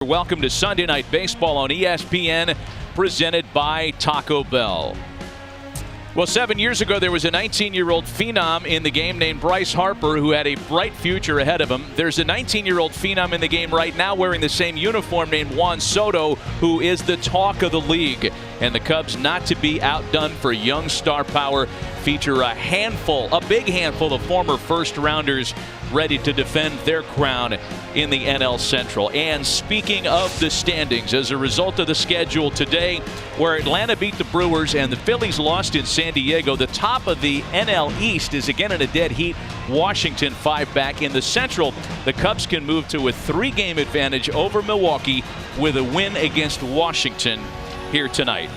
Welcome to Sunday Night Baseball on ESPN, presented by Taco Bell. Well, 7 years ago, there was a 19-year-old phenom in the game named Bryce Harper who had a bright future ahead of him. There's a 19-year-old phenom in the game right now wearing the same uniform named Juan Soto, who is the talk of the league. And the Cubs, not to be outdone for young star power, feature a big handful of former first-rounders ready to defend their crown in the NL Central. And speaking of the standings, as a result of the schedule today, where Atlanta beat the Brewers and the Phillies lost in San Diego, the top of the NL East is again in a dead heat. Washington 5 back. In the Central, the Cubs can move to a 3-game advantage over Milwaukee with a win against Washington here tonight.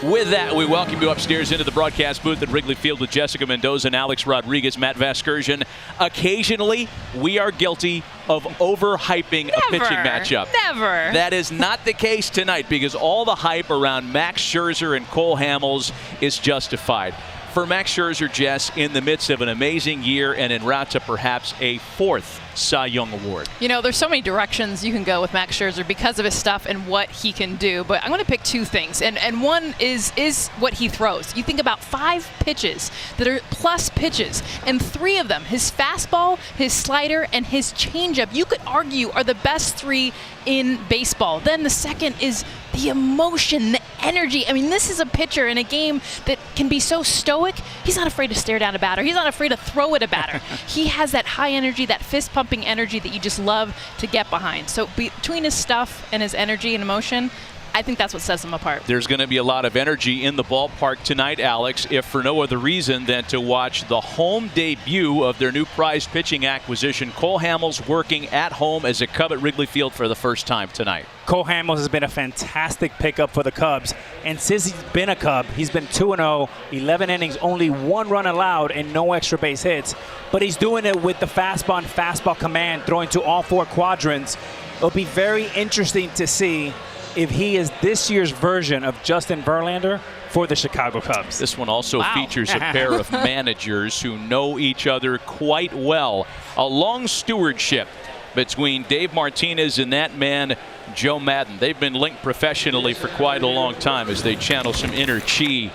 With that, we welcome you upstairs into the broadcast booth at Wrigley Field with Jessica Mendoza and Alex Rodriguez, Matt Vasgersian. Occasionally, we are guilty of overhyping a pitching matchup. Never. That is not the case tonight because all the hype around Max Scherzer and Cole Hamels is justified. For Max Scherzer, Jess, in the midst of an amazing year and en route to perhaps a 4th Cy Young Award. You know, there's so many directions you can go with Max Scherzer because of his stuff and what he can do. But I'm going to pick two things. And one is what he throws. You think about 5 pitches that are plus pitches, and 3 of them, his fastball, his slider, and his changeup, you could argue are the best 3 in baseball. Then the second is the emotion, the energy. I mean, this is a pitcher in a game that can be so stoic. He's not afraid to stare down a batter. He's not afraid to throw at a batter. He has that high energy, that fist-pumping energy that you just love to get behind. So between his stuff and his energy and emotion, I think that's what sets him apart. There's going to be a lot of energy in the ballpark tonight, Alex, if for no other reason than to watch the home debut of their new prized pitching acquisition, Cole Hamels, working at home as a Cub at Wrigley Field for the first time tonight. Cole Hamels has been a fantastic pickup for the Cubs. And since he's been a Cub, he's been 2-0, 11 innings, only 1 run allowed, and no extra base hits. But he's doing it with the fastball and fastball command, throwing to all 4 quadrants. It'll be very interesting to see if he is this year's version of Justin Verlander for the Chicago Cubs. This one also features a pair of managers who know each other quite well. A long stewardship between Dave Martinez and that man, Joe Madden. They've been linked professionally for quite a long time as they channel some inner chi.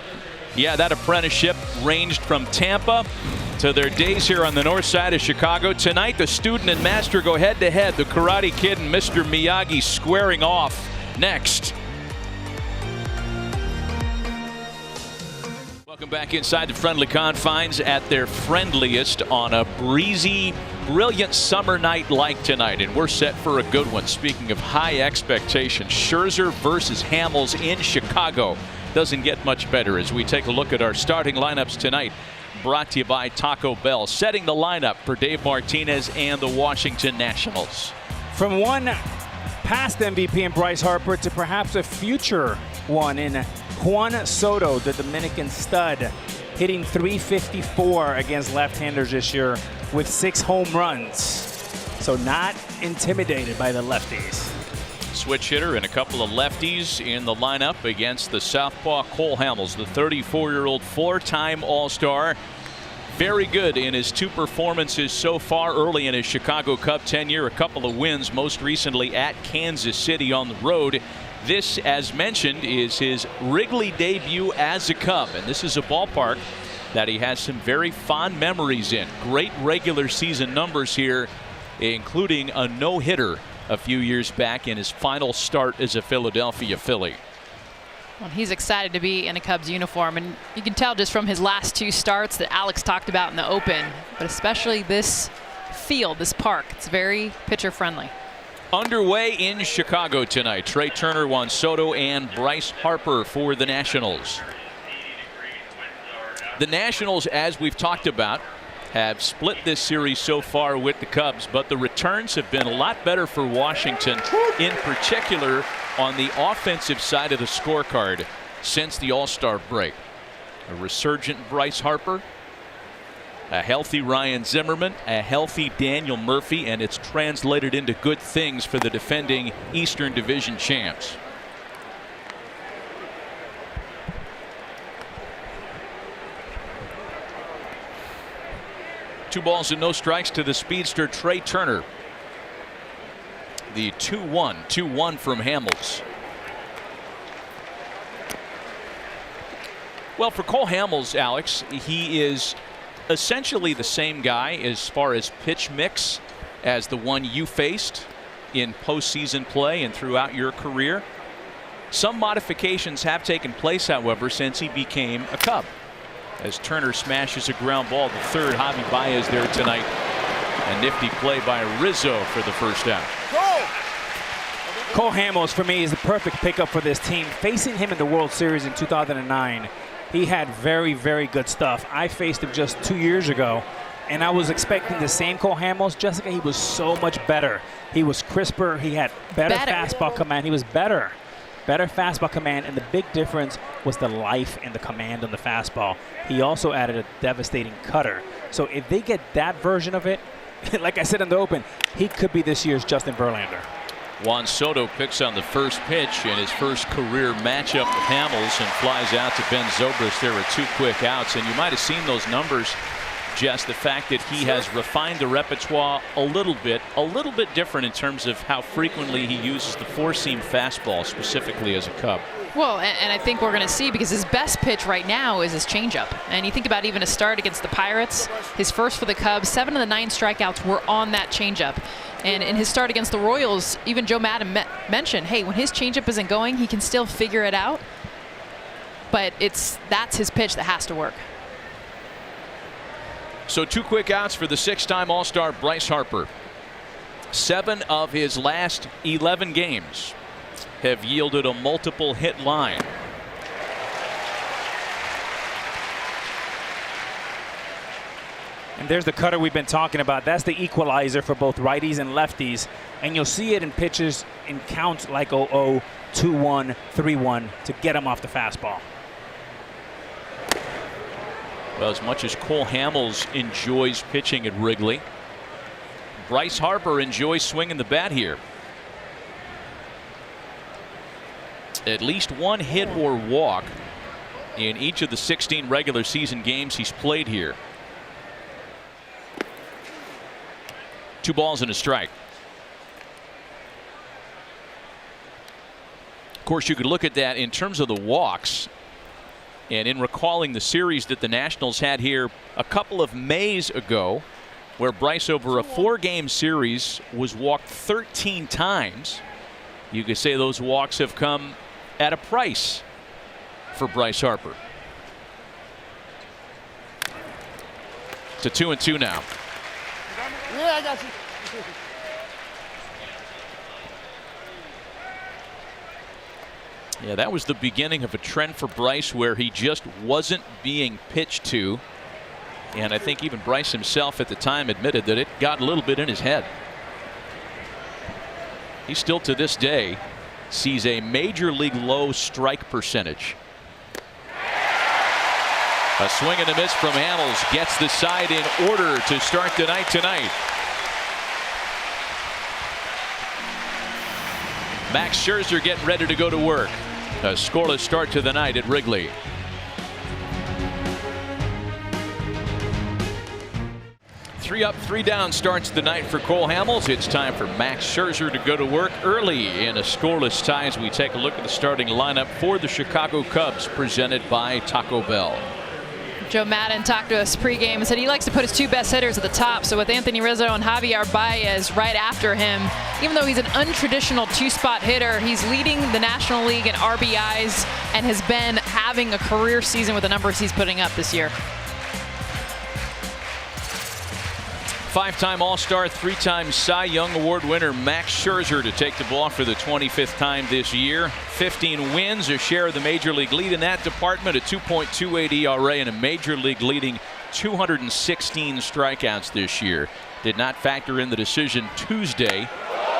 Yeah, that apprenticeship ranged from Tampa to their days here on the north side of Chicago. Tonight, the student and master go head-to-head. The Karate Kid and Mr. Miyagi squaring off. Next. Welcome back inside the friendly confines at their friendliest on a breezy, brilliant summer night like tonight. And we're set for a good one. Speaking of high expectations, Scherzer versus Hamels in Chicago. Doesn't get much better as we take a look at our starting lineups tonight. Brought to you by Taco Bell. Setting the lineup for Dave Martinez and the Washington Nationals. From one past MVP in Bryce Harper to perhaps a future one in Juan Soto, the Dominican stud, hitting .354 against left-handers this year with 6 home runs. So not intimidated by the lefties. Switch hitter and a couple of lefties in the lineup against the southpaw Cole Hamels, the 34-year-old 4-time All-Star. Very good in his 2 performances so far early in his Chicago Cub tenure. A couple of wins, most recently at Kansas City on the road. This, as mentioned, is his Wrigley debut as a Cub. And this is a ballpark that he has some very fond memories in. Great regular season numbers here, including a no-hitter a few years back in his final start as a Philadelphia Philly. Well, he's excited to be in a Cubs uniform, and you can tell just from his last 2 starts that Alex talked about in the open, but especially this field, this park, it's very pitcher friendly. Underway in Chicago tonight, Trey Turner, Juan Soto, and Bryce Harper for the Nationals. The Nationals, as we've talked about, have split this series so far with the Cubs, but the returns have been a lot better for Washington, in particular on the offensive side of the scorecard since the All-Star break. A resurgent Bryce Harper, a healthy Ryan Zimmerman, a healthy Daniel Murphy, and it's translated into good things for the defending Eastern Division champs. Two balls and no strikes to the speedster Trey Turner. The 2-1 from Hamels. Well, for Cole Hamels, Alex, he is essentially the same guy as far as pitch mix as the one you faced in postseason play and throughout your career. Some modifications have taken place, however, since he became a Cub. As Turner smashes a ground ball to third, Javi Baez there tonight. A nifty play by Rizzo for the first out. Cole Hamels, for me, is the perfect pickup for this team. Facing him in the World Series in 2009, he had very, very good stuff. I faced him just 2 years ago, and I was expecting the same Cole Hamels. Jessica, he was so much better. He was crisper. He had better fastball command. He was better fastball command, and the big difference was the life and the command on the fastball. He also added a devastating cutter. So if they get that version of it, like I said in the open, he could be this year's Justin Verlander. Juan Soto picks on the first pitch in his first career matchup with Hamels and flies out to Ben Zobrist. There were 2 quick outs, and you might have seen those numbers, Jess. The fact that he has refined the repertoire a little bit different in terms of how frequently he uses the four-seam fastball, specifically as a Cub. Well, and I think we're going to see, because his best pitch right now is his changeup. And you think about even a start against the Pirates, his first for the Cubs, 7 of the 9 strikeouts were on that changeup. And in his start against the Royals, even Joe Madden mentioned, hey, when his changeup isn't going, he can still figure it out. But that's his pitch that has to work. So 2 quick outs for the 6-time All-Star Bryce Harper. 7 of his last 11 games have yielded a multiple hit line. And there's the cutter we've been talking about. That's the equalizer for both righties and lefties. And you'll see it in pitches in counts like 0-0, 2-1, 3-1 to get him off the fastball. Well, as much as Cole Hamels enjoys pitching at Wrigley, Bryce Harper enjoys swinging the bat here. At least 1 hit or walk in each of the 16 regular season games he's played here. 2 balls and a strike. Of course, you could look at that in terms of the walks. And in recalling the series that the Nationals had here a couple of Mays ago, where Bryce over a 4-game series was walked 13 times, you could say those walks have come at a price for Bryce Harper. It's a 2-2 now. Yeah, I got you. Yeah, that was the beginning of a trend for Bryce where he just wasn't being pitched to. And I think even Bryce himself at the time admitted that it got a little bit in his head. He still to this day sees a major league low strike percentage. A swing and a miss from Hamels gets the side in order to start the night tonight. Max Scherzer getting ready to go to work. A scoreless start to the night at Wrigley. Three up, 3 down starts the night for Cole Hamels. It's time for Max Scherzer to go to work early in a scoreless tie as we take a look at the starting lineup for the Chicago Cubs, presented by Taco Bell. Joe Madden talked to us pregame and said he likes to put his 2 best hitters at the top. So with Anthony Rizzo and Javier Baez right after him, even though he's an untraditional 2-spot hitter, he's leading the National League in RBIs and has been having a career season with the numbers he's putting up this year. 5-time All-Star, 3-time Cy Young Award winner Max Scherzer to take the ball for the 25th time this year. 15 wins, a share of the major league lead in that department, a 2.28 ERA, and a major league leading 216 strikeouts this year. Did not factor in the decision Tuesday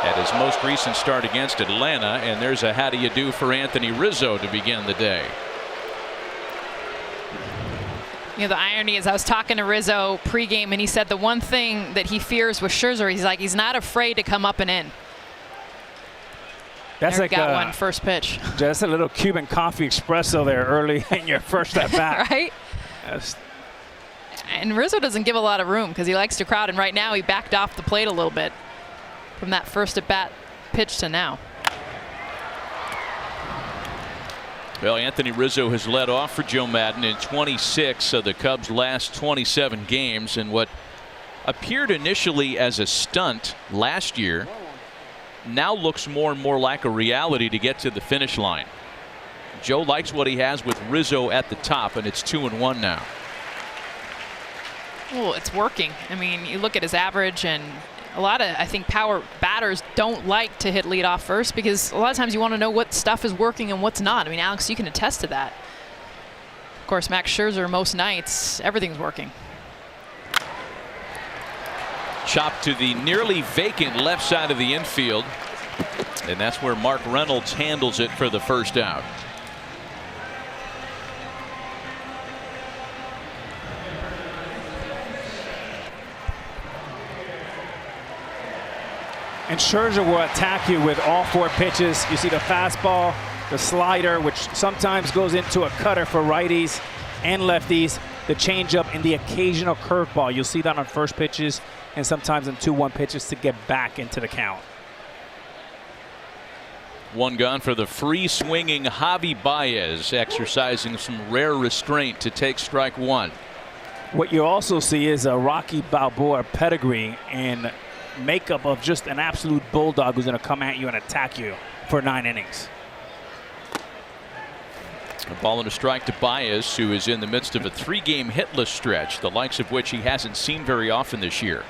at his most recent start against Atlanta. And there's a how do you do for Anthony Rizzo to begin the day. You know, the irony is I was talking to Rizzo pregame, and he said the one thing that he fears with Scherzer, he's not afraid to come up and in. That's like got one first pitch. Just a little Cuban coffee espresso there early in your first at bat. Right? Yes. And Rizzo doesn't give a lot of room because he likes to crowd, and right now he backed off the plate a little bit from that first at bat pitch to now. Well, Anthony Rizzo has led off for Joe Maddon in 26 of the Cubs' last 27 games, and what appeared initially as a stunt last year now looks more and more like a reality to get to the finish line. Joe likes what he has with Rizzo at the top, and it's 2-1 now. Well, it's working. I mean, you look at his average, and a lot of, I think, power batters don't like to hit leadoff first because a lot of times you want to know what stuff is working and what's not. I mean, Alex, you can attest to that. Of course, Max Scherzer, most nights, everything's working. Chopped to the nearly vacant left side of the infield, and that's where Mark Reynolds handles it for the first out. And Scherzer will attack you with all 4 pitches. You see the fastball, the slider, which sometimes goes into a cutter for righties and lefties, the changeup, and the occasional curveball. You'll see that on first pitches and sometimes on 2-1 pitches to get back into the count. One gone for the free swinging Javi Baez, exercising some rare restraint to take strike 1. What you also see is a Rocky Balboa pedigree and makeup of just an absolute bulldog who's going to come at you and attack you for 9 innings. A ball and a strike to Baez, who is in the midst of a 3-game hitless stretch, the likes of which he hasn't seen very often this year.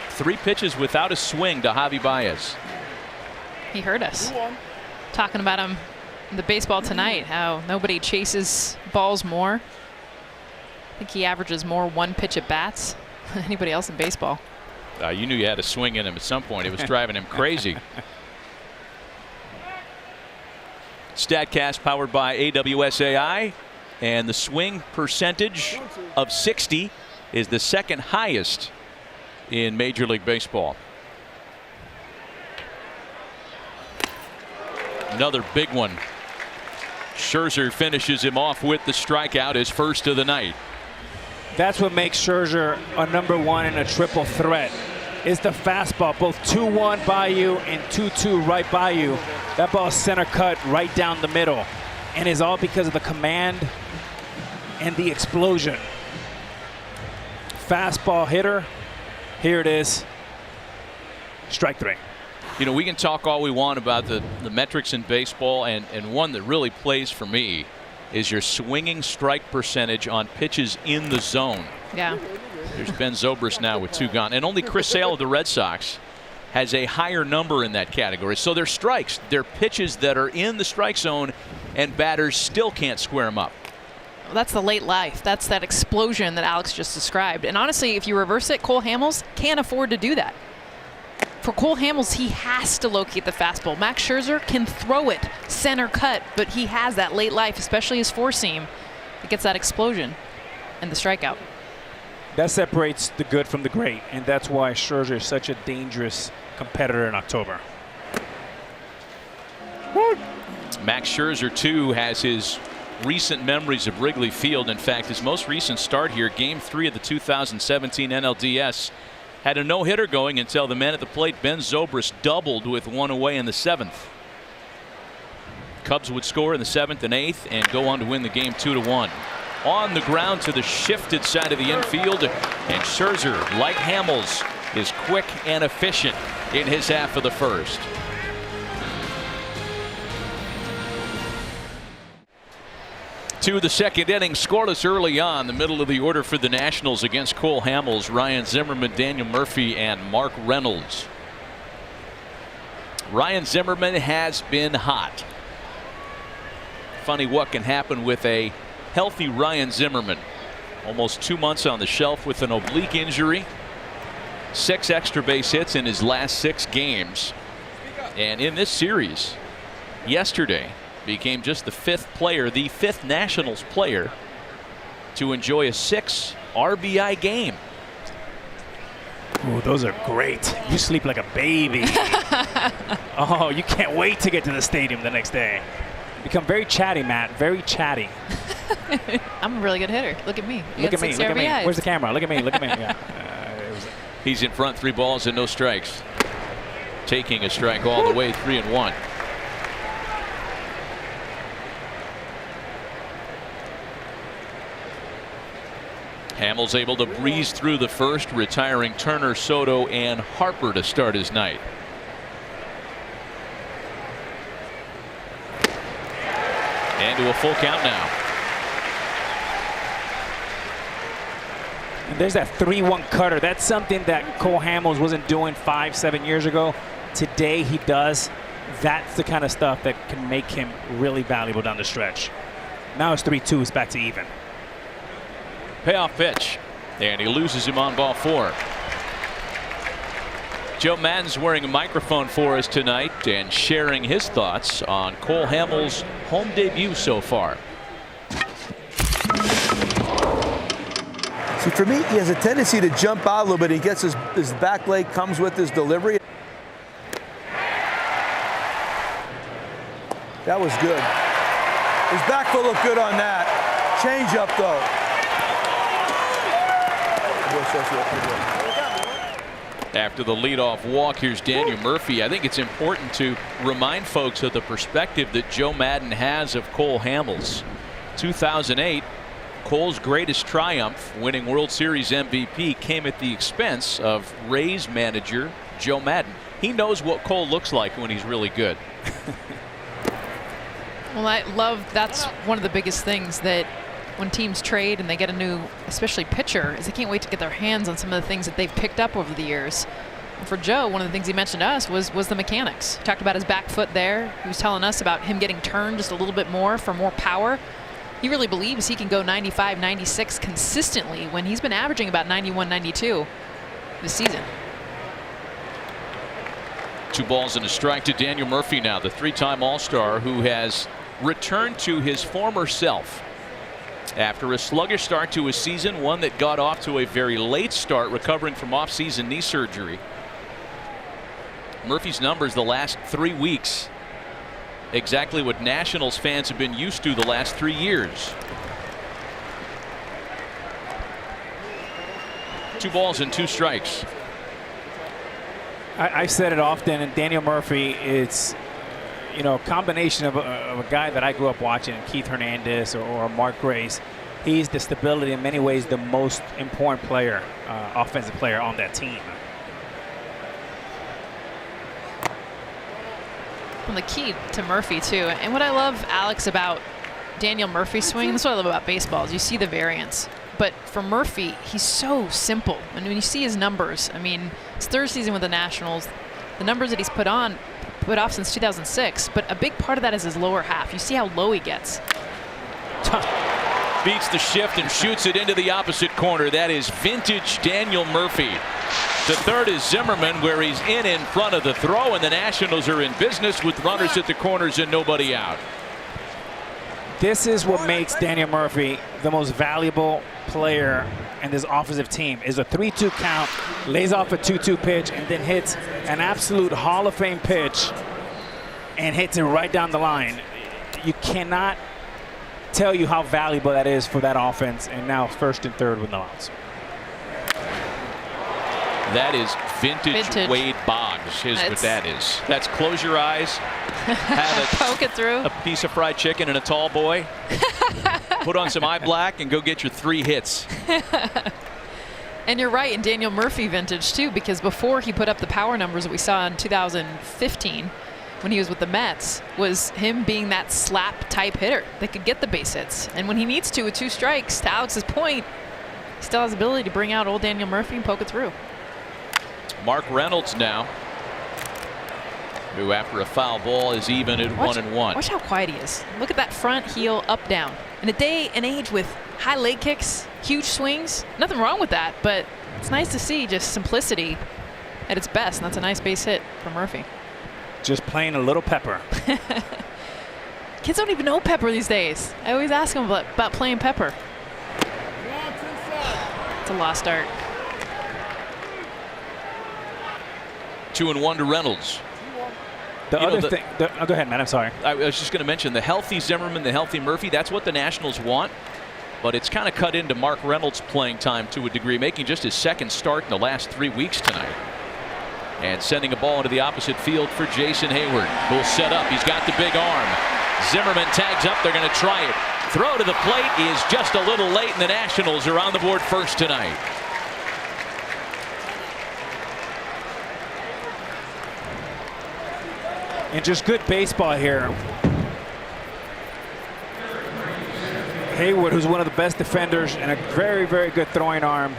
Three pitches without a swing to Javi Baez. He heard us talking about him in the baseball tonight, how nobody chases balls more. I think he averages more 1-pitch at bats than anybody else in baseball. You knew you had a swing in him at some point. It was driving him crazy. StatCast powered by AWSAI, and the swing percentage of 60 is the second highest in Major League Baseball. Another big one. Scherzer finishes him off with the strikeout, his first of the night. That's what makes Scherzer a #1 and a triple threat. Is the fastball, both 2-1 by you and 2-2 right by you. That ball is center cut right down the middle, and is all because of the command and the explosion. Fastball hitter. Here it is. Strike 3. You know, we can talk all we want about the metrics in baseball, and one that really plays for me is your swinging strike percentage on pitches in the zone. Yeah. There's Ben Zobrist now with 2 gone, and only Chris Sale of the Red Sox has a higher number in that category. So they're strikes. They're pitches that are in the strike zone, and batters still can't square them up. Well, that's the late life. That's that explosion that Alex just described. And honestly, if you reverse it, Cole Hamels can't afford to do that. For Cole Hamels, he has to locate the fastball. Max Scherzer can throw it center cut, but he has that late life, especially his 4-seam. It gets that explosion and the strikeout. That separates the good from the great, and that's why Scherzer is such a dangerous competitor in October. Max Scherzer, too, has his recent memories of Wrigley Field. In fact, his most recent start here, Game 3 of the 2017 NLDS, had a no-hitter going until the man at the plate, Ben Zobrist, doubled with 1 away in the 7th. Cubs would score in the 7th and 8th and go on to win the game 2-1. On the ground to the shifted side of the infield, and Scherzer, like Hamels, is quick and efficient in his half of the first. To the second inning, scoreless early on. The middle of the order for the Nationals against Cole Hamels, Ryan Zimmerman, Daniel Murphy, and Mark Reynolds. Ryan Zimmerman has been hot. Funny what can happen with a healthy Ryan Zimmerman. Almost 2 months on the shelf with an oblique injury. 6 extra base hits in his last 6 games. And in this series, yesterday, became just the 5th player, the 5th Nationals player, to enjoy a 6 RBI game. Oh, those are great. You sleep like a baby. Oh, you can't wait to get to the stadium the next day. Become very chatty, Matt. Very chatty. I'm a really good hitter. Look at me. Look at me. Look at me. Where's the camera? Look at me. Look at me. Yeah. He's in front, 3 balls and no strikes. Taking a strike all the way, 3-1. Hamels able to breeze through the first, retiring Turner, Soto, and Harper to start his night. And to a full count now. And there's that 3-1 cutter. That's something that Cole Hamels wasn't doing 5-7 years ago. Today he does. That's the kind of stuff that can make him really valuable down the stretch. Now it's 3-2. It's back to even. Payoff pitch, and he loses him on ball 4. Joe Maddon's wearing a microphone for us tonight and sharing his thoughts on Cole Hamels' home debut so far. See, for me, he has a tendency to jump out a little bit. He gets his back leg comes with his delivery. That was good. His back foot looked good on that. Change up though. After the leadoff walk, here's Daniel Murphy. I think it's important to remind folks of the perspective that Joe Maddon has of Cole Hamels. 2008, Cole's greatest triumph, winning World Series MVP, came at the expense of Rays manager Joe Maddon. He knows what Cole looks like when he's really good. Well, I love that's one of the biggest things that when teams trade and they get a new, especially pitcher, is they can't wait to get their hands on some of the things that they've picked up over the years. And for Joe, one of the things he mentioned to us was the mechanics. He talked about his back foot there. He was telling us about him getting turned just a little bit more for more power. He really believes he can go 95, 96 consistently when he's been averaging about 91, 92 this season. 2 balls and a strike to Daniel Murphy now, the 3-time All-Star who has returned to his former self after a sluggish start to his season, one that got off to a very late start, recovering from off-season knee surgery. Murphy's numbers the last 3 weeks, exactly what Nationals fans have been used to the last 3 years. 2 balls and 2 strikes. I've said it often, and Daniel Murphy, it's a combination of a guy that I grew up watching, Keith Hernandez or Mark Grace. He's the stability, in many ways, the most important player, offensive player on that team. And the key to Murphy, too, and what I love, Alex, about Daniel Murphy's swing, this is what I love about baseball, is you see the variance. But for Murphy, he's so simple. And when you see his numbers, I mean, his 3rd season with the Nationals, the numbers that he's put off since 2006, but a big part of that is his lower half. You see how low he gets. Beats the shift and shoots it into the opposite corner. That is vintage Daniel Murphy. The 3rd is Zimmerman, where he's in front of the throw, and the Nationals are in business with runners at the corners and nobody out. This is what makes Daniel Murphy the most valuable player in this offensive team, is a 3-2 count, lays off a 2-2 pitch, and then hits an absolute Hall of Fame pitch and hits it right down the line. You cannot tell you how valuable that is for that offense, and now 1st and 3rd with no outs. That is vintage Wade Boggs is what that is. That's close your eyes, poke it through, a piece of fried chicken and a tall boy, put on some eye black and go get your 3 hits. And you're right, in Daniel Murphy vintage too, because before he put up the power numbers that we saw in 2015 when he was with the Mets, was him being that slap type hitter that could get the base hits. And when he needs to with 2 strikes, to Alex's point, he still has the ability to bring out old Daniel Murphy and poke it through. Mark Reynolds now, who after a foul ball is even at 1-1. Watch how quiet he is. Look at that front heel up down. In a day and age with high leg kicks, huge swings, nothing wrong with that, but it's nice to see just simplicity at its best, and that's a nice base hit from Murphy. Just playing a little pepper. Kids don't even know pepper these days. I always ask them about playing pepper. It's a lost start. 2-1 to Reynolds. The other thing, go ahead, man. I'm sorry. I was just going to mention the healthy Zimmerman, the healthy Murphy. That's what the Nationals want. But it's kind of cut into Mark Reynolds' playing time to a degree, making just his second start in the last 3 weeks tonight. And sending a ball into the opposite field for Jason Hayward, who'll set up. He's got the big arm. Zimmerman tags up. They're going to try it. Throw to the plate is just a little late, and the Nationals are on the board first tonight. And just good baseball here. Hayward, who's one of the best defenders and a very, very good throwing arm.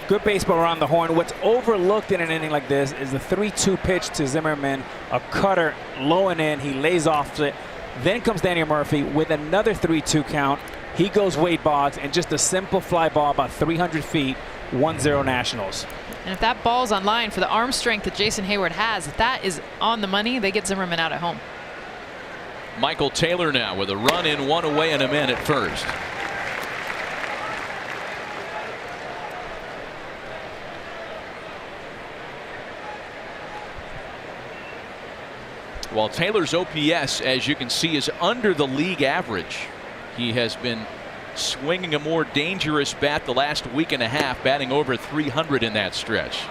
Good baseball around the horn. What's overlooked in an inning like this is the 3-2 pitch to Zimmerman. A cutter low and in. He lays off it. Then comes Daniel Murphy with another 3-2 count. He goes Wade Boggs, and just a simple fly ball about 300 feet, 1-0 Nationals. And if that ball's on line for the arm strength that Jason Hayward has, if that is on the money, they get Zimmerman out at home. Michael Taylor now with a run in, one away, and a man at first. While Taylor's OPS, as you can see, is under the league average. He has been swinging a more dangerous bat the last week and a half, batting over 300 in that stretch.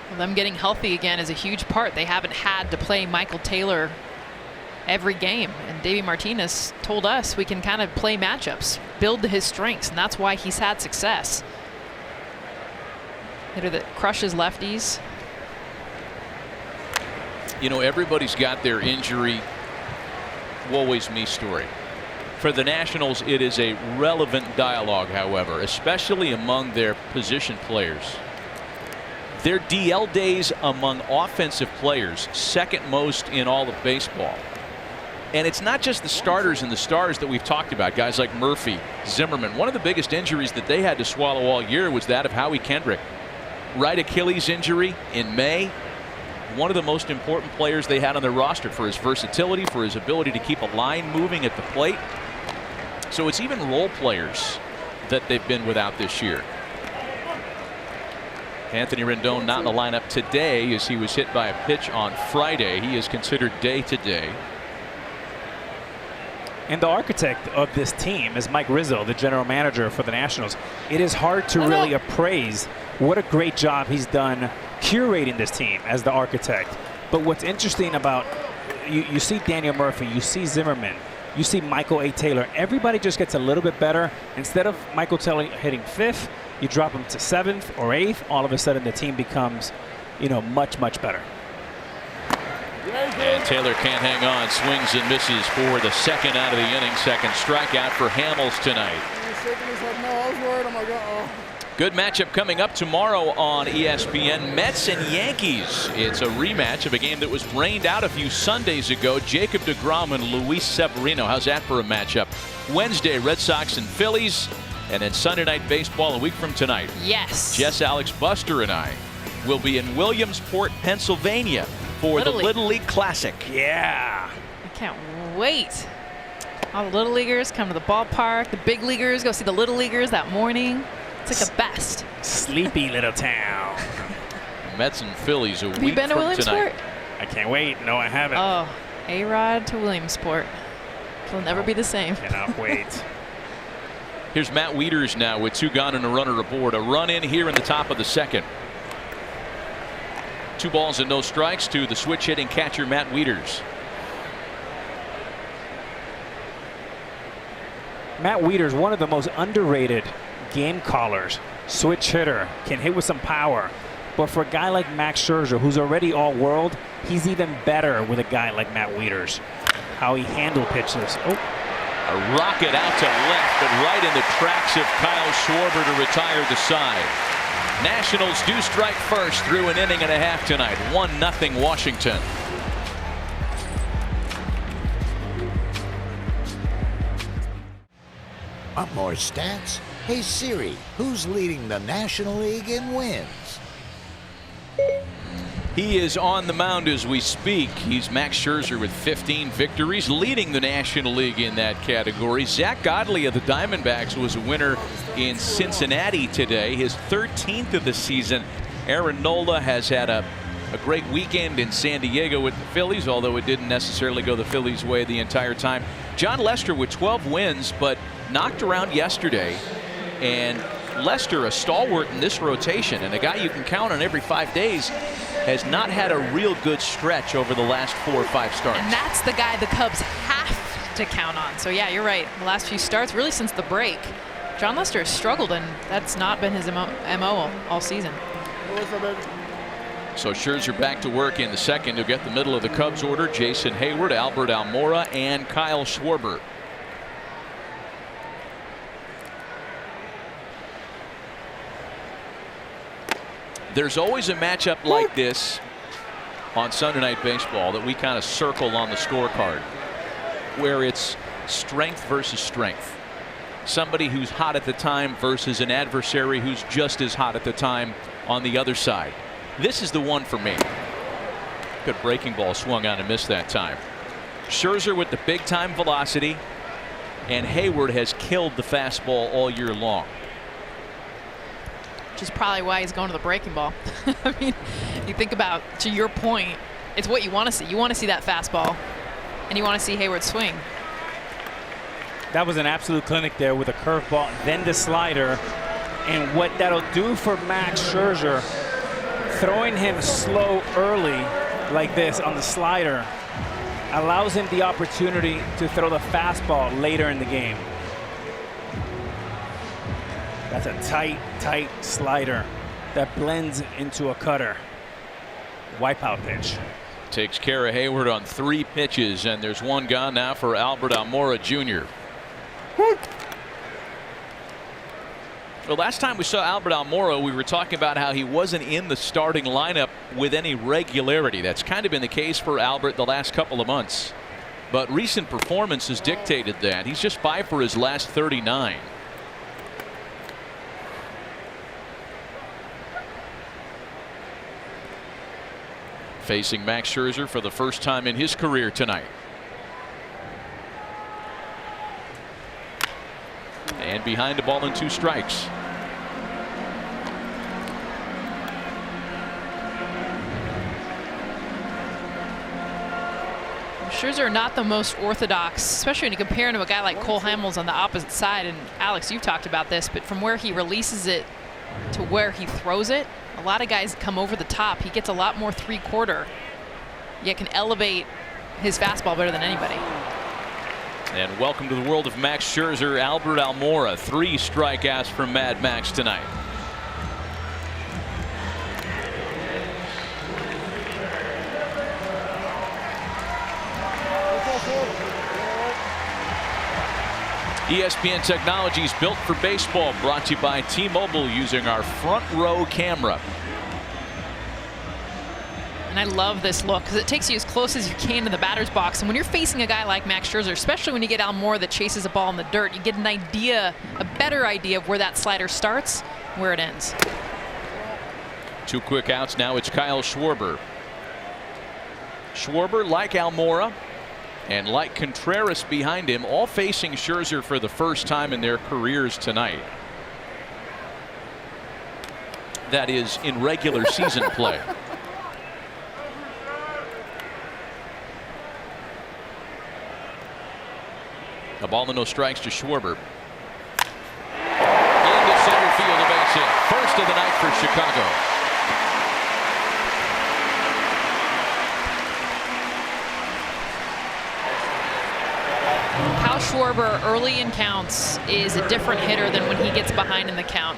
Well, them getting healthy again is a huge part. They haven't had to play Michael Taylor every game, and Davey Martinez told us we can kind of play matchups, build to his strengths, and that's why he's had success. Hitter that crushes lefties. You know, everybody's got their injury woe is me story. For the Nationals, it is a relevant dialogue, however, especially among their position players. Their DL days among offensive players, second most in all of baseball. And it's not just the starters and the stars that we've talked about, guys like Murphy, Zimmerman. One of the biggest injuries that they had to swallow all year was that of Howie Kendrick. Right Achilles injury in May. One of the most important players they had on their roster for his versatility, for his ability to keep a line moving at the plate. So it's even role players that they've been without this year. Anthony Rendon not in the lineup today as he was hit by a pitch on Friday. He is considered day to day. And the architect of this team is Mike Rizzo, the general manager for the Nationals. It is hard to really appraise what a great job he's done curating this team as the architect. But what's interesting about, you see Daniel Murphy, you see Zimmerman, you see Michael A. Taylor. Everybody just gets a little bit better. Instead of Michael Taylor hitting 5th, you drop him to 7th or 8th. All of a sudden the team becomes, you know, much, much better. And Taylor can't hang on, swings and misses for the second out of the inning. Second strikeout for Hamels tonight. Good matchup coming up tomorrow on ESPN. Mets and Yankees. It's a rematch of a game that was rained out a few Sundays ago. Jacob deGrom and Luis Severino. How's that for a matchup? Wednesday, Red Sox and Phillies. And then Sunday Night Baseball a week from tonight. Yes. Jess, Alex, Buster, and I will be in Williamsport, Pennsylvania for the Little League Classic. Yeah. I can't wait. All the Little Leaguers come to the ballpark. The big leaguers go see the Little Leaguers that morning. It's like the best. Sleepy little town. Mets and Phillies a Have week you been to from Williamsport? tonight. I can't wait. No, I haven't. Oh, A-Rod to Williamsport. It'll never be the same. Cannot wait. Here's Matt Wieters now with 2 gone and a runner aboard. A run in here in the top of the second. 2 balls and no strikes to the switch hitting catcher Matt Wieters. Matt Wieters, one of the most underrated game callers. Switch hitter, can hit with some power. But for a guy like Max Scherzer, who's already all-world, he's even better with a guy like Matt Wieters. How he handled pitches. Oh. A rocket out to left, but right in the tracks of Kyle Schwarber to retire the side. Nationals do strike first through an inning and a half tonight. 1-0 Washington. Want more stats? Hey Siri, who's leading the National League in wins? He is on the mound as we speak. He's Max Scherzer with 15 victories, leading the National League in that category. Zach Godley of the Diamondbacks was a winner in Cincinnati today, his 13th of the season. Aaron Nola has had a great weekend in San Diego with the Phillies, although it didn't necessarily go the Phillies' way the entire time. John Lester with 12 wins, but knocked around yesterday. And Lester, a stalwart in this rotation and a guy you can count on every 5 days, has not had a real good stretch over the last 4 or 5 starts. And that's the guy the Cubs have to count on. So yeah, you're right. The last few starts, really since the break, John Lester has struggled, and that's not been his MO all season. So Scherzer back to work in the second. He'll get the middle of the Cubs order. Jason Hayward, Albert Almora, and Kyle Schwarber. There's always a matchup like this on Sunday Night Baseball that we kind of circle on the scorecard, where it's strength versus strength. Somebody who's hot at the time versus an adversary who's just as hot at the time on the other side. This is the one for me. Good breaking ball swung on and missed that time. Scherzer with the big time velocity, and Hayward has killed the fastball all year long. Which is probably why he's going to the breaking ball. I mean, you think about, to your point, it's what you want to see. You want to see that fastball, and you want to see Hayward swing. That was an absolute clinic there with a curveball, then the slider. And what that'll do for Max Scherzer, throwing him slow early like this on the slider, allows him the opportunity to throw the fastball later in the game. That's a tight slider that blends into a cutter. Wipeout pitch. Takes care of Hayward on 3 pitches, and there's one gone now for Albert Almora Jr. Well, last time we saw Albert Almora, we were talking about how he wasn't in the starting lineup with any regularity. That's kind of been the case for Albert the last couple of months. But recent performance has dictated that. He's just 5 for his last 39. Facing Max Scherzer for the first time in his career tonight. And behind the ball and 2 strikes. Scherzer not the most orthodox, especially when you compare him to a guy like Cole Hamels on the opposite side. And Alex, you've talked about this, but from where he releases it to where he throws it, a lot of guys come over the top. He gets a lot more 3/4, yet can elevate his fastball better than anybody. And welcome to the world of Max Scherzer. Albert Almora, 3 strikeouts from Mad Max tonight. ESPN Technologies built for baseball, brought to you by T-Mobile, using our front row camera. And I love this look because it takes you as close as you can to the batter's box. And when you're facing a guy like Max Scherzer, especially when you get Almora that chases a ball in the dirt, you get an idea, a better idea of where that slider starts, where it ends. 2 quick outs now. It's Kyle Schwarber. Schwarber, like Almora and like Contreras behind him, all facing Scherzer for the first time in their careers tonight. That is in regular season play. A ball and no strikes to Schwarber. Into center field, a base hit. First of the night for Chicago. Kyle Schwarber early in counts is a different hitter than when he gets behind in the count.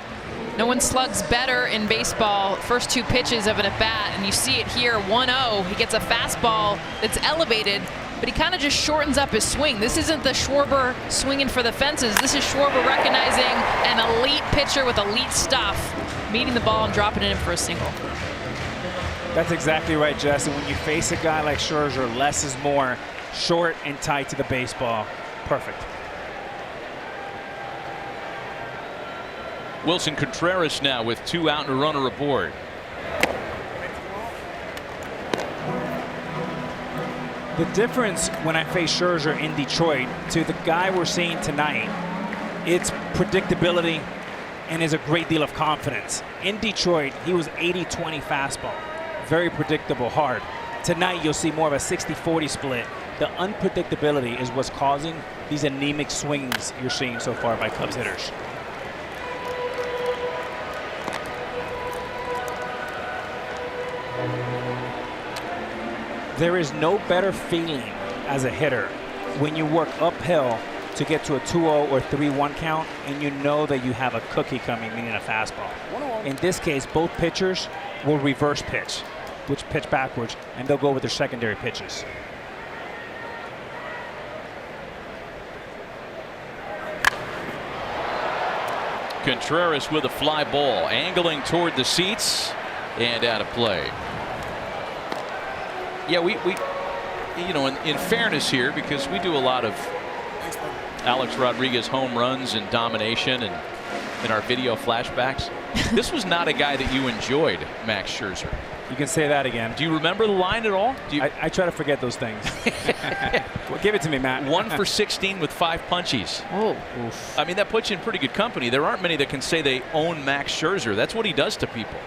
No one slugs better in baseball first 2 pitches of an at-bat, and you see it here, 1-0. He gets a fastball that's elevated, but he kind of just shortens up his swing. This isn't the Schwarber swinging for the fences. This is Schwarber recognizing an elite pitcher with elite stuff, meeting the ball and dropping it in for a single. That's exactly right, Jess. And when you face a guy like Scherzer, less is more. Short and tight to the baseball. Perfect. Wilson Contreras now with 2 out and a runner aboard. The difference when I face Scherzer in Detroit to the guy we're seeing tonight, it's predictability and is a great deal of confidence. In Detroit, he was 80-20 fastball. Very predictable, hard. Tonight, you'll see more of a 60-40 split. The unpredictability is what's causing these anemic swings you're seeing so far by Cubs hitters. There is no better feeling as a hitter when you work uphill to get to a 2-0 or 3-1 count, and you know that you have a cookie coming, meaning a fastball. In this case, both pitchers will reverse pitch, which pitch backwards, and they'll go with their secondary pitches. Contreras with a fly ball, angling toward the seats and out of play. Yeah, we you know, in fairness here, because we do a lot of Alex Rodriguez home runs and domination and in our video flashbacks, this was not a guy that you enjoyed, Max Scherzer. You can say that again. Do you remember the line at all? I try to forget those things. Well, give it to me, Matt. 1 for 16 with 5 punchies. Oh. Oof. I mean, that puts you in pretty good company. There aren't many that can say they own Max Scherzer. That's what he does to people.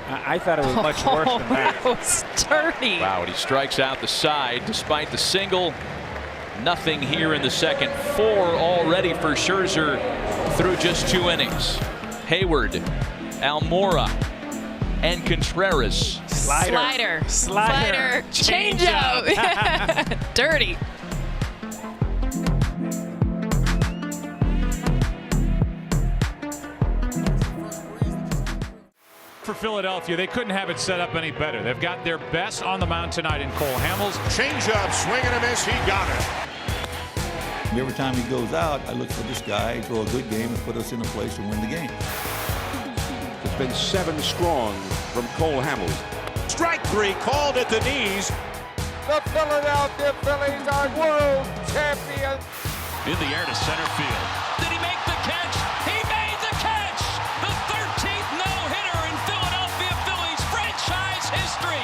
I thought it was much worse than that. Oh, that was dirty. Wow, and he strikes out the side despite the single. Nothing here in the second. 4 already for Scherzer through just 2 innings. Hayward, Almora, and Contreras. Slider. Change out. Dirty. For Philadelphia, they couldn't have it set up any better. They've got their best on the mound tonight in Cole Hamels. Change-up, swing and a miss, he got it. Every time he goes out, I look for this guy, throw a good game, and put us in a place to win the game. It's been 7 strong from Cole Hamels. Strike 3, called at the knees. The Philadelphia Phillies are world champions. In the air to center field. Did he make the catch? He made the catch! The 13th no-hitter in Philadelphia Phillies franchise history.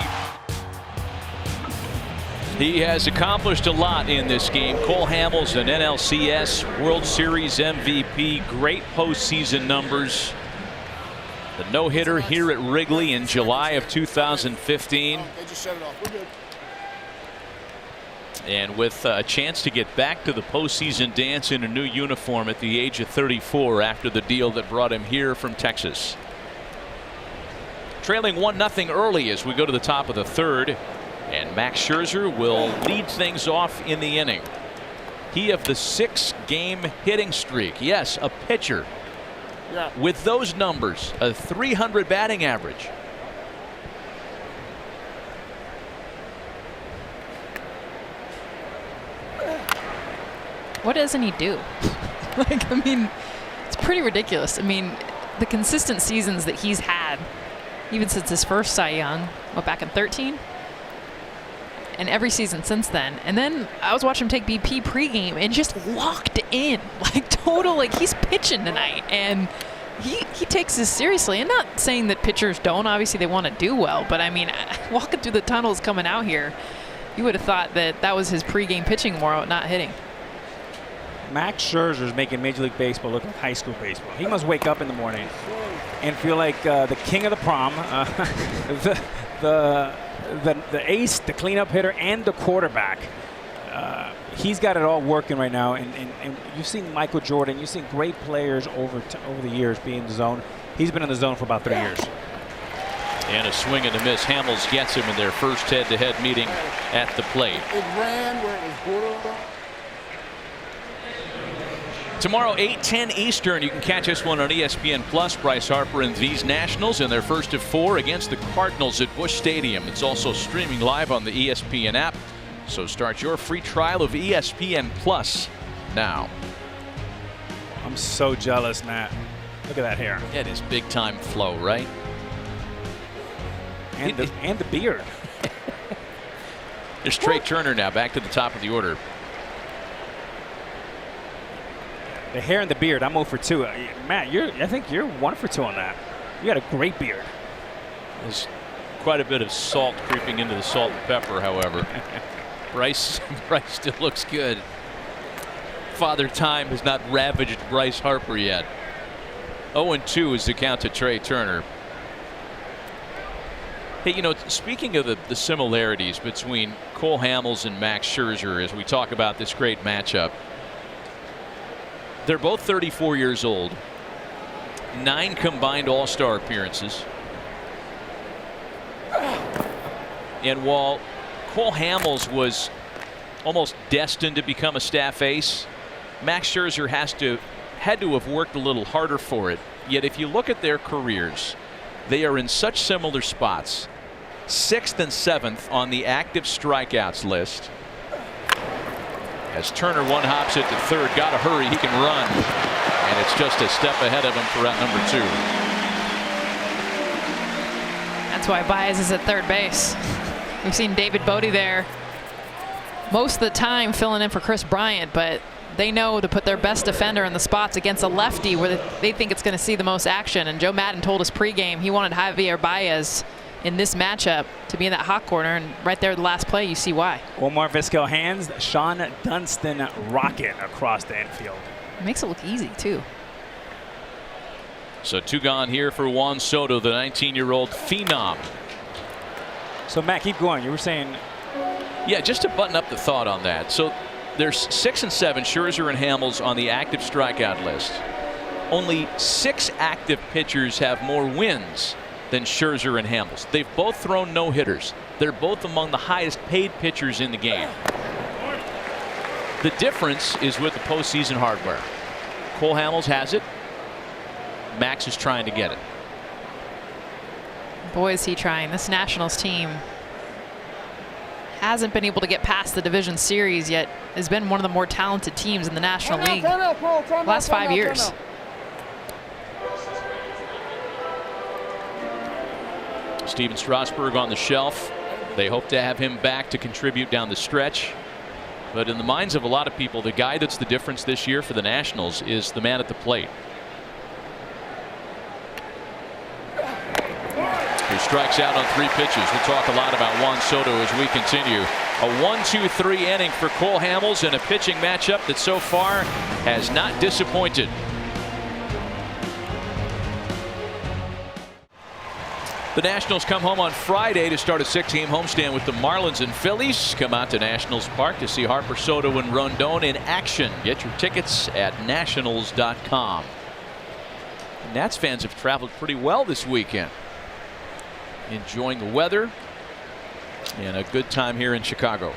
He has accomplished a lot in this game. Cole Hamels, an NLCS World Series MVP, great postseason numbers. The no-hitter here at Wrigley in July of 2015. They just shut it off. We're good. And with a chance to get back to the postseason dance in a new uniform at the age of 34 after the deal that brought him here from Texas. Trailing 1-0 early as we go to the top of the third. And Max Scherzer will lead things off in the inning. He of the 6-game hitting streak. Yes, a pitcher. Yeah. With those numbers, a .300 batting average. What doesn't he do? Like, I mean, it's pretty ridiculous. I mean, the consistent seasons that he's had, even since his first Cy Young, back in 13? And every season since then. And then I was watching him take BP pregame and just locked in. Like, total, like, he's pitching tonight. And he takes this seriously. And not saying that pitchers don't. Obviously, they want to do well. But, I mean, walking through the tunnels coming out here, you would have thought that that was his pregame pitching more, not hitting. Max Scherzer is making Major League Baseball look like high school baseball. He must wake up in the morning and feel like the king of the prom, the ace, the cleanup hitter, and the quarterback. He's got it all working right now. And you've seen Michael Jordan. You've seen great players over the years be in the zone. He's been in the zone for about 3 years. And a swing and a miss. Hamels gets him in their first head-to-head meeting at the plate. It ran where it was borderline. Tomorrow, 8:10 Eastern, you can catch us one on ESPN Plus. Bryce Harper and these Nationals in their first of 4 against the Cardinals at Busch Stadium. It's also streaming live on the ESPN app. So start your free trial of ESPN Plus now. I'm so jealous, Matt. Look at that hair. That is big-time flow, right? And the beard. There's Trey Turner now back to the top of the order. The hair and the beard, I'm 0 for 2. Matt, I think you're 1 for 2 on that. You got a great beard. There's quite a bit of salt creeping into the salt and pepper, however. Bryce still looks good. Father Time has not ravaged Bryce Harper yet. 0-2 is the count to Trey Turner. Hey, you know, speaking of the similarities between Cole Hamels and Max Scherzer as we talk about this great matchup, they're both 34 years old, 9 combined All-Star appearances. And while Cole Hamels was almost destined to become a staff ace, Max Scherzer had to have worked a little harder for it. Yet if you look at their careers, they are in such similar spots. 6th and 7th on the active strikeouts list. As Turner one-hops it to third, got to hurry, he can run. And it's just a step ahead of him for route number 2. That's why Baez is at third base. We've seen David Bote there most of the time filling in for Chris Bryant, but they know to put their best defender in the spots against a lefty where they think it's going to see the most action. And Joe Maddon told us pregame he wanted Javier Baez in this matchup to be in that hot corner, and right there the last play you see why. Omar Vizquel hands Sean Dunston rocket across the infield. It makes it look easy too. So 2 gone here for Juan Soto, the 19-year-old phenom. So Matt, keep going. You were saying. Yeah, just to button up the thought on that. So there's 6 and 7, Scherzer and Hamels on the active strikeout list. Only 6 active pitchers have more wins than Scherzer and Hamels. They've both thrown no-hitters. They're both among the highest paid pitchers in the game. The difference is with the postseason hardware. Cole Hamels has it. Max is trying to get it. Boy, is he trying. This Nationals team hasn't been able to get past the division series yet. Has been one of the more talented teams in the National League last 5 years. Steven Strasburg on the shelf. They hope to have him back to contribute down the stretch. But in the minds of a lot of people, the guy that's the difference this year for the Nationals is the man at the plate. He strikes out on 3 pitches. We'll talk a lot about Juan Soto as we continue. A 1-2-3 inning for Cole Hamels in a pitching matchup that so far has not disappointed. The Nationals come home on Friday to start a 6-game homestand with the Marlins and Phillies. Come out to Nationals Park to see Harper, Soto, and Rendon in action. Get your tickets at nationals.com. Nats fans have traveled pretty well this weekend, enjoying the weather and a good time here in Chicago.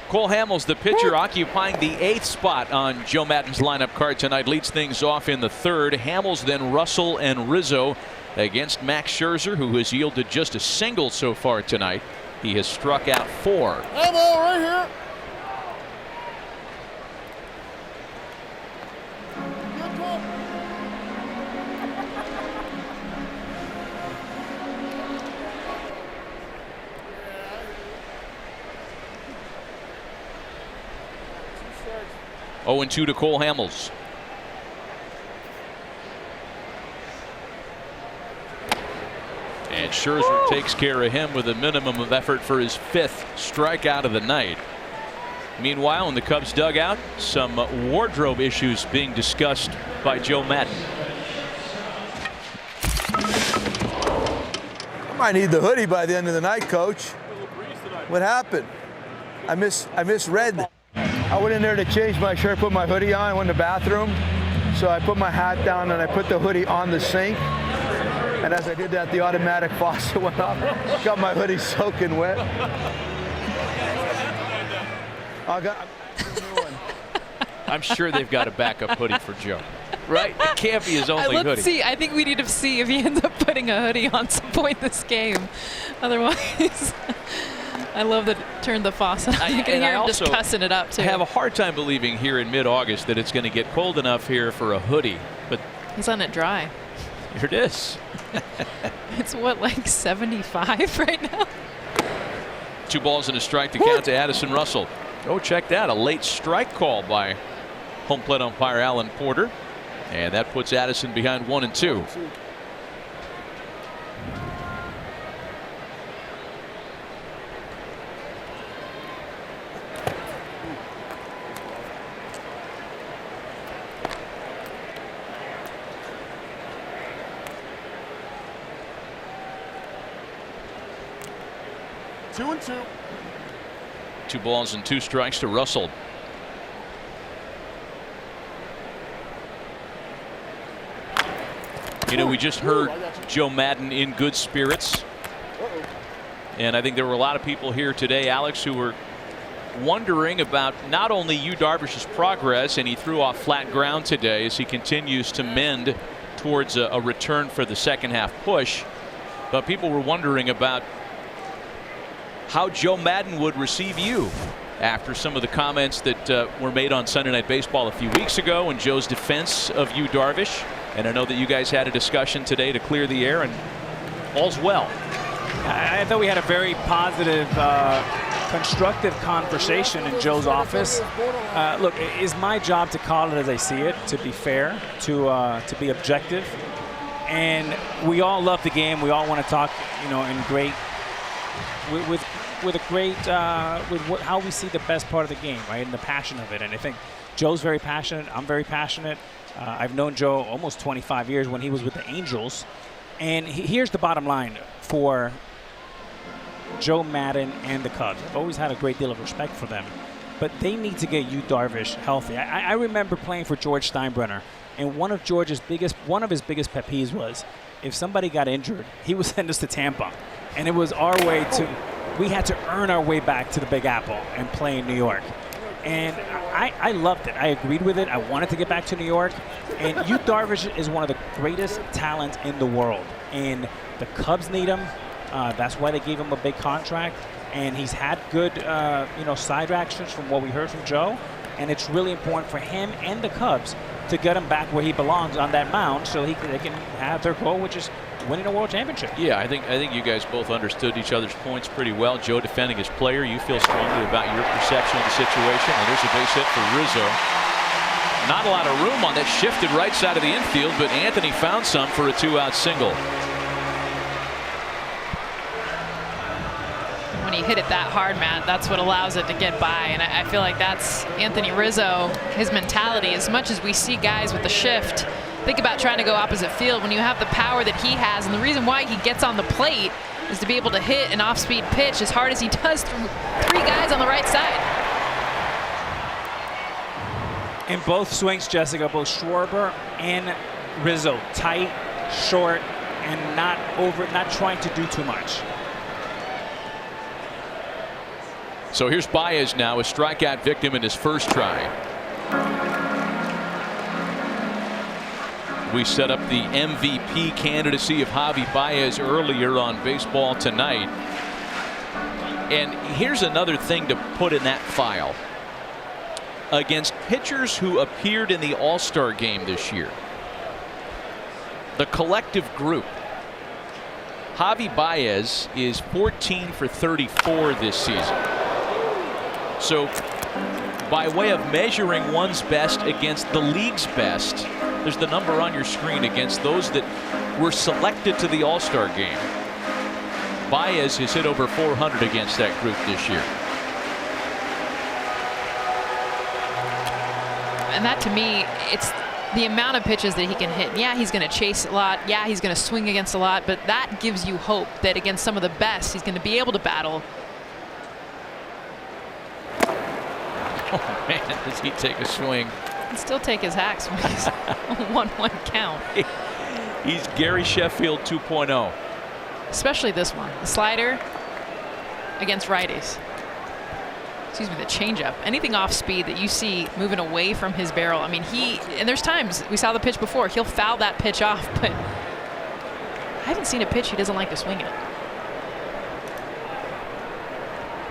Cole Hamels, the pitcher, occupying the 8th spot on Joe Maddon's lineup card tonight, leads things off in the 3rd. Hamels, then Russell and Rizzo against Max Scherzer, who has yielded just a single so far tonight. He has struck out 4. Hey, ball right here. Oh, 0-2 to Cole Hamels. And Scherzer takes care of him with a minimum of effort for his 5th strikeout of the night. Meanwhile, in the Cubs dugout, some wardrobe issues being discussed by Joe Maddon. I might need the hoodie by the end of the night, Coach. What happened? I misread. I went in there to change my shirt, put my hoodie on, I went in the bathroom. So I put my hat down and I put the hoodie on the sink. And as I did that, the automatic faucet went off. Got my hoodie soaking wet. I'm sure they've got a backup hoodie for Joe. Right? It can't be his only hoodie. Let's see. I think we need to see if he ends up putting a hoodie on some point this game. Otherwise, I love that turned the faucet on. You can hear him just cussing it up, too. I have a hard time believing here in mid-August that it's going to get cold enough here for a hoodie. But he's letting it dry. Here it is. It's what, like 75 right now? 2 balls and a strike to count to Addison Russell. Oh, check that. A late strike call by home plate umpire Alan Porter. And that puts Addison behind 1-2. 2-2. 2 balls and 2 strikes to Russell. You know, we just heard Joe Maddon in good spirits. And I think there were a lot of people here today, Alex, who were wondering about not only Yu Darvish's progress, and he threw off flat ground today as he continues to mend towards a return for the second half push, but people were wondering about how Joe Maddon would receive you after some of the comments that were made on Sunday Night Baseball a few weeks ago and Joe's defense of Yu Darvish. And I know that you guys had a discussion today to clear the air, and all's well. I thought we had a very positive, constructive conversation in Joe's office. Look, it's my job to call it as I see it, to be fair, to be objective. And we all love the game. We all want to talk, you know, in great, with how we see the best part of the game, right, and the passion of it. And I think Joe's very passionate. I'm very passionate. I've known Joe almost 25 years when he was with the Angels. And here's the bottom line for Joe Maddon and the Cubs. I've always had a great deal of respect for them, but they need to get Yu Darvish healthy. I remember playing for George Steinbrenner, and one of his biggest pet peeves was if somebody got injured, he would send us to Tampa, and it was our way to. We had to earn our way back to the Big Apple and play in New York. And I loved it. I agreed with it. I wanted to get back to New York. And Yu Darvish is one of the greatest talents in the world. And the Cubs need him. That's why they gave him a big contract. And he's had good, side actions from what we heard from Joe. And it's really important for him and the Cubs to get him back where he belongs on that mound, so they can have their goal, which is winning a world championship. Yeah, I think you guys both understood each other's points pretty well. Joe defending his player. You feel strongly about your perception of the situation. And there's a base hit for Rizzo. Not a lot of room on that shifted right side of the infield, but Anthony found some for a 2-out single. When you hit it that hard, Matt, that's what allows it to get by. And I feel like that's Anthony Rizzo, his mentality. As much as we see guys with the shift think about trying to go opposite field, when you have the power that he has, and the reason why he gets on the plate is to be able to hit an off-speed pitch as hard as he does through 3 guys on the right side. In both swings, Jessica, both Schwarber and Rizzo, tight, short, and not trying to do too much. So here's Baez now, a strikeout victim in his first try. We set up the MVP candidacy of Javi Baez earlier on Baseball Tonight. And here's another thing to put in that file. Against pitchers who appeared in the All-Star game this year, the collective group, Javi Baez is 14 for 34 this season. So by way of measuring one's best against the league's best, there's the number on your screen against those that were selected to the All-Star game. Baez has hit over 400 against that group this year. And that, to me, it's the amount of pitches that he can hit. Yeah, he's going to chase a lot. Yeah, he's going to swing against a lot. But that gives you hope that against some of the best, he's going to be able to battle. Oh, man, does he take a swing? And still take his hacks when he's 1-1 count. He's Gary Sheffield 2.0. Especially this one. The slider against righties. Excuse me, the changeup. Anything off speed that you see moving away from his barrel. I mean, and there's times, we saw the pitch before, he'll foul that pitch off, but I haven't seen a pitch he doesn't like to swing at.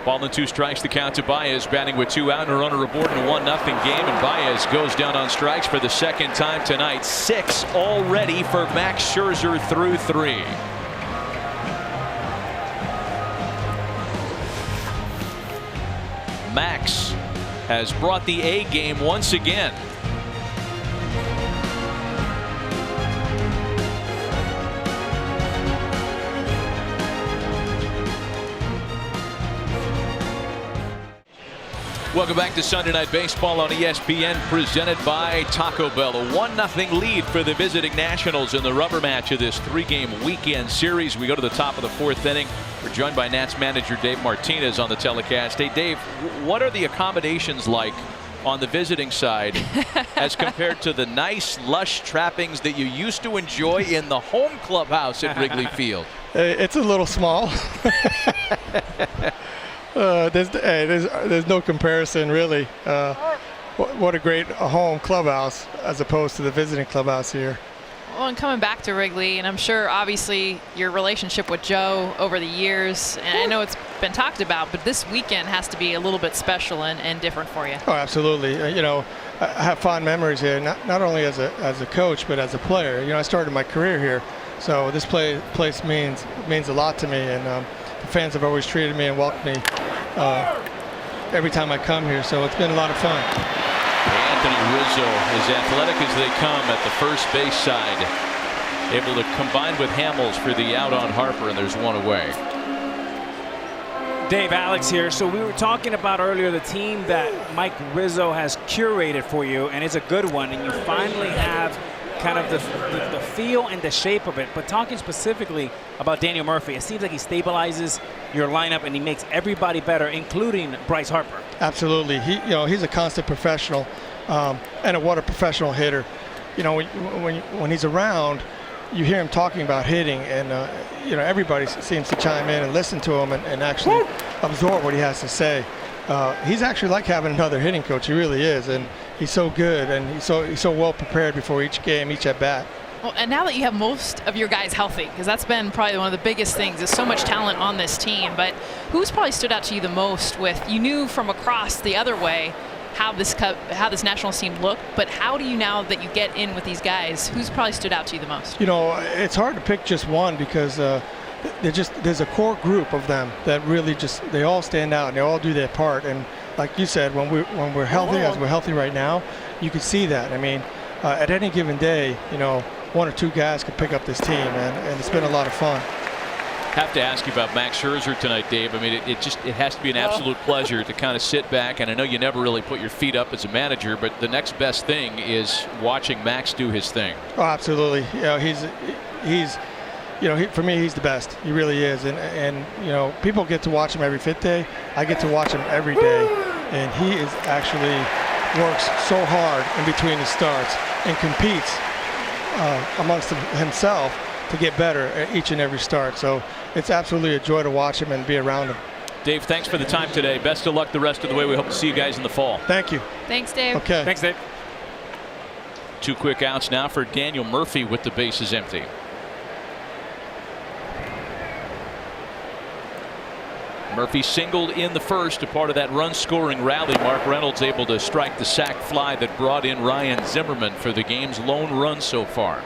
Ball and 2 strikes, the count to Baez, batting with 2 out and a runner aboard in a 1-0 game, and Baez goes down on strikes for the second time tonight. 6 already for Max Scherzer through 3. Max has brought the A game once again. Welcome back to Sunday Night Baseball on ESPN, presented by Taco Bell. A 1-0 lead for the visiting Nationals in the rubber match of this 3-game weekend series. We go to the top of the 4th inning. We're joined by Nats manager Dave Martinez on the telecast. Hey, Dave, what are the accommodations like on the visiting side as compared to the nice, lush trappings that you used to enjoy in the home clubhouse at Wrigley Field? It's a little small. There's no comparison, really. What a great home clubhouse as opposed to the visiting clubhouse here. Well, and coming back to Wrigley, and I'm sure obviously your relationship with Joe over the years, and I know it's been talked about, but this weekend has to be a little bit special and different for you. Oh, absolutely. I have fond memories here, not only as a coach, but as a player. I started my career here, so this place means a lot to me, and the fans have always treated me and welcomed me every time I come here, so it's been a lot of fun. Anthony Rizzo, as athletic as they come at the first base side, able to combine with Hamels for the out on Harper, and there's one away. Dave, Alex here. So we were talking about earlier the team that Mike Rizzo has curated for you, and it's a good one, and you finally have kind of the feel and the shape of it. But talking specifically about Daniel Murphy, it seems like he stabilizes your lineup and he makes everybody better, including Bryce Harper. Absolutely. He's a constant professional, and what a professional hitter. When he's around, you hear him talking about hitting, and everybody seems to chime in and listen to him and actually absorb what he has to say. He's actually like having another hitting coach. He really is, and he's so good, and he's so well prepared before each game, each at bat. Well, and now that you have most of your guys healthy, because that's been probably one of the biggest things, is so much talent on this team. But who's probably stood out to you the most with, you knew from across the other way how this Nationals team looked, but how do you, now that you get in with these guys, who's probably stood out to you the most? It's hard to pick just one, because there's a core group of them that really they all stand out and they all do their part. And like you said, when we're healthy, as we're healthy right now, you can see that. I mean, at any given day, one or two guys could pick up this team, and it's been a lot of fun. Have to ask you about Max Scherzer tonight, Dave. I mean, it has to be an absolute pleasure to kind of sit back, and I know you never really put your feet up as a manager, but the next best thing is watching Max do his thing. Oh, absolutely. For me, he's the best. He really is, and people get to watch him every 5th day. I get to watch him every day, and he is actually works so hard in between his starts and competes amongst himself to get better at each and every start. So it's absolutely a joy to watch him and be around him. Dave, thanks for the time today. Best of luck the rest of the way. We hope to see you guys in the fall. Thank you. Thanks, Dave. Okay. Thanks, Dave. 2 quick outs now for Daniel Murphy with the bases empty. Murphy singled in the first, a part of that run-scoring rally. Mark Reynolds able to strike the sac fly that brought in Ryan Zimmerman for the game's lone run so far.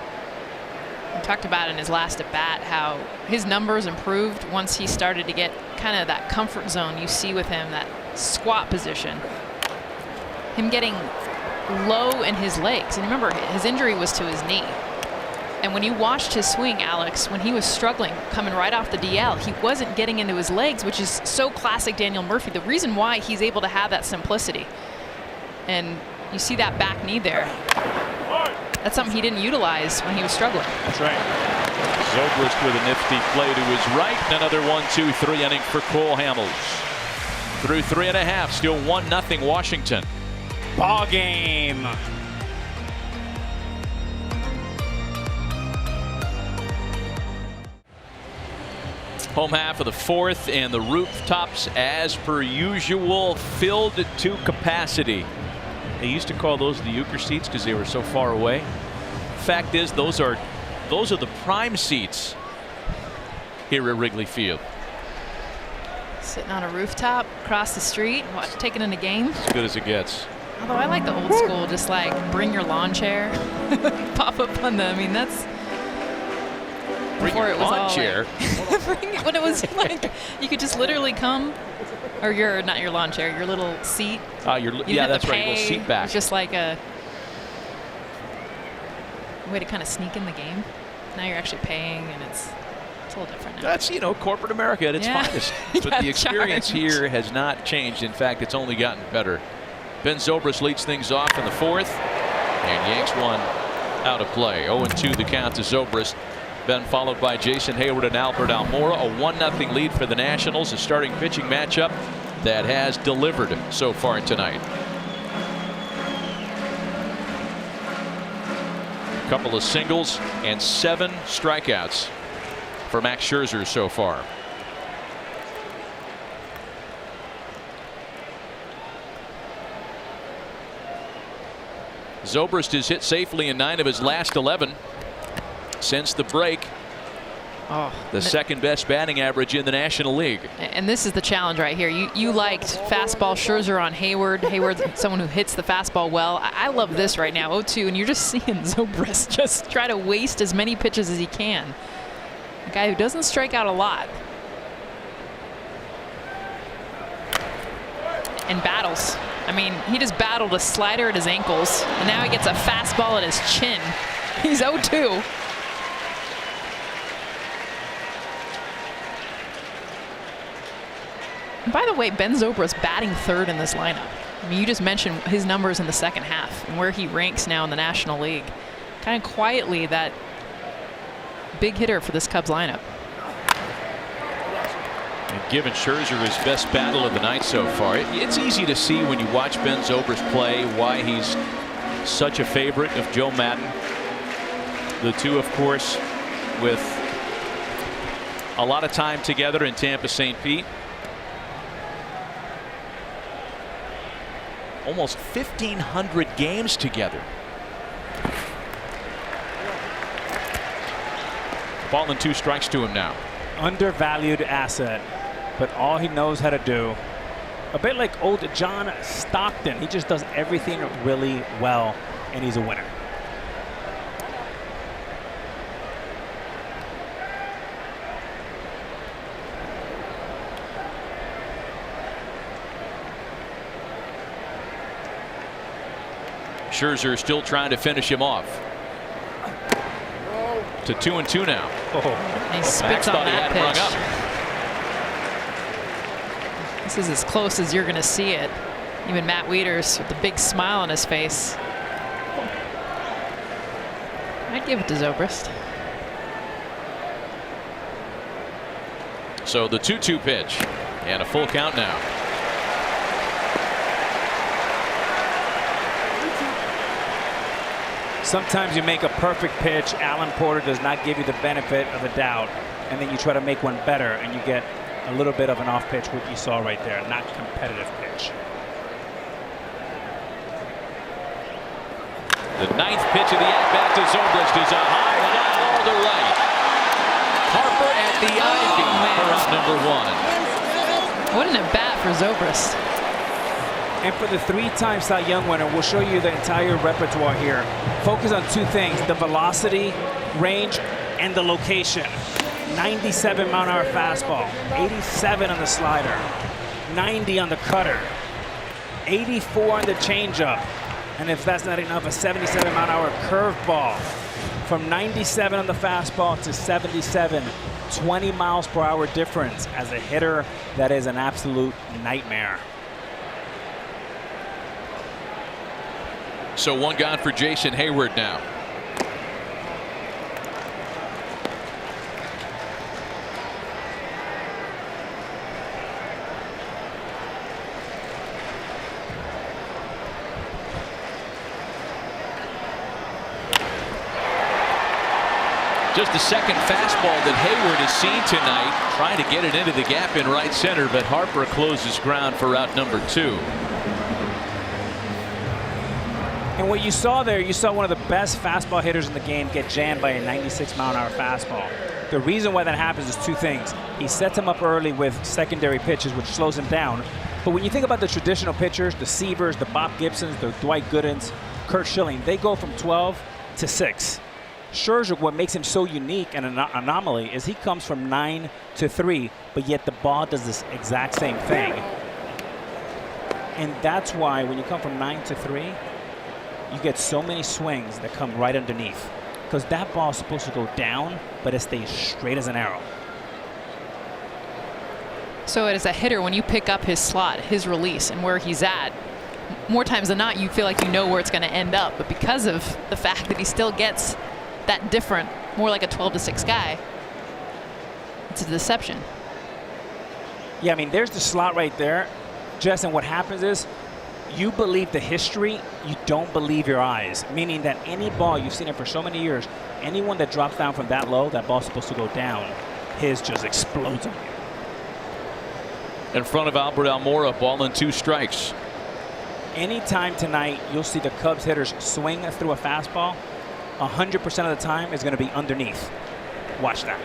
We talked about in his last at bat how his numbers improved once he started to get kind of that comfort zone you see with him, that squat position. Him getting low in his legs. And remember, his injury was to his knee. And when you watched his swing, Alex, when he was struggling coming right off the DL, he wasn't getting into his legs, which is so classic Daniel Murphy. The reason why he's able to have that simplicity. And you see that back knee there. That's something he didn't utilize when he was struggling. That's right. Zobrist with a nifty play to his right. Another 1-2-3 inning for Cole Hamels. Through 3.5, still 1-0 Washington. Ball game. Home half of the 4th, and the rooftops, as per usual, filled to capacity. They used to call those the euchre seats because they were so far away. Fact is, those are the prime seats here at Wrigley Field. Sitting on a rooftop across the street, taking in a game. As good as it gets. Although I like the old school, just like bring your lawn chair, pop up on them. I mean, that's. Bring your lawn chair. When it was like you could just literally come, or not your lawn chair, your little seat. Yeah, that's right. Your little seat back. It's just like a way to kind of sneak in the game. Now you're actually paying, and it's It's a little different now. That's, corporate America at its finest. But the experience here has not changed. In fact, it's only gotten better. Ben Zobrist leads things off in the 4th, and yanks one out of play. 0-2 the count to Zobrist. Ben followed by Jason Hayward and Albert Almora. A 1-0 lead for the Nationals. A starting pitching matchup that has delivered so far tonight. A couple of singles and 7 strikeouts for Max Scherzer so far. Zobrist has hit safely in 9 of his last 11 since the break. The second best batting average in the National League. And this is the challenge right here. You liked fastball Scherzer on Hayward. Hayward's someone who hits the fastball well. I love this right now, 0-2, and you're just seeing Zobrist just try to waste as many pitches as he can. A guy who doesn't strike out a lot. And battles. I mean, he just battled a slider at his ankles, and now he gets a fastball at his chin. He's 0-2. And by the way, Ben Zobrist batting 3rd in this lineup. I mean, you just mentioned his numbers in the second half and where he ranks now in the National League. Kind of quietly that big hitter for this Cubs lineup. And given Scherzer his best battle of the night so far, it's easy to see when you watch Ben Zobrist play why he's such a favorite of Joe Madden. The two, of course, with a lot of time together in Tampa St. Pete. Almost 1,500 games together. Ball and 2 strikes to him now. Undervalued asset, but all he knows how to do. A bit like old John Stockton. He just does everything really well, and he's a winner. Scherzer still trying to finish him off. To 2-2 now. He spits on that pitch. This is as close as you're going to see it. Even Matt Wieters with the big smile on his face. I'd give it to Zobrist. So the 2-2 pitch and a full count now. Sometimes you make a perfect pitch. Alan Porter does not give you the benefit of the doubt, and then you try to make one better, and you get a little bit of an off pitch, what you saw right there. Not competitive pitch. The 9th pitch of the at-bat to Zobrist is a high fly all to right. Harper at the ivy for out number 1. What an at-bat for Zobrist. And for the 3-time Cy Young winner, we'll show you the entire repertoire here. Focus on 2 things, the velocity, range, and the location. 97 mile-an-hour fastball, 87 on the slider, 90 on the cutter, 84 on the changeup, and if that's not enough, a 77 mile-an-hour curveball. From 97 on the fastball to 77, 20 miles per hour difference. As a hitter, that is an absolute nightmare. So 1 gone for Jason Hayward now. Just the second fastball that Hayward has seen tonight, trying to get it into the gap in right center, but Harper closes ground for out number 2. And what you saw there, you saw one of the best fastball hitters in the game get jammed by a 96 mile-an-hour fastball. The reason why that happens is 2 things. He sets him up early with secondary pitches, which slows him down. But when you think about the traditional pitchers, the Seavers, the Bob Gibsons, the Dwight Goodens, Kurt Schilling, they go from 12 to 6. Scherzer, what makes him so unique and an anomaly is he comes from 9 to 3, but yet the ball does this exact same thing. And that's why when you come from 9 to 3, you get so many swings that come right underneath, because that ball is supposed to go down, but it stays straight as an arrow. So as a hitter, when you pick up his slot, his release, and where he's at, more times than not, you feel like you know where it's going to end up. But because of the fact that he still gets that different, more like a 12-6 guy, it's a deception. Yeah, I mean, there's the slot right there. Justin, what happens is you believe the history, you don't believe your eyes, meaning that any ball, you've seen it for so many years, anyone that drops down from that low, that ball's supposed to go down, his just explodes on you. In front of Albert Almora, ball and 2 strikes. Anytime tonight you'll see the Cubs hitters swing through a fastball, 100% of the time is going to be underneath. Watch that.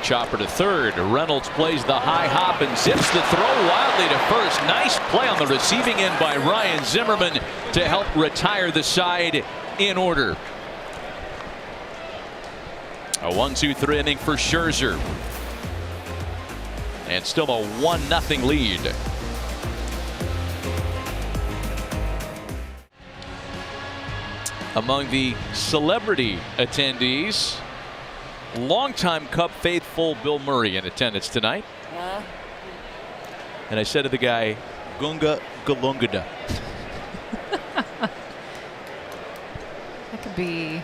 Chopper to third. Reynolds plays the high hop and zips the throw wildly to first. Nice play on the receiving end by Ryan Zimmerman to help retire the side in order. A 1-2-3 inning for Scherzer. And still a 1-0 lead. Among the celebrity attendees, longtime Cub faithful Bill Murray in attendance tonight. And I said to the guy, Gunga Galungada. That could be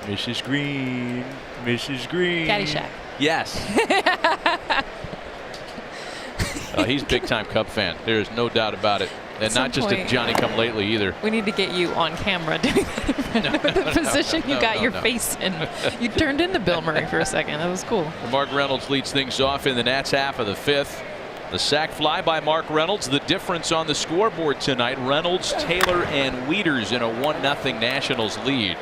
Mrs. Green, Mrs. Green. Caddyshack. Yes. He's a big-time Cub fan. There is no doubt about it. And not just a Johnny-come-lately either. We need to get you on camera doing that. The position you got your face in. You turned into Bill Murray for a second. That was cool. Mark Reynolds leads things off in the Nats half of the 5th. The sac fly by Mark Reynolds. The difference on the scoreboard tonight. Reynolds, Taylor, and Wieters in a 1-0 Nationals lead.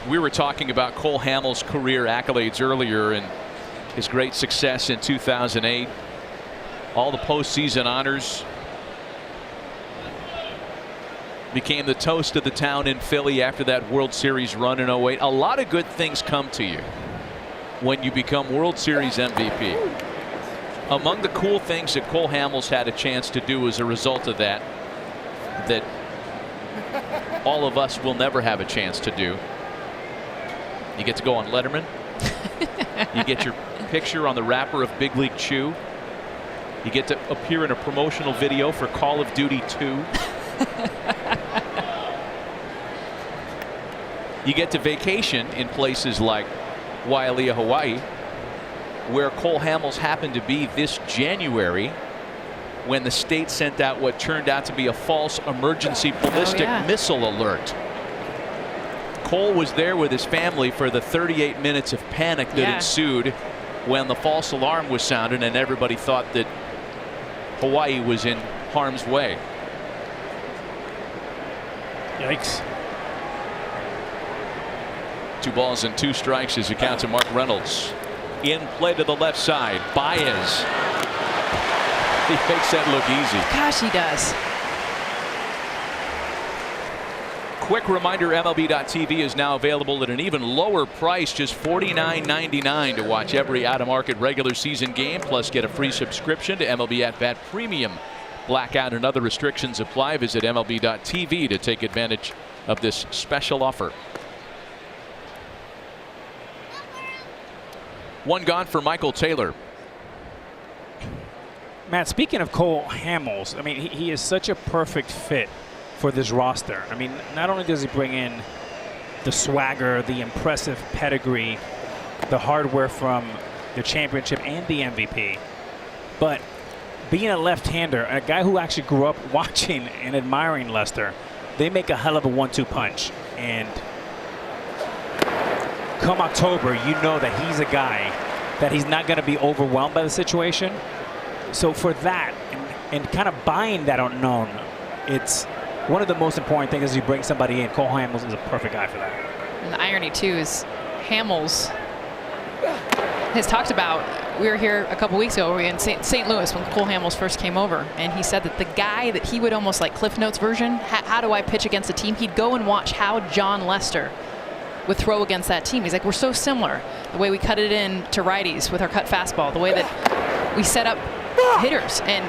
We were talking about Cole Hamels' career accolades earlier and his great success in 2008. All the postseason honors. Became the toast of the town in Philly after that World Series run in 08. A lot of good things come to you when you become World Series MVP. Among the cool things that Cole Hamels had a chance to do as a result of that all of us will never have a chance to do. You get to go on Letterman. You get your picture on the wrapper of Big League Chew. You get to appear in a promotional video for Call of Duty 2. You get to vacation in places like Wailea, Hawaii, where Cole Hamels happened to be this January when the state sent out what turned out to be a false emergency ballistic missile alert. Cole was there with his family for the 38 minutes of panic that ensued when the false alarm was sounded and everybody thought that Hawaii was in harm's way. Yikes. 2 balls and 2 strikes as it counts to Mark Reynolds. In play to the left side. Baez. He makes that look easy. Gosh, he does. Quick reminder, MLB.tv is now available at an even lower price, just $49.99 to watch every out-of-market regular season game, plus get a free subscription to MLB At-Bat Premium. Blackout and other restrictions apply. Visit MLB.tv to take advantage of this special offer. 1 gone for Michael Taylor. Matt, speaking of Cole Hamels, I mean, he is such a perfect fit for this roster. I mean, not only does he bring in the swagger, the impressive pedigree, the hardware from the championship and the MVP, but being a left-hander, a guy who actually grew up watching and admiring Lester, they make a hell of a 1-2 punch. And come October, you know that he's a guy that he's not going to be overwhelmed by the situation. So for that and kind of buying that unknown, it's one of the most important things is you bring somebody in. Cole Hamels is a perfect guy for that. And the irony, too, is Hamels has talked about, we were here a couple weeks ago, we were in St. Louis when Cole Hamels first came over, and he said that the guy that he would almost like Cliff Notes version, how do I pitch against a team? He'd go and watch how John Lester would throw against that team. He's like, we're so similar. The way we cut it in to righties with our cut fastball, the way that we set up hitters. And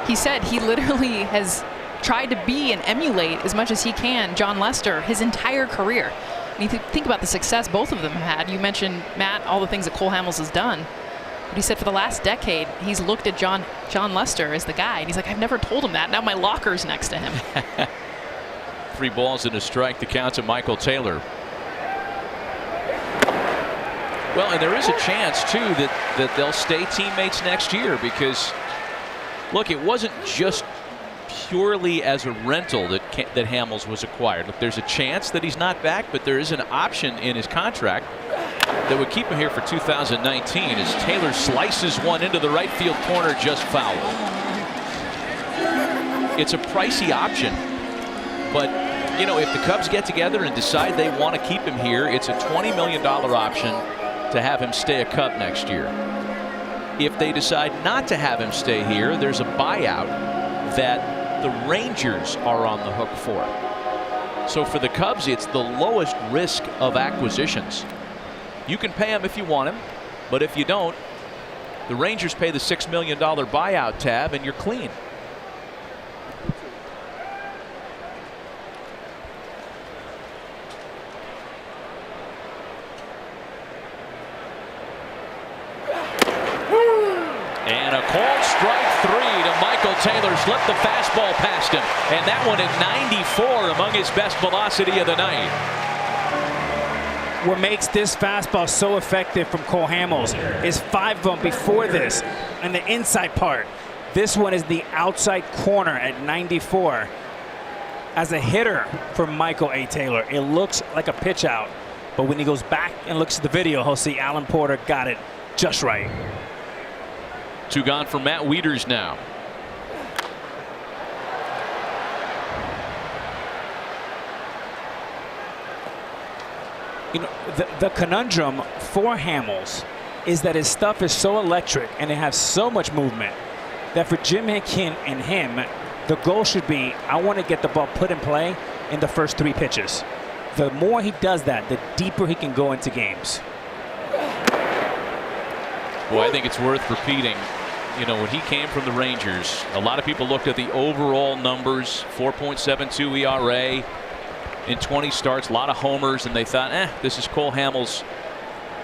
he said he literally has tried to be and emulate as much as he can John Lester his entire career. And you think about the success both of them have had. You mentioned, Matt, all the things that Cole Hamels has done. But he said for the last decade, he's looked at John Lester as the guy. And he's like, I've never told him that. Now my locker's next to him. 3 balls and a strike to count to Michael Taylor. Well, and there is a chance, too, that they'll stay teammates next year because, look, it wasn't just purely as a rental that Hamels was acquired. Look, there's a chance that he's not back, but there is an option in his contract that would keep him here for 2019 as Taylor slices one into the right field corner, just foul. It's a pricey option, but you know, if the Cubs get together and decide they want to keep him here, it's a $20 million option to have him stay a Cub next year. If they decide not to have him stay here, there's a buyout that the Rangers are on the hook for. So for the Cubs, it's the lowest risk of acquisitions. You can pay him if you want him, but if you don't, the Rangers pay the $6 million buyout tab and you're clean. And a called strike 3 to Michael Taylor. Slipped the fastball past him. And that one at 94, among his best velocity of the night. What makes this fastball so effective from Cole Hamels is 5 of them before this. And the inside part. This one is the outside corner at 94. As a hitter for Michael A. Taylor, it looks like a pitch out. But when he goes back and looks at the video, he'll see Alan Porter got it just right. 2 gone for Matt Wieters now. You know, the conundrum for Hamels is that his stuff is so electric and it has so much movement that for Jim Hickey and him, the goal should be, I want to get the ball put in play in the first 3 pitches. The more he does that, the deeper he can go into games. Boy, I think it's worth repeating. You know, when he came from the Rangers, a lot of people looked at the overall numbers, 4.72 ERA in 20 starts, a lot of homers, and they thought, this is Cole Hamels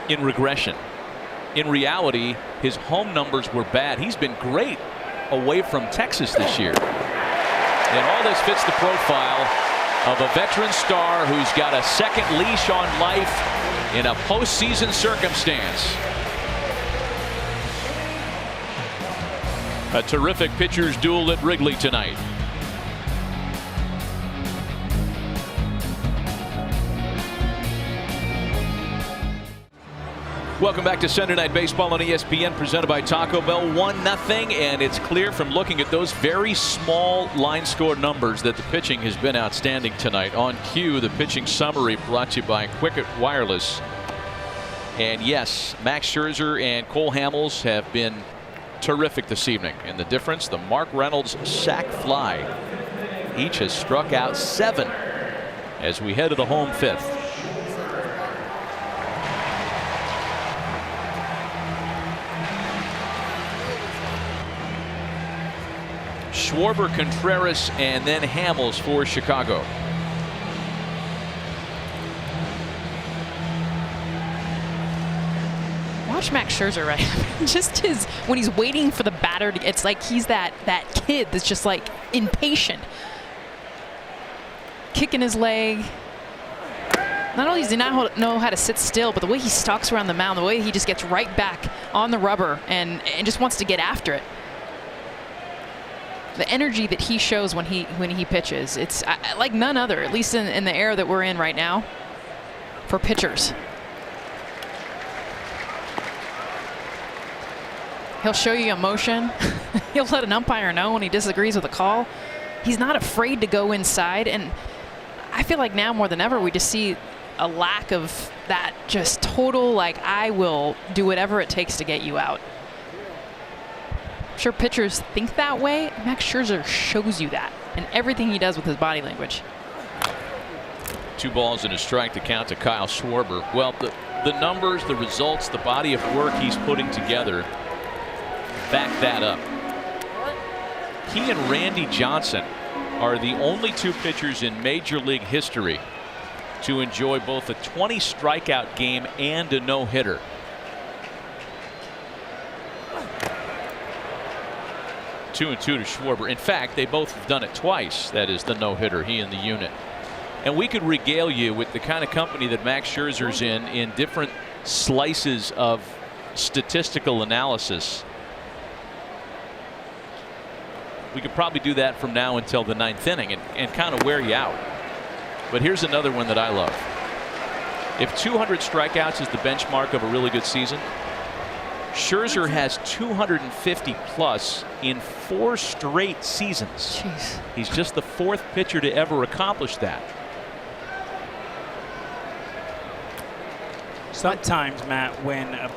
in regression. In reality, his home numbers were bad. He's been great away from Texas this year. And all this fits the profile of a veteran star who's got a second leash on life in a postseason circumstance. A terrific pitcher's duel at Wrigley tonight. Welcome back to Sunday Night Baseball on ESPN, presented by Taco Bell. 1-0, and it's clear from looking at those very small line score numbers that the pitching has been outstanding tonight. On cue, the pitching summary brought to you by Quicket Wireless. And yes, Max Scherzer and Cole Hamels have been terrific this evening. And the difference, the Mark Reynolds sac fly. Each has struck out 7 as we head to the home 5th. Schwarber, Contreras, and then Hamels for Chicago. Watch Max Scherzer, right? Just when he's waiting for the batter to, it's like he's that kid that's just like impatient. Kicking his leg. Not only does he not know how to sit still, but the way he stalks around the mound, the way he just gets right back on the rubber and just wants to get after it. The energy that he shows when he pitches, it's like none other, at least in the era that we're in right now, for pitchers. He'll show you emotion. He'll let an umpire know when he disagrees with a call. He's not afraid to go inside, and I feel like now more than ever we just see a lack of that just total, like, I will do whatever it takes to get you out. I'm sure pitchers think that way. Max Scherzer shows you that in everything he does with his body language. 2 balls and a strike to count to Kyle Schwarber. Well, the numbers, the results, the body of work he's putting together back that up. He and Randy Johnson are the only two pitchers in Major League history to enjoy both a 20 strikeout game and a no-hitter. Two and two to Schwarber. In fact, they both have done it twice. That is the no-hitter, he and the unit. And we could regale you with the kind of company that Max Scherzer's in different slices of statistical analysis. We could probably do that from now until the 9th inning and kind of wear you out. But here's another one that I love. If 200 strikeouts is the benchmark of a really good season, Scherzer has 250 plus in 4 straight seasons. Jeez. He's just the 4th pitcher to ever accomplish that. Sometimes, Matt, when a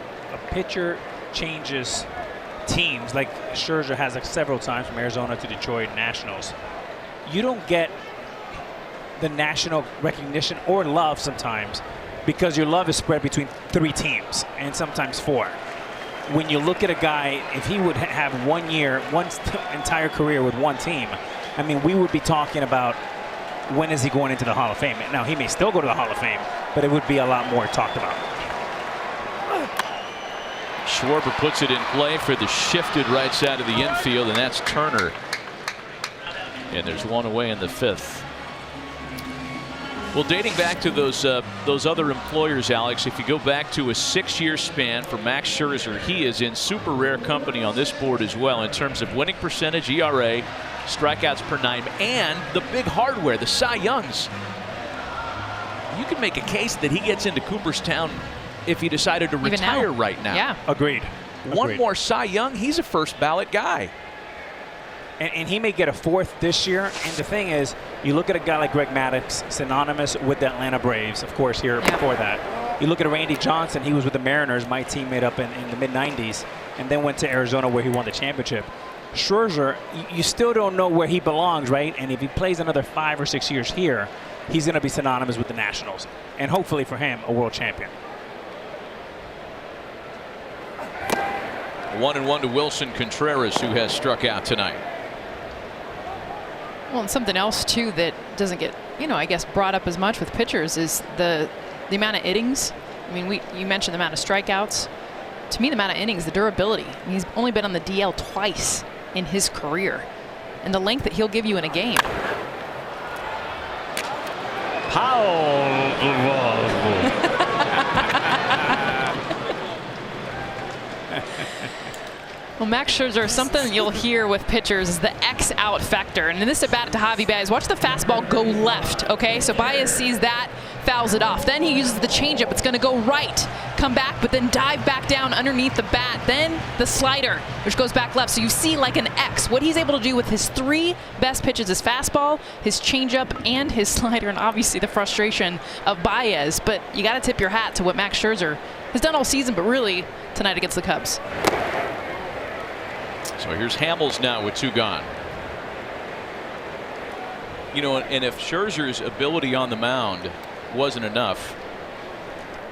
pitcher changes teams, like Scherzer has several times from Arizona to Detroit Nationals, you don't get the national recognition or love sometimes because your love is spread between 3 teams and sometimes 4. When you look at a guy, if he would have 1 year, one entire career with one team, I mean, we would be talking about when is he going into the Hall of Fame. Now, he may still go to the Hall of Fame, but it would be a lot more talked about. Schwarber puts it in play for the shifted right side of the infield, and that's Turner. And there's one away in the 5th. Well, dating back to those other employers, Alex, if you go back to a 6-year span for Max Scherzer, he is in super rare company on this board as well in terms of winning percentage, ERA, strikeouts per 9, and the big hardware, the Cy Youngs. You can make a case that he gets into Cooperstown if he decided to retire right now. Yeah. Agreed. One more Cy Young, he's a first ballot guy. And he may get a 4th this year. And the thing is, you look at a guy like Greg Maddux, synonymous with the Atlanta Braves, of course, here before that. You look at Randy Johnson, he was with the Mariners, my teammate up in the mid-90s, and then went to Arizona where he won the championship. Scherzer, you still don't know where he belongs, right? And if he plays another 5 or 6 years here, he's going to be synonymous with the Nationals. And hopefully for him, a world champion. 1-1 to Wilson Contreras, who has struck out tonight. Well, and something else too that doesn't get, I guess, brought up as much with pitchers is the amount of innings. I mean, you mentioned the amount of strikeouts. To me, the amount of innings, the durability. I mean, he's only been on the DL twice in his career, and the length that he'll give you in a game. Well, Max Scherzer, something you'll hear with pitchers is the X out factor. And in this at bat to Javi Baez, watch the fastball go left, okay? So Baez sees that, fouls it off. Then he uses the changeup. It's going to go right, come back, but then dive back down underneath the bat. Then the slider, which goes back left. So you see like an X. What he's able to do with his 3 best pitches, his fastball, his changeup, and his slider, and obviously the frustration of Baez. But you got to tip your hat to what Max Scherzer has done all season, but really tonight against the Cubs. So here's Hamels now with 2 gone. And if Scherzer's ability on the mound wasn't enough,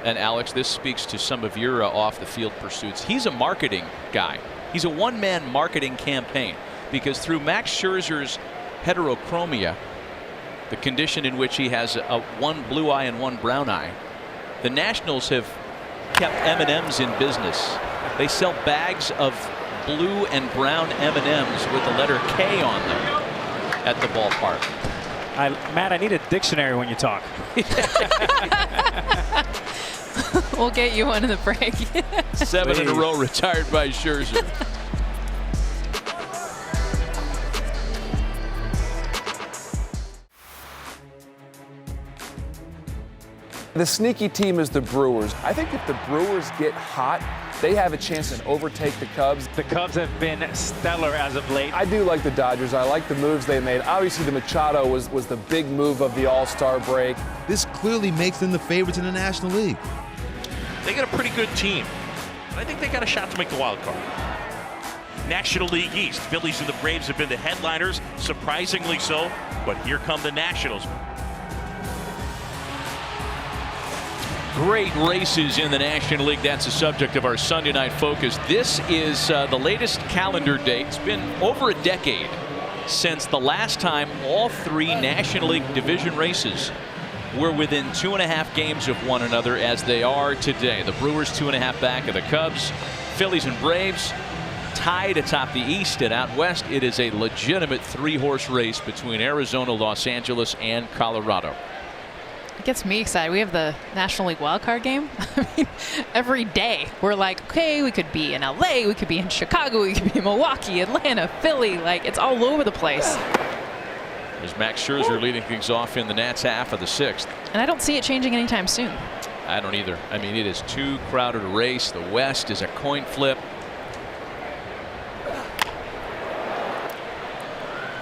and Alex, this speaks to some of your off-the-field pursuits, he's a marketing guy. He's a one-man marketing campaign because through Max Scherzer's heterochromia, the condition in which he has one blue eye and one brown eye, the Nationals have kept M&Ms in business. They sell bags of blue and brown M&Ms with the letter K on them at the ballpark. Matt, I need a dictionary when you talk. We'll get you one in the break. 7 in a row retired by Scherzer. The sneaky team is the Brewers. I think if the Brewers get hot, they have a chance to overtake the Cubs. The Cubs have been stellar as of late. I do like the Dodgers. I like the moves they made. Obviously, the Machado was the big move of the All-Star break. This clearly makes them the favorites in the National League. They got a pretty good team. I think they got a shot to make the wild card. National League East. Phillies and the Braves have been the headliners, surprisingly so. But here come the Nationals. Great races in the National League. That's the subject of our Sunday night focus. This is the latest calendar date. It's been over a decade since the last time all 3 National League division races were within 2.5 games of one another as they are today. The Brewers 2.5 back of the Cubs. Phillies and Braves tied atop the East, and out West it is a legitimate 3-horse race between Arizona, Los Angeles, and Colorado. It gets me excited. We have the National League wildcard game. I mean, every day we're like, okay, we could be in LA, we could be in Chicago, we could be in Milwaukee, Atlanta, Philly. Like, it's all over the place. There's Max Scherzer leading things off in the Nats half of the 6th. And I don't see it changing anytime soon. I don't either. I mean, it is too crowded a race. The West is a coin flip.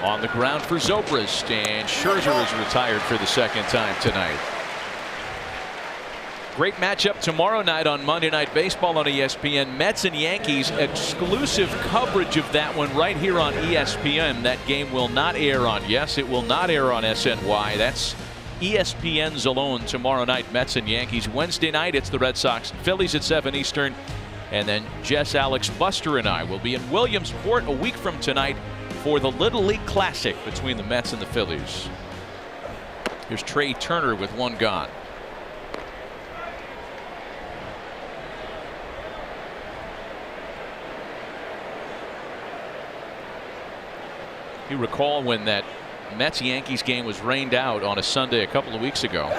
On the ground for Zobrist, and Scherzer is retired for the 2nd time tonight. Great matchup tomorrow night on Monday Night Baseball on ESPN. Mets and Yankees, exclusive coverage of that one right here on ESPN. That game will not air on, yes, it will not air on SNY. That's ESPN's alone tomorrow night, Mets and Yankees. Wednesday night, it's the Red Sox and Phillies at 7 Eastern. And then Jess, Alex, Buster, and I will be in Williamsport a week from tonight for the Little League Classic between the Mets and the Phillies. Here's Trey Turner with 1 gone. You recall when that Mets-Yankees game was rained out on a Sunday a couple of weeks ago.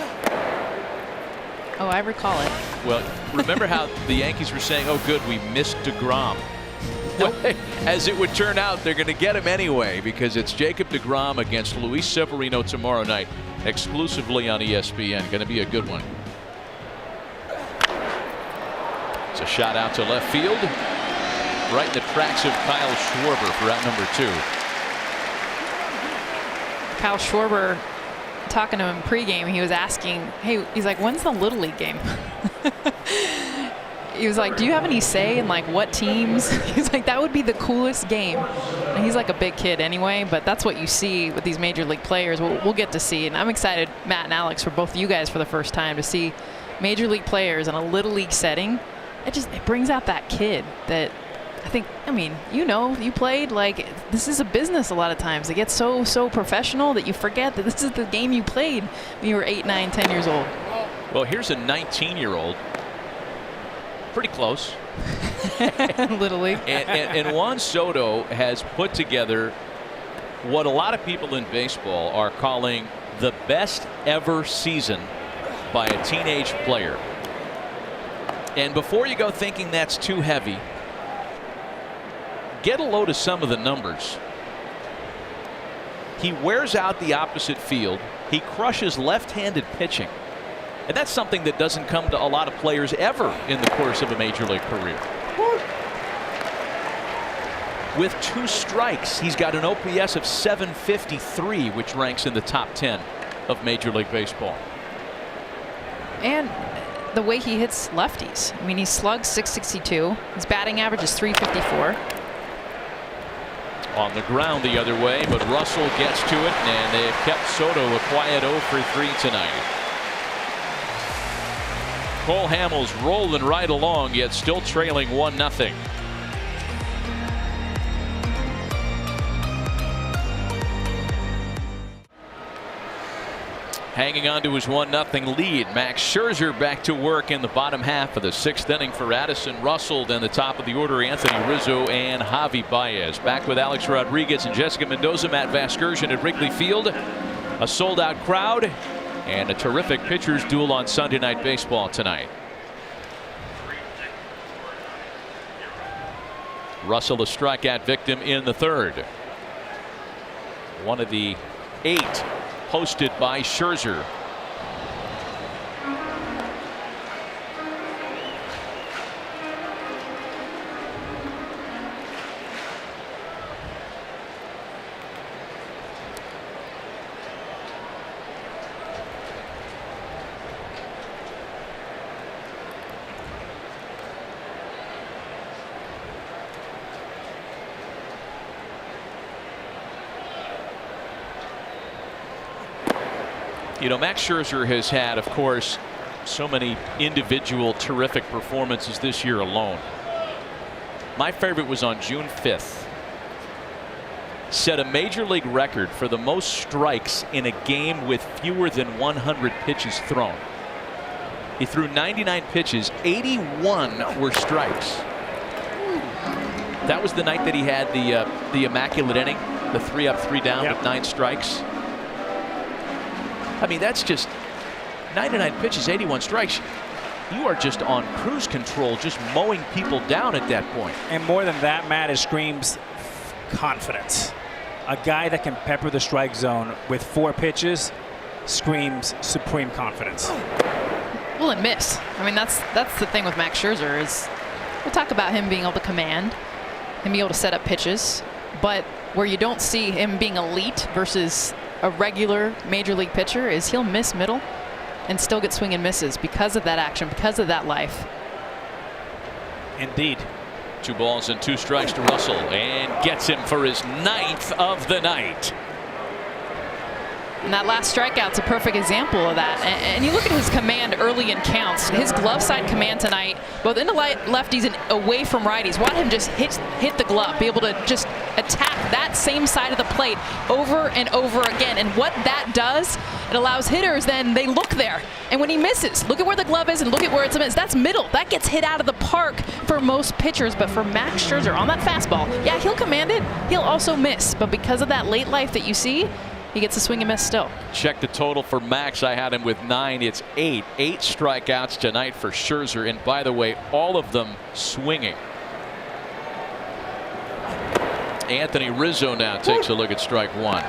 Oh, I recall it. Well, remember how the Yankees were saying, oh good, we missed DeGrom. Nope. As it would turn out, they're going to get him anyway because it's Jacob DeGrom against Luis Severino tomorrow night, exclusively on ESPN. Going to be a good one. It's a shot out to left field, right in the tracks of Kyle Schwarber for out number 2. Kyle Schwarber, talking to him pregame, he was asking, hey, he's like, when's the Little League game? He was like, do you have any say in like what teams? He's like, that would be the coolest game. And he's like a big kid anyway, but that's what you see with these major league players. We'll get to see. And I'm excited, Matt and Alex, for both of you guys for the first time to see major league players in a little league setting. It brings out that kid that I think, I mean, you played, like, this is a business a lot of times. It gets so professional that you forget that this is the game you played when you were 8, 9, 10 years old. Well, here's a 19-year-old. Pretty close. Little League. and Juan Soto has put together what a lot of people in baseball are calling the best ever season by a teenage player. And before you go thinking that's too heavy, get a load of some of the numbers. He wears out the opposite field. He crushes left-handed pitching. And that's something that doesn't come to a lot of players ever in the course of a major league career. With 2 strikes, he's got an OPS of 753, which ranks in the top 10 of Major League Baseball. And the way he hits lefties. I mean, he slugs .662. His batting average is .354. On the ground the other way, but Russell gets to it, and they have kept Soto a quiet 0 for 3 tonight. Cole Hamels rolling right along, yet still trailing 1-0. Hanging on to his 1-0 lead. Max Scherzer back to work in the bottom half of the 6th inning for Addison Russell. Then the top of the order, Anthony Rizzo and Javi Baez. Back with Alex Rodriguez and Jessica Mendoza. Matt Vasgersian at Wrigley Field. A sold-out crowd and a terrific pitchers duel on Sunday Night Baseball tonight. Russell, a strikeout victim in the 3rd. One of the 8 posted by Scherzer. You know, Max Scherzer has had, of course, so many individual terrific performances this year alone. My favorite was on June 5th. set a major league record for the most strikes in a game with fewer than 100 pitches thrown. He threw 99 pitches, 81 were strikes. That was the night that he had the immaculate inning, the 3 up, 3 down with 9 strikes. I mean, that's just 99 pitches, 81 strikes. You are just on cruise control, just mowing people down at that point. And more than that, Matt, it screams confidence. A guy that can pepper the strike zone with 4 pitches screams supreme confidence. Will it miss? I mean, that's the thing with Max Scherzer is we'll talk about him being able to command and be able to set up pitches, but where you don't see him being elite versus a regular major league pitcher is he'll miss middle and still get swing and misses because of that action, because of that life. Indeed. 2 balls and 2 strikes to Russell, and gets him for his 9th of the night. And that last strikeout's a perfect example of that. And you look at his command early in counts. His glove side command tonight, both into lefties and away from righties. Watch him just hit the glove, be able to just attack that same side of the plate over and over again. And what that does, it allows hitters then they look there. And when he misses, look at where the glove is and look at where it's missed. That's middle. That gets hit out of the park for most pitchers. But for Max Scherzer on that fastball, yeah, he'll command it. He'll also miss. But because of that late life that you see, he gets a swing and miss still. Check the total for Max. I had him with 9. It's 8. 8 strikeouts tonight for Scherzer. And by the way, all of them swinging. Anthony Rizzo now takes a look at strike 1.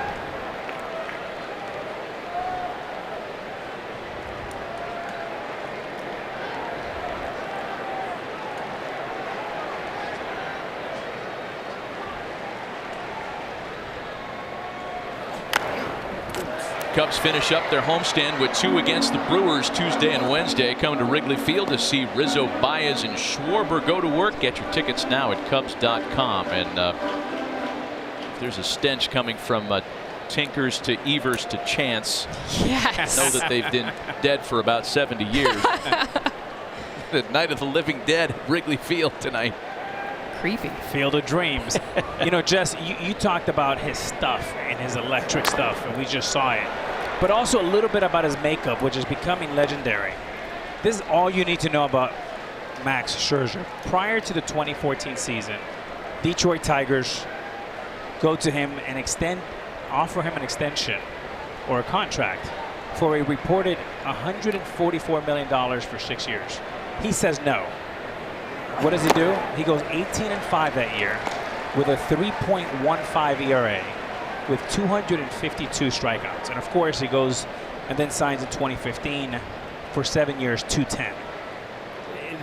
Cubs finish up their homestand with 2 against the Brewers Tuesday and Wednesday. Come to Wrigley Field to see Rizzo, Baez, and Schwarber go to work. Get your tickets now at Cubs.com. And there's a stench coming from Tinkers to Evers to Chance. Yes. I know that they've been dead for about 70 years. The night of the living dead at Wrigley Field tonight. Creepy. Field of dreams. You know, Jess, you talked about his stuff and his electric stuff, and we just saw it. But also a little bit about his makeup, which is becoming legendary. This is all you need to know about Max Scherzer. Prior to the 2014 season, Detroit Tigers go to him and offer him an extension or a contract for a reported $144 million for 6 years. He says no. What does he do? He goes 18-5 that year with a 3.15 ERA with 252 strikeouts. And of course, he goes and then signs in 2015 for 7 years, 210.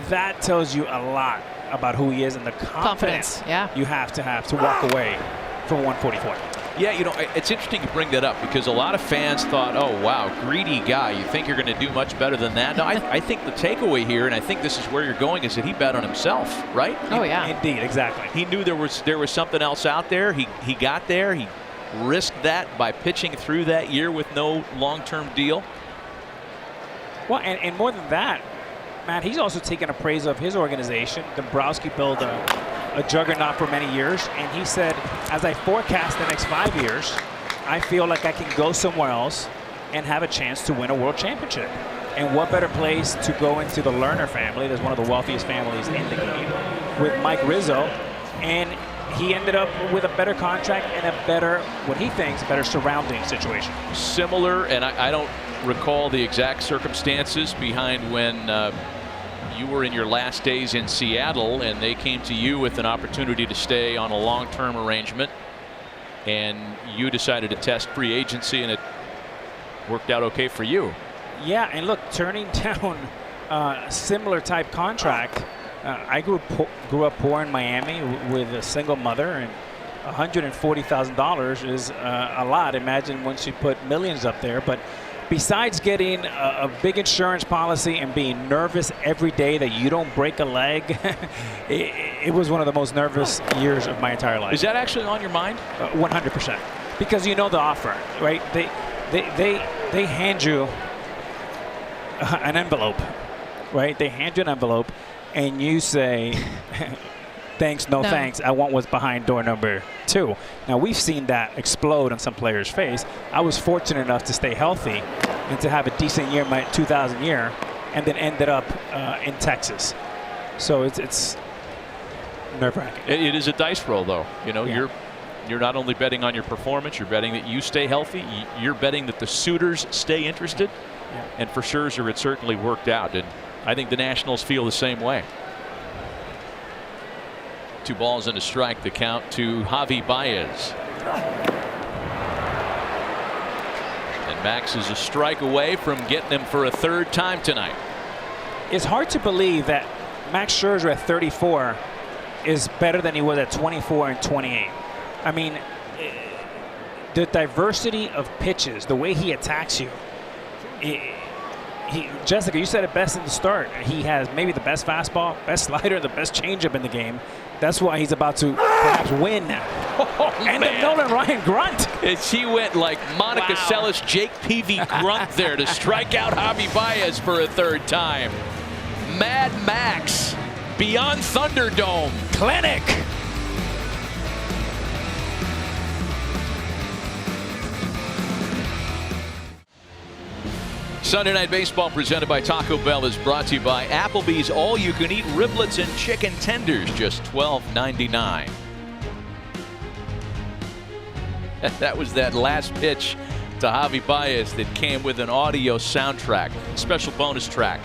That tells you a lot about who he is and the confidence you have to walk away from 144. Yeah, you know, it's interesting you bring that up because a lot of fans thought, oh, wow, greedy guy. You think you're going to do much better than that? No, I think the takeaway here, and I think this is where you're going, is that he bet on himself, right? Oh, yeah. Indeed, exactly. He knew there was something else out there. He got there. He risked that by pitching through that year with no long-term deal. Well, and more than that, Matt, he's also taken a praise of his organization. Dombrowski built a juggernaut for many years, and he said, as I forecast the next 5 years, I feel like I can go somewhere else and have a chance to win a world championship. And what better place to go into the Lerner family, that's one of the wealthiest families in the game, with Mike Rizzo, and he ended up with a better contract and a better, what he thinks, better surrounding situation. Similar, and I don't recall the exact circumstances behind when you were in your last days in Seattle and they came to you with an opportunity to stay on a long-term arrangement, and you decided to test free agency and it worked out okay for you. Yeah, and look, turning down a similar type contract. I grew up poor in Miami with a single mother, and $140,000 is a lot. Imagine once you put millions up there. But besides getting a big insurance policy and being nervous every day that you don't break a leg, it was one of the most nervous years of my entire life. Is that actually on your mind? 100%. Because you know the offer, right? They hand you an envelope, right? They hand you an envelope, and you say, thanks, no thanks. I want what's behind door number 2. Now, we've seen that explode on some players' face. I was fortunate enough to stay healthy and to have a decent year, my 2000 year, and then ended up in Texas. So it's nerve-wracking. It is a dice roll, though. You know, you're not only betting on your performance, you're betting that you stay healthy. You're betting that the suitors stay interested. Yeah. And for Scherzer, it certainly worked out. And I think the Nationals feel the same way. 2 balls and a strike. The count to Javi Baez. And Max is a strike away from getting him for a 3rd time tonight. It's hard to believe that Max Scherzer at 34 is better than he was at 24 and 28. I mean, the diversity of pitches, the way he attacks you. Jessica, you said it best in the start. He has maybe the best fastball, best slider, the best changeup in the game. That's why he's about to perhaps win now. And the Nolan Ryan grunt. She went like Monica Seles, Jake Peavy grunt there to strike out Javi Baez for a 3rd time. Mad Max beyond Thunderdome. Clinic. Sunday Night Baseball presented by Taco Bell is brought to you by Applebee's all-you-can-eat riblets and chicken tenders, just $12.99. That was that last pitch to Javi Baez that came with an audio soundtrack, special bonus track.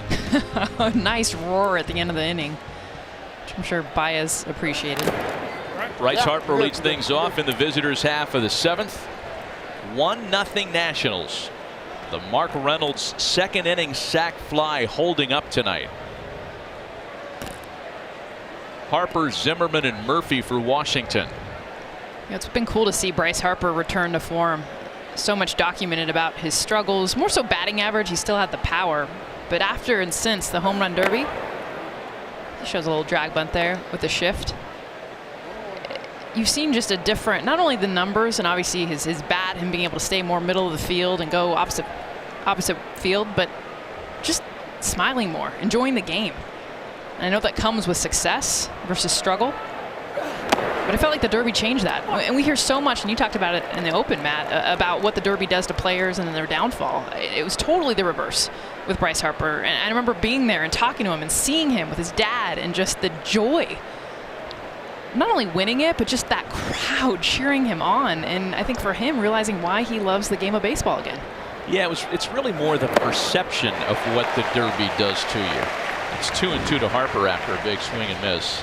A nice roar at the end of the inning, which I'm sure Baez appreciated. Bryce Harper leads things off in the visitors' half of the 7th. 1-0 Nationals. The Mark Reynolds 2nd inning sac fly holding up tonight. Harper, Zimmerman, and Murphy for Washington. Yeah, it's been cool to see Bryce Harper return to form. So much documented about his struggles, more so batting average. He still had the power, but after and since the home run derby, he shows a little drag bunt there with the shift. You've seen just a different, not only the numbers and obviously his bat, him being able to stay more middle of the field and go opposite field, but just smiling more, enjoying the game. And I know that comes with success versus struggle, but I felt like the Derby changed that. And we hear so much, and you talked about it in the open, Matt, about what the Derby does to players and their downfall. It was totally the reverse with Bryce Harper. And I remember being there and talking to him and seeing him with his dad and just the joy. Not only winning it, but just that crowd cheering him on. And I think for him, realizing why he loves the game of baseball again. Yeah, it's really more the perception of what the Derby does to you. It's 2-2 to Harper after a big swing and miss.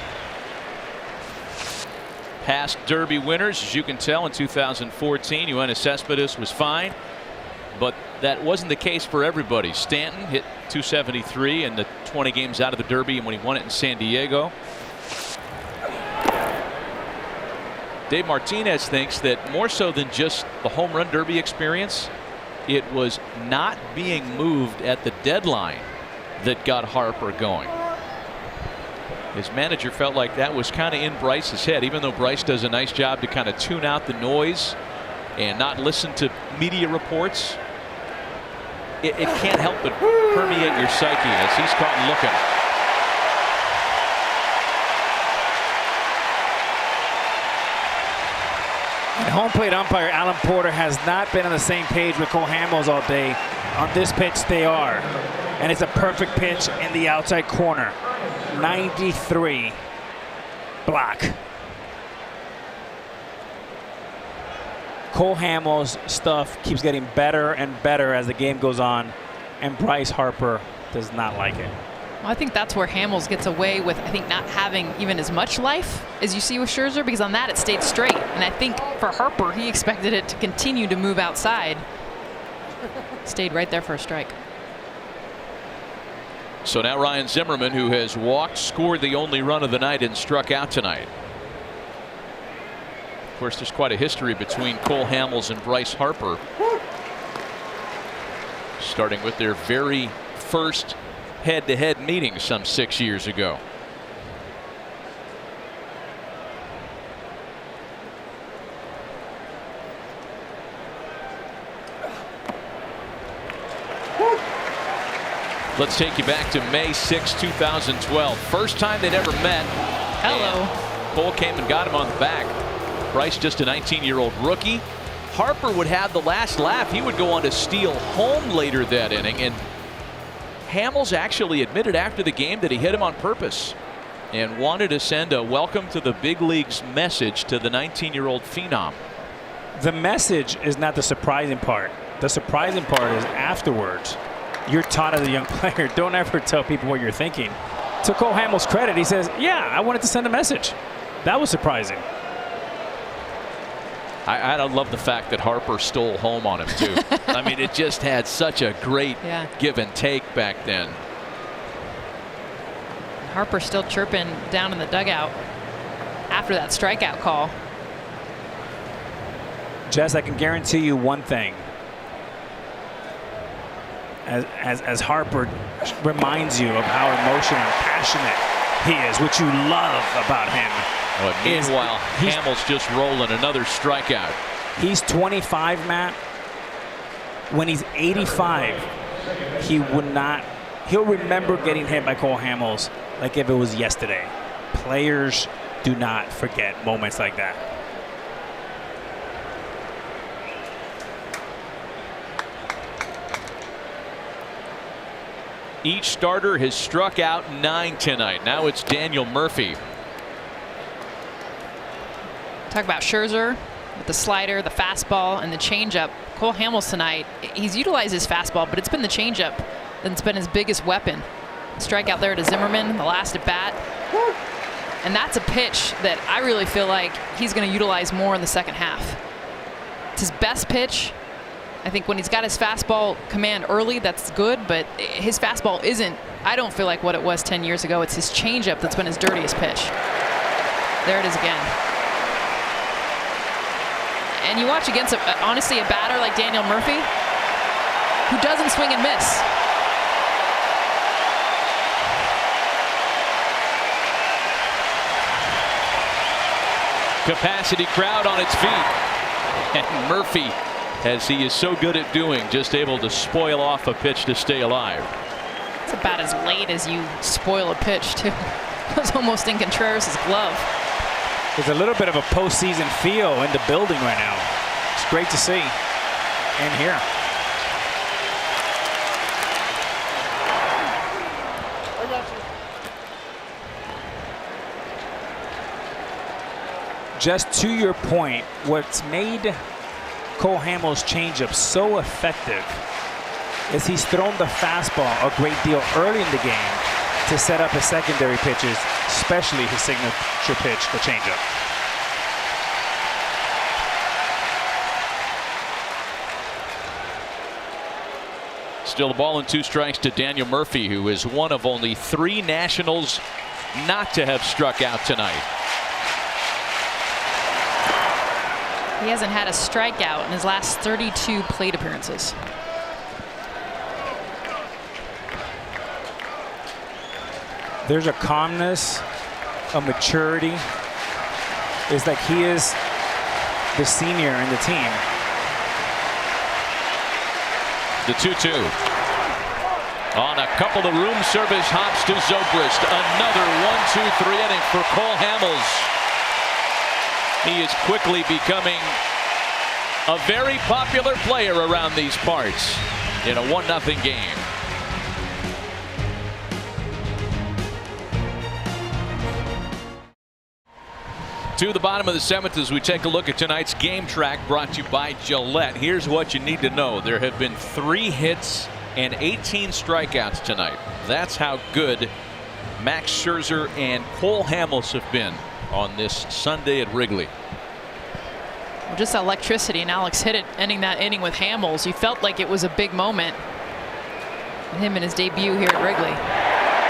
Past Derby winners, as you can tell, in 2014, Yoenis Cespedes was fine, but that wasn't the case for everybody. Stanton hit .273 in the 20 games out of the Derby, and when he won it in San Diego. Dave Martinez thinks that more so than just the home run derby experience, it was not being moved at the deadline that got Harper going. His manager felt like that was kind of in Bryce's head, even though Bryce does a nice job to kind of tune out the noise and not listen to media reports. It can't help but permeate your psyche as he's caught looking. And home plate umpire Alan Porter has not been on the same page with Cole Hamels all day. On this pitch, they are. And it's a perfect pitch in the outside corner. 93 block. Cole Hamels' stuff keeps getting better and better as the game goes on, and Bryce Harper does not like it. Well, I think that's where Hamels gets away with, I think, not having even as much life as you see with Scherzer, because on that it stayed straight. And I think for Harper, he expected it to continue to move outside. Stayed right there for a strike. So now Ryan Zimmerman, who has walked, scored the only run of the night, and struck out tonight. Of course, there's quite a history between Cole Hamels and Bryce Harper, starting with their very first head-to-head meeting some 6 years ago. Let's take you back to May 6, 2012. First time they'd ever met. Hello. Cole came and got him on the back. Bryce just a 19-year-old rookie. Harper would have the last laugh. He would go on to steal home later that inning. And Hamels actually admitted after the game that he hit him on purpose and wanted to send a welcome to the big leagues message to the 19-year-old phenom. The message is not the surprising part. The surprising part is afterwards. You're taught as a young player, don't ever tell people what you're thinking. To Cole Hamels' credit, he says, yeah, I wanted to send a message. That was surprising. I love the fact that Harper stole home on him, too. I mean, it just had such a great give and take back then. Harper still chirping down in the dugout after that strikeout call. Jess, I can guarantee you one thing. As Harper reminds you of how emotional and passionate he is, which you love about him. Well, meanwhile, Hamels just rolling another strikeout. He's 25, Matt. When he's 85, he would not. He'll remember getting hit by Cole Hamels like if it was yesterday. Players do not forget moments like that. Each starter has struck out 9 tonight. Now it's Daniel Murphy. Talk about Scherzer with the slider, the fastball, and the changeup. Cole Hamels tonight, he's utilized his fastball, but it's been the changeup that's been his biggest weapon. Strikeout there to Zimmerman, the last at bat. And that's a pitch that I really feel like he's going to utilize more in the second half. It's his best pitch. I think when he's got his fastball command early, that's good, but his fastball isn't, I don't feel like what it was 10 years ago. It's his changeup that's been his dirtiest pitch. There it is again. And you watch against, honestly, a batter like Daniel Murphy, who doesn't swing and miss. Capacity crowd on its feet. And Murphy, as he is so good at doing, just able to spoil off a pitch to stay alive. It's about as late as you spoil a pitch, too. It was almost in Contreras' glove. There's a little bit of a postseason feel in the building right now. It's great to see and hear. Just to your point, what's made Cole Hamels' changeup so effective is he's thrown the fastball a great deal early in the game to set up his secondary pitches, especially his signature pitch, the changeup. Still the ball and 2 strikes to Daniel Murphy, who is one of only 3 Nationals not to have struck out tonight. He hasn't had a strikeout in his last 32 plate appearances. There's a calmness, a maturity. It's like he is the senior in the team. The 2-2. On a couple of room service hops to Zobrist. Another 1-2-3 inning for Cole Hamels. He is quickly becoming a very popular player around these parts in a 1-0 game. To the bottom of the 7th as we take a look at tonight's game track brought to you by Gillette. Here's what you need to know. There have been 3 hits and 18 strikeouts tonight. That's how good Max Scherzer and Cole Hamels have been on this Sunday at Wrigley. Well, just electricity, and Alex hit it, ending that inning with Hamels. You felt like it was a big moment. Him in his debut here at Wrigley.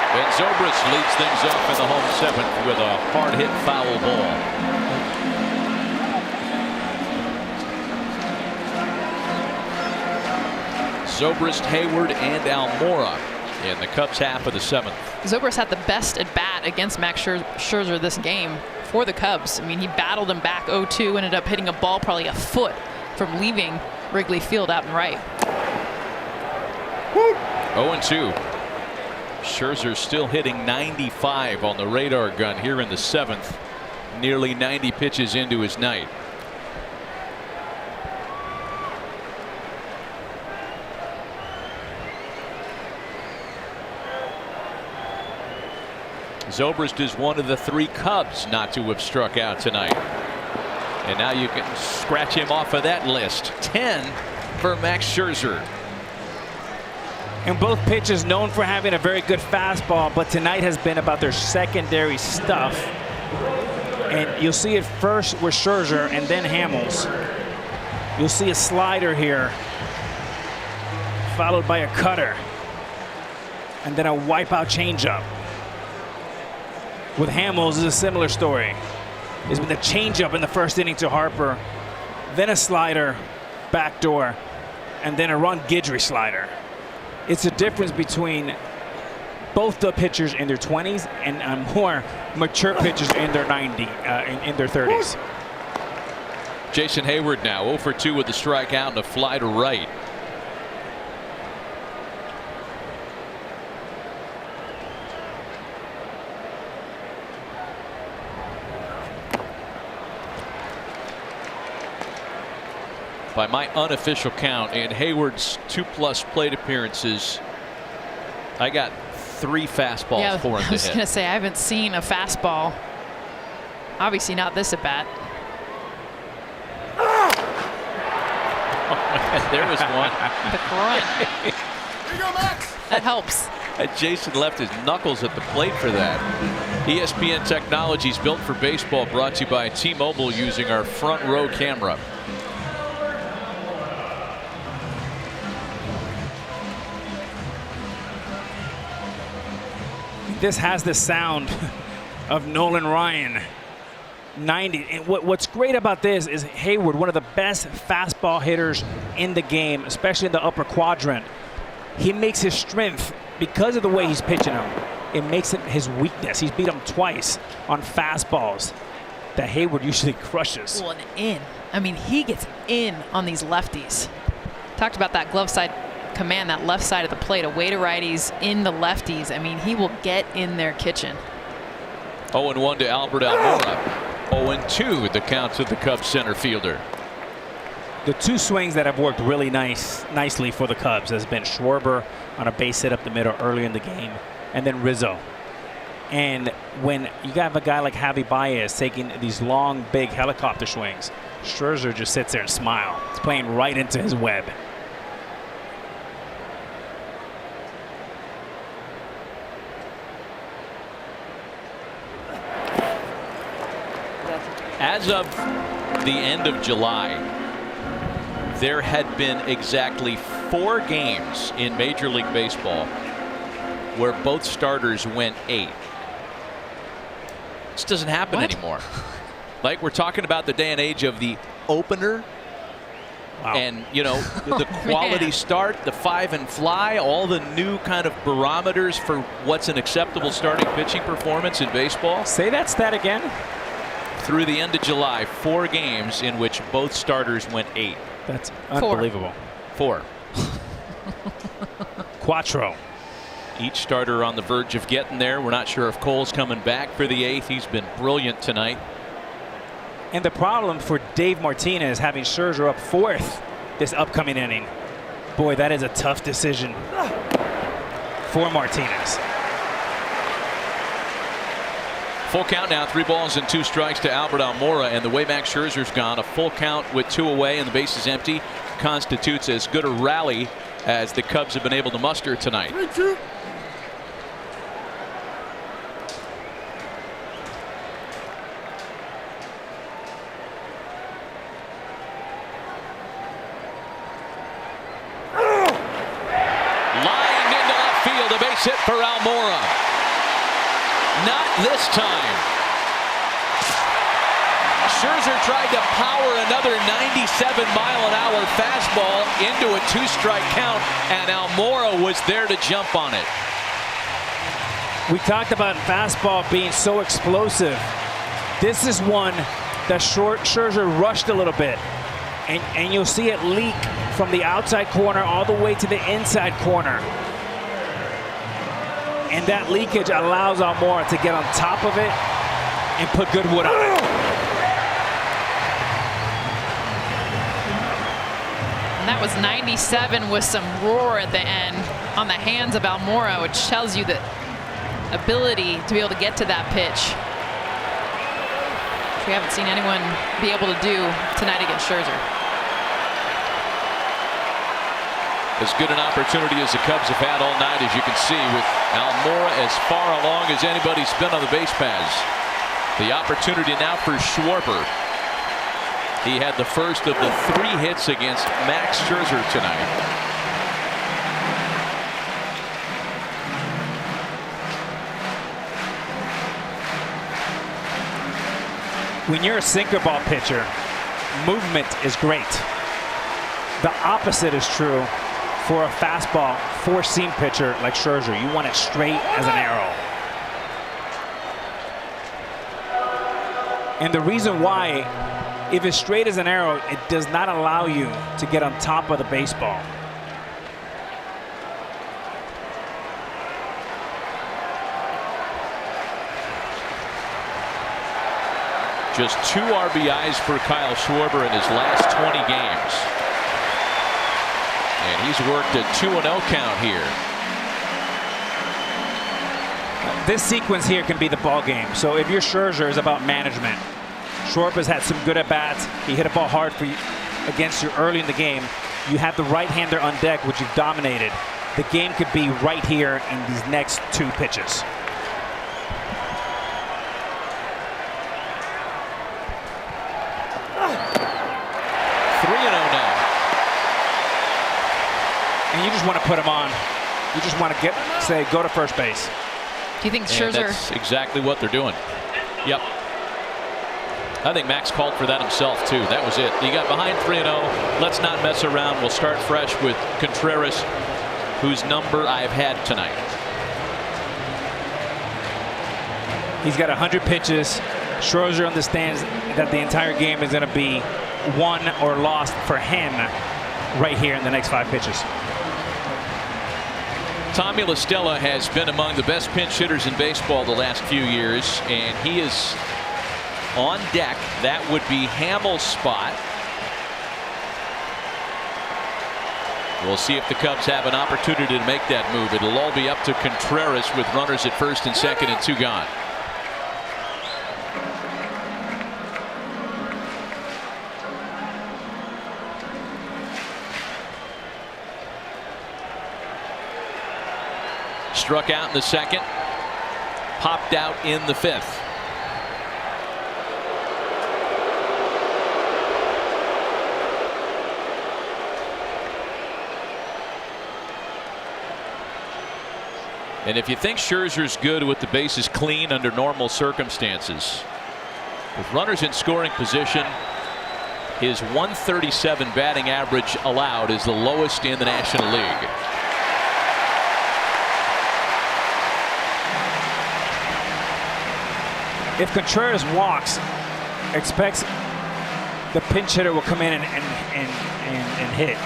And Zobrist leads things off in the home 7th with a hard-hit foul ball. Zobrist, Hayward, and Almora in the Cubs half of the 7th. Zobrist had the best at bat against Max Scherzer this game for the Cubs. I mean, he battled him back 0-2, ended up hitting a ball probably a foot from leaving Wrigley Field out and right. 0-2. Scherzer still hitting 95 on the radar gun here in the 7th. nearly 90 pitches into his night. Zobrist is one of the 3 Cubs not to have struck out tonight. And now you can scratch him off of that list. 10 for Max Scherzer. And both pitchers known for having a very good fastball, but tonight has been about their secondary stuff. And you'll see it first with Scherzer and then Hamels. You'll see a slider here, followed by a cutter, and then a wipeout changeup. With Hamels, is a similar story. It's been the changeup in the first inning to Harper, then a slider, backdoor, and then a Ron Guidry slider. It's a difference between both the pitchers in their 20s and more mature pitchers in their 30s. Jason Hayward now 0 for 2 with a strikeout and a fly to right. By my unofficial count, in Hayward's 2+ plate appearances, I got 3 fastballs for him to hit. I was going to say, I haven't seen a fastball. Obviously not this at bat. Oh, there was one. The grunt. Here you go, Max. That helps. Jason left his knuckles at the plate for that. ESPN Technologies built for baseball, brought to you by T-Mobile using our front row camera. This has the sound of Nolan Ryan. 90. And what's great about this is Hayward, one of the best fastball hitters in the game, especially in the upper quadrant. He makes his strength, because of the way he's pitching them, it makes it his weakness. He's beat him twice on fastballs that Hayward usually crushes. Well, and in. I mean, he gets in on these lefties. Talked about that glove side command, that left side of the plate, away to righties, in the lefties. I mean, he will get in their kitchen. 0-1 to Albert Almora. 0-2 the count to the Cubs center fielder. The 2 swings that have worked really nicely for the Cubs has been Schwarber on a base hit up the middle early in the game, and then Rizzo. And when you have a guy like Javi Baez taking these long, big helicopter swings, Scherzer just sits there and smiles. It's playing right into his web. As of the end of July, there had been exactly 4 games in Major League Baseball where both starters went 8. This doesn't happen anymore. Like, we're talking about the day and age of the opener. Wow. And, you know, the quality start, the 5 and fly, all the new kind of barometers for what's an acceptable starting pitching performance in baseball. Say that stat again. Through the end of July, 4 games in which both starters went 8. That's unbelievable. 4. Quattro. Each starter on the verge of getting there. We're not sure if Cole's coming back for the 8th. He's been brilliant tonight. And the problem for Dave Martinez having Scherzer up 4th this upcoming inning. Boy, that is a tough decision for Martinez. Full count now, 3 balls and 2 strikes to Albert Almora, and the way Max Scherzer's gone, a full count with 2 away and the bases empty constitutes as good a rally as the Cubs have been able to muster tonight. 3-2. Lined into left field, a base hit for Almora. Not this time. Scherzer tried to power another 97-mile-an-hour fastball into a 2-strike count, and Almora was there to jump on it. We talked about fastball being so explosive. This is one that Scherzer rushed a little bit, and you'll see it leak from the outside corner all the way to the inside corner. And that leakage allows Almora to get on top of it and put good wood on it. And that was 97 with some roar at the end on the hands of Almora, which tells you the ability to be able to get to that pitch. We haven't seen anyone be able to do tonight against Scherzer. As good an opportunity as the Cubs have had all night, as you can see, with Almora as far along as anybody's been on the base paths. The opportunity now for Schwarber. He had the first of the 3 hits against Max Scherzer tonight. When you're a sinker ball pitcher, movement is great. The opposite is true for a fastball, 4-seam pitcher like Scherzer. You want it straight as an arrow. And the reason why, if it's straight as an arrow, it does not allow you to get on top of the baseball. Just 2 RBIs for Kyle Schwarber in his last 20 games. And he's worked a 2-0 count here. This sequence here can be the ball game. So if you're Scherzer, it's about management. Schwarber's had some good at-bats. He hit a ball hard for you against you early in the game. You have the right-hander on deck, which you've dominated. The game could be right here in these next 2 pitches. And you just want to put him on. You just want to say, go to first base. Do you think Scherzer? That's exactly what they're doing. Yep. I think Max called for that himself, too. That was it. He got behind 3-0. Let's not mess around. We'll start fresh with Contreras, whose number I've had tonight. He's got 100 pitches. Scherzer understands that the entire game is going to be won or lost for him right here in the next 5 pitches. Tommy La Stella has been among the best pinch hitters in baseball the last few years, and he is on deck. That would be Hamels' spot. We'll see if the Cubs have an opportunity to make that move. It'll all be up to Contreras with runners at first and second and 2 gone. Struck out in the second, popped out in the 5th. And if you think Scherzer's good with the bases clean under normal circumstances, with runners in scoring position, his 137 batting average allowed is the lowest in the National League. If Contreras walks, expects the pinch hitter will come in and hit.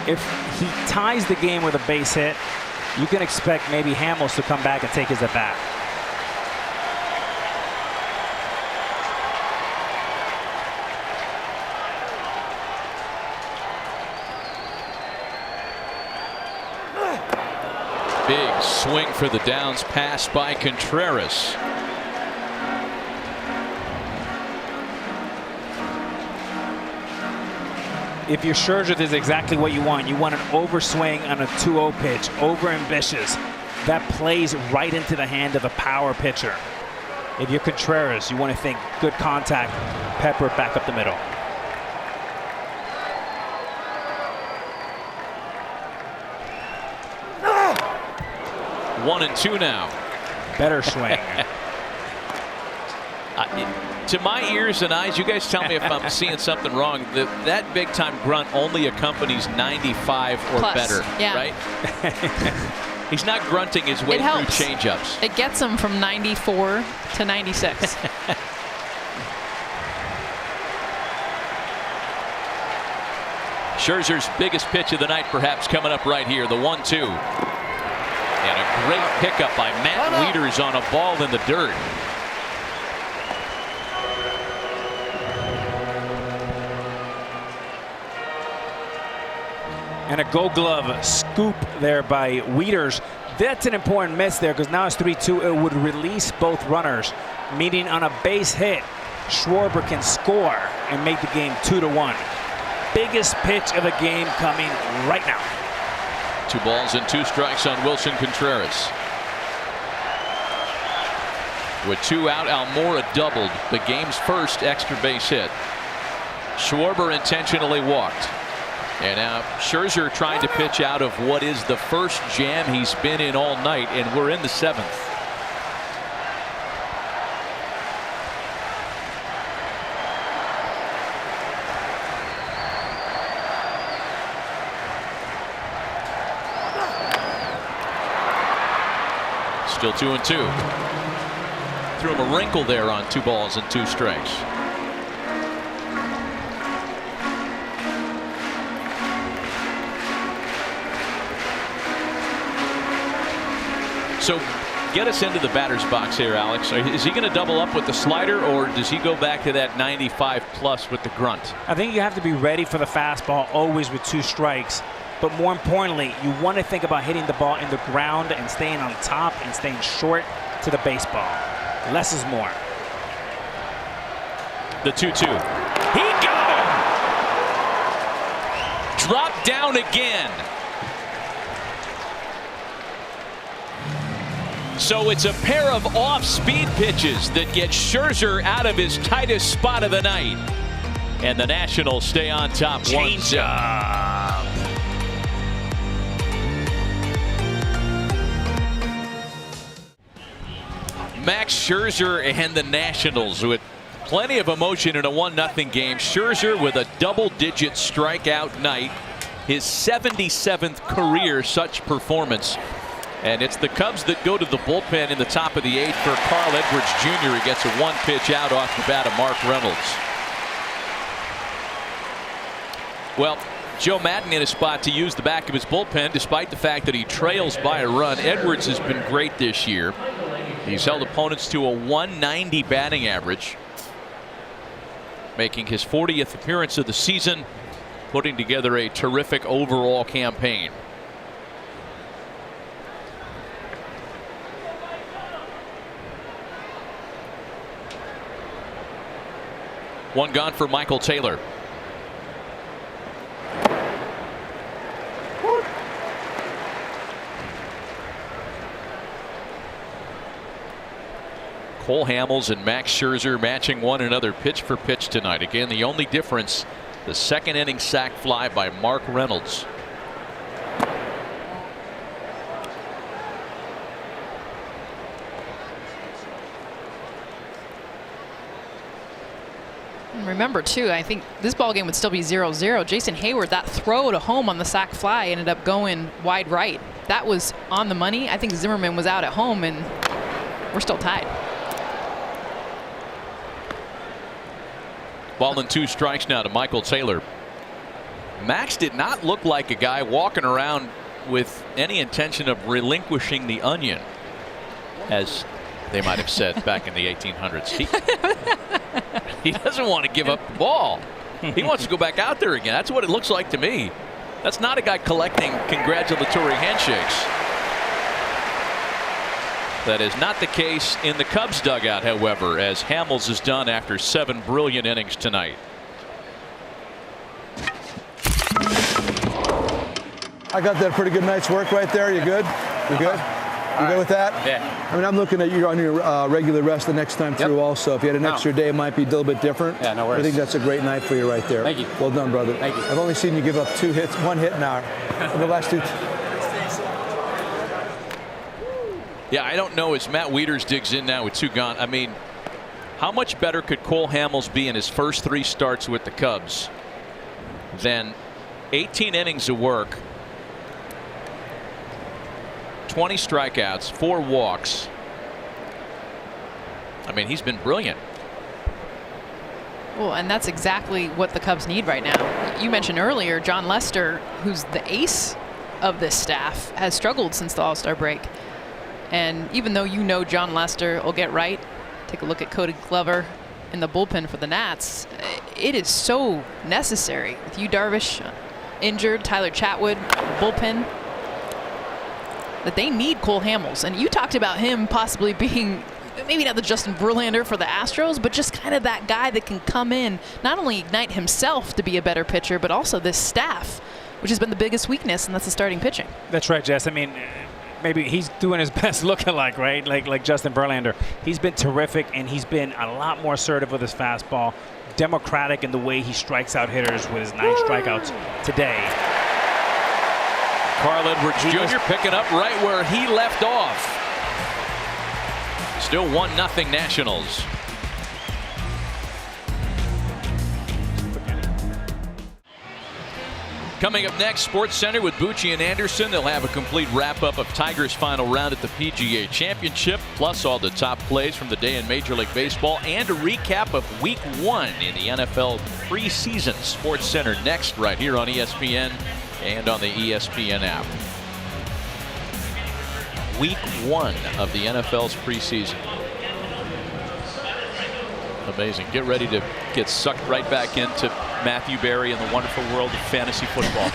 If he ties the game with a base hit, you can expect maybe Hamels to come back and take his at bat. Big swing for the downs pass by Contreras. If you're Scherzer, this is exactly what you want. You want an overswing on a 2-0 pitch, over ambitious. That plays right into the hand of a power pitcher. If you're Contreras, you want to think good contact, pepper back up the middle. One and 2 now. Better swing. To my ears and eyes, you guys tell me if I'm seeing something wrong. That big time grunt only accompanies 95 or plus, better, yeah. right? He's not grunting his way through changeups. It gets him from 94 to 96. Scherzer's biggest pitch of the night perhaps coming up right here, the 1-2. And a great pickup by Matt Wieters on a ball in the dirt. And a Gold Glove scoop there by Wieters. That's an important miss there because now it's 3-2. It would release both runners, meaning on a base hit, Schwarber can score and make the game 2-1. Biggest pitch of the game coming right now. 2 balls and 2 strikes on Wilson Contreras. With 2 out, Almora doubled the game's first extra base hit. Schwarber intentionally walked. And now Scherzer trying to pitch out of what is the first jam he's been in all night, and we're in the 7th. Still 2-2. Threw him a wrinkle there on 2 balls and 2 strikes. So get us into the batter's box here, Alex. Is he going to double up with the slider, or does he go back to that 95 plus with the grunt? I think you have to be ready for the fastball always with 2 strikes. But more importantly, you want to think about hitting the ball in the ground and staying on top and staying short to the baseball. Less is more. The 2-2. He got him! Dropped down again. So it's a pair of off-speed pitches that get Scherzer out of his tightest spot of the night. And the Nationals stay on top 1-0. Max Scherzer and the Nationals with plenty of emotion in a 1-0 game. Scherzer with a double-digit strikeout night. His 77th career such performance. And it's the Cubs that go to the bullpen in the top of the 8th for Carl Edwards Jr. He gets a 1-pitch out off the bat of Mark Reynolds. Well, Joe Maddon in a spot to use the back of his bullpen despite the fact that he trails by a run. Edwards has been great this year. He's held opponents to a 190 batting average, making his 40th appearance of the season, putting together a terrific overall campaign. One gone for Michael Taylor. Cole Hamels and Max Scherzer matching one another pitch for pitch tonight. Again, the only difference, the second inning sac fly by Mark Reynolds. Remember, too, I think this ball game would still be 0-0. Jason Hayward, that throw to home on the sac fly ended up going wide right. That was on the money. I think Zimmerman was out at home, and we're still tied. Ball and 2 strikes now to Michael Taylor. Max did not look like a guy walking around with any intention of relinquishing the onion, as they might have said back in the 1800s. He doesn't want to give up the ball. He wants to go back out there again. That's what it looks like to me. That's not a guy collecting congratulatory handshakes. That is not the case in the Cubs dugout, however, as Hamels is done after 7 brilliant innings tonight. I got that pretty good night's work right there. You good? You good? You good with that? Yeah. I mean, I'm looking at you on your regular rest the next time through also. If you had an extra day, it might be a little bit different. Yeah, no worries. I think that's a great night for you right there. Thank you. Well done, brother. Thank you. I've only seen you give up 2 hits, 1 hit now in the last 2. Yeah, I don't know as Matt Wieters digs in now with 2 gone. I mean, how much better could Cole Hamels be in his first 3 starts with the Cubs than 18 innings of work, 20 strikeouts, 4 walks. I mean, he's been brilliant. Well, and that's exactly what the Cubs need right now. You mentioned earlier John Lester, who's the ace of this staff, has struggled since the All-Star break. And even though you know John Lester will get right, take a look at Cody Glover in the bullpen for the Nats. It is so necessary with you, Darvish, injured, Tyler Chatwood, bullpen, that they need Cole Hamels. And you talked about him possibly being maybe not the Justin Verlander for the Astros, but just kind of that guy that can come in, not only ignite himself to be a better pitcher, but also this staff, which has been the biggest weakness, and that's the starting pitching. That's right, Jess. I mean, maybe he's doing his best lookalike, right? Like Justin Verlander. He's been terrific, and he's been a lot more assertive with his fastball, democratic in the way he strikes out hitters with his 9 strikeouts today. Carl Edwards Jr. picking up right where he left off. Still 1-0 Nationals. Coming up next, Sports Center with Bucci and Anderson. They'll have a complete wrap-up of Tigers' final round at the PGA Championship, plus all the top plays from the day in Major League Baseball, and a recap of Week 1 in the NFL preseason. Sports Center next, right here on ESPN and on the ESPN app. Week 1 of the NFL's preseason. Amazing. Get ready to get sucked right back into Matthew Berry and the wonderful world of fantasy football.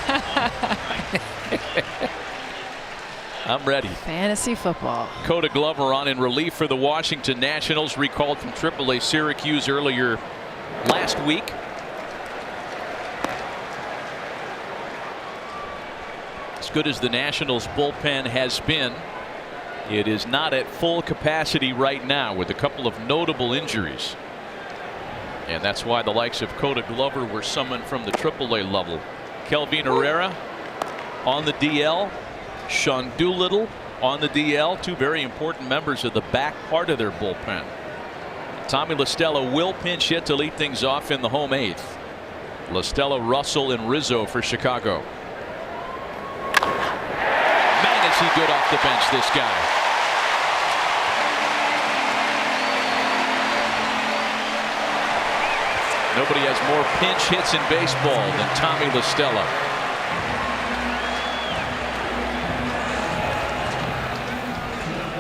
I'm ready. Fantasy football. Coda Glover on in relief for the Washington Nationals, recalled from AAA Syracuse earlier last week. As good as the Nationals bullpen has been, it is not at full capacity right now with a couple of notable injuries. And that's why the likes of Coda Glover were summoned from the AAA level. Kelvin Herrera on the DL. Sean Doolittle on the DL. Two very important members of the back part of their bullpen. Tommy La Stella will pinch hit to lead things off in the home 8th. La Stella, Russell, and Rizzo for Chicago. Man, is he good off the bench, this guy. Nobody has more pinch hits in baseball than Tommy La Stella.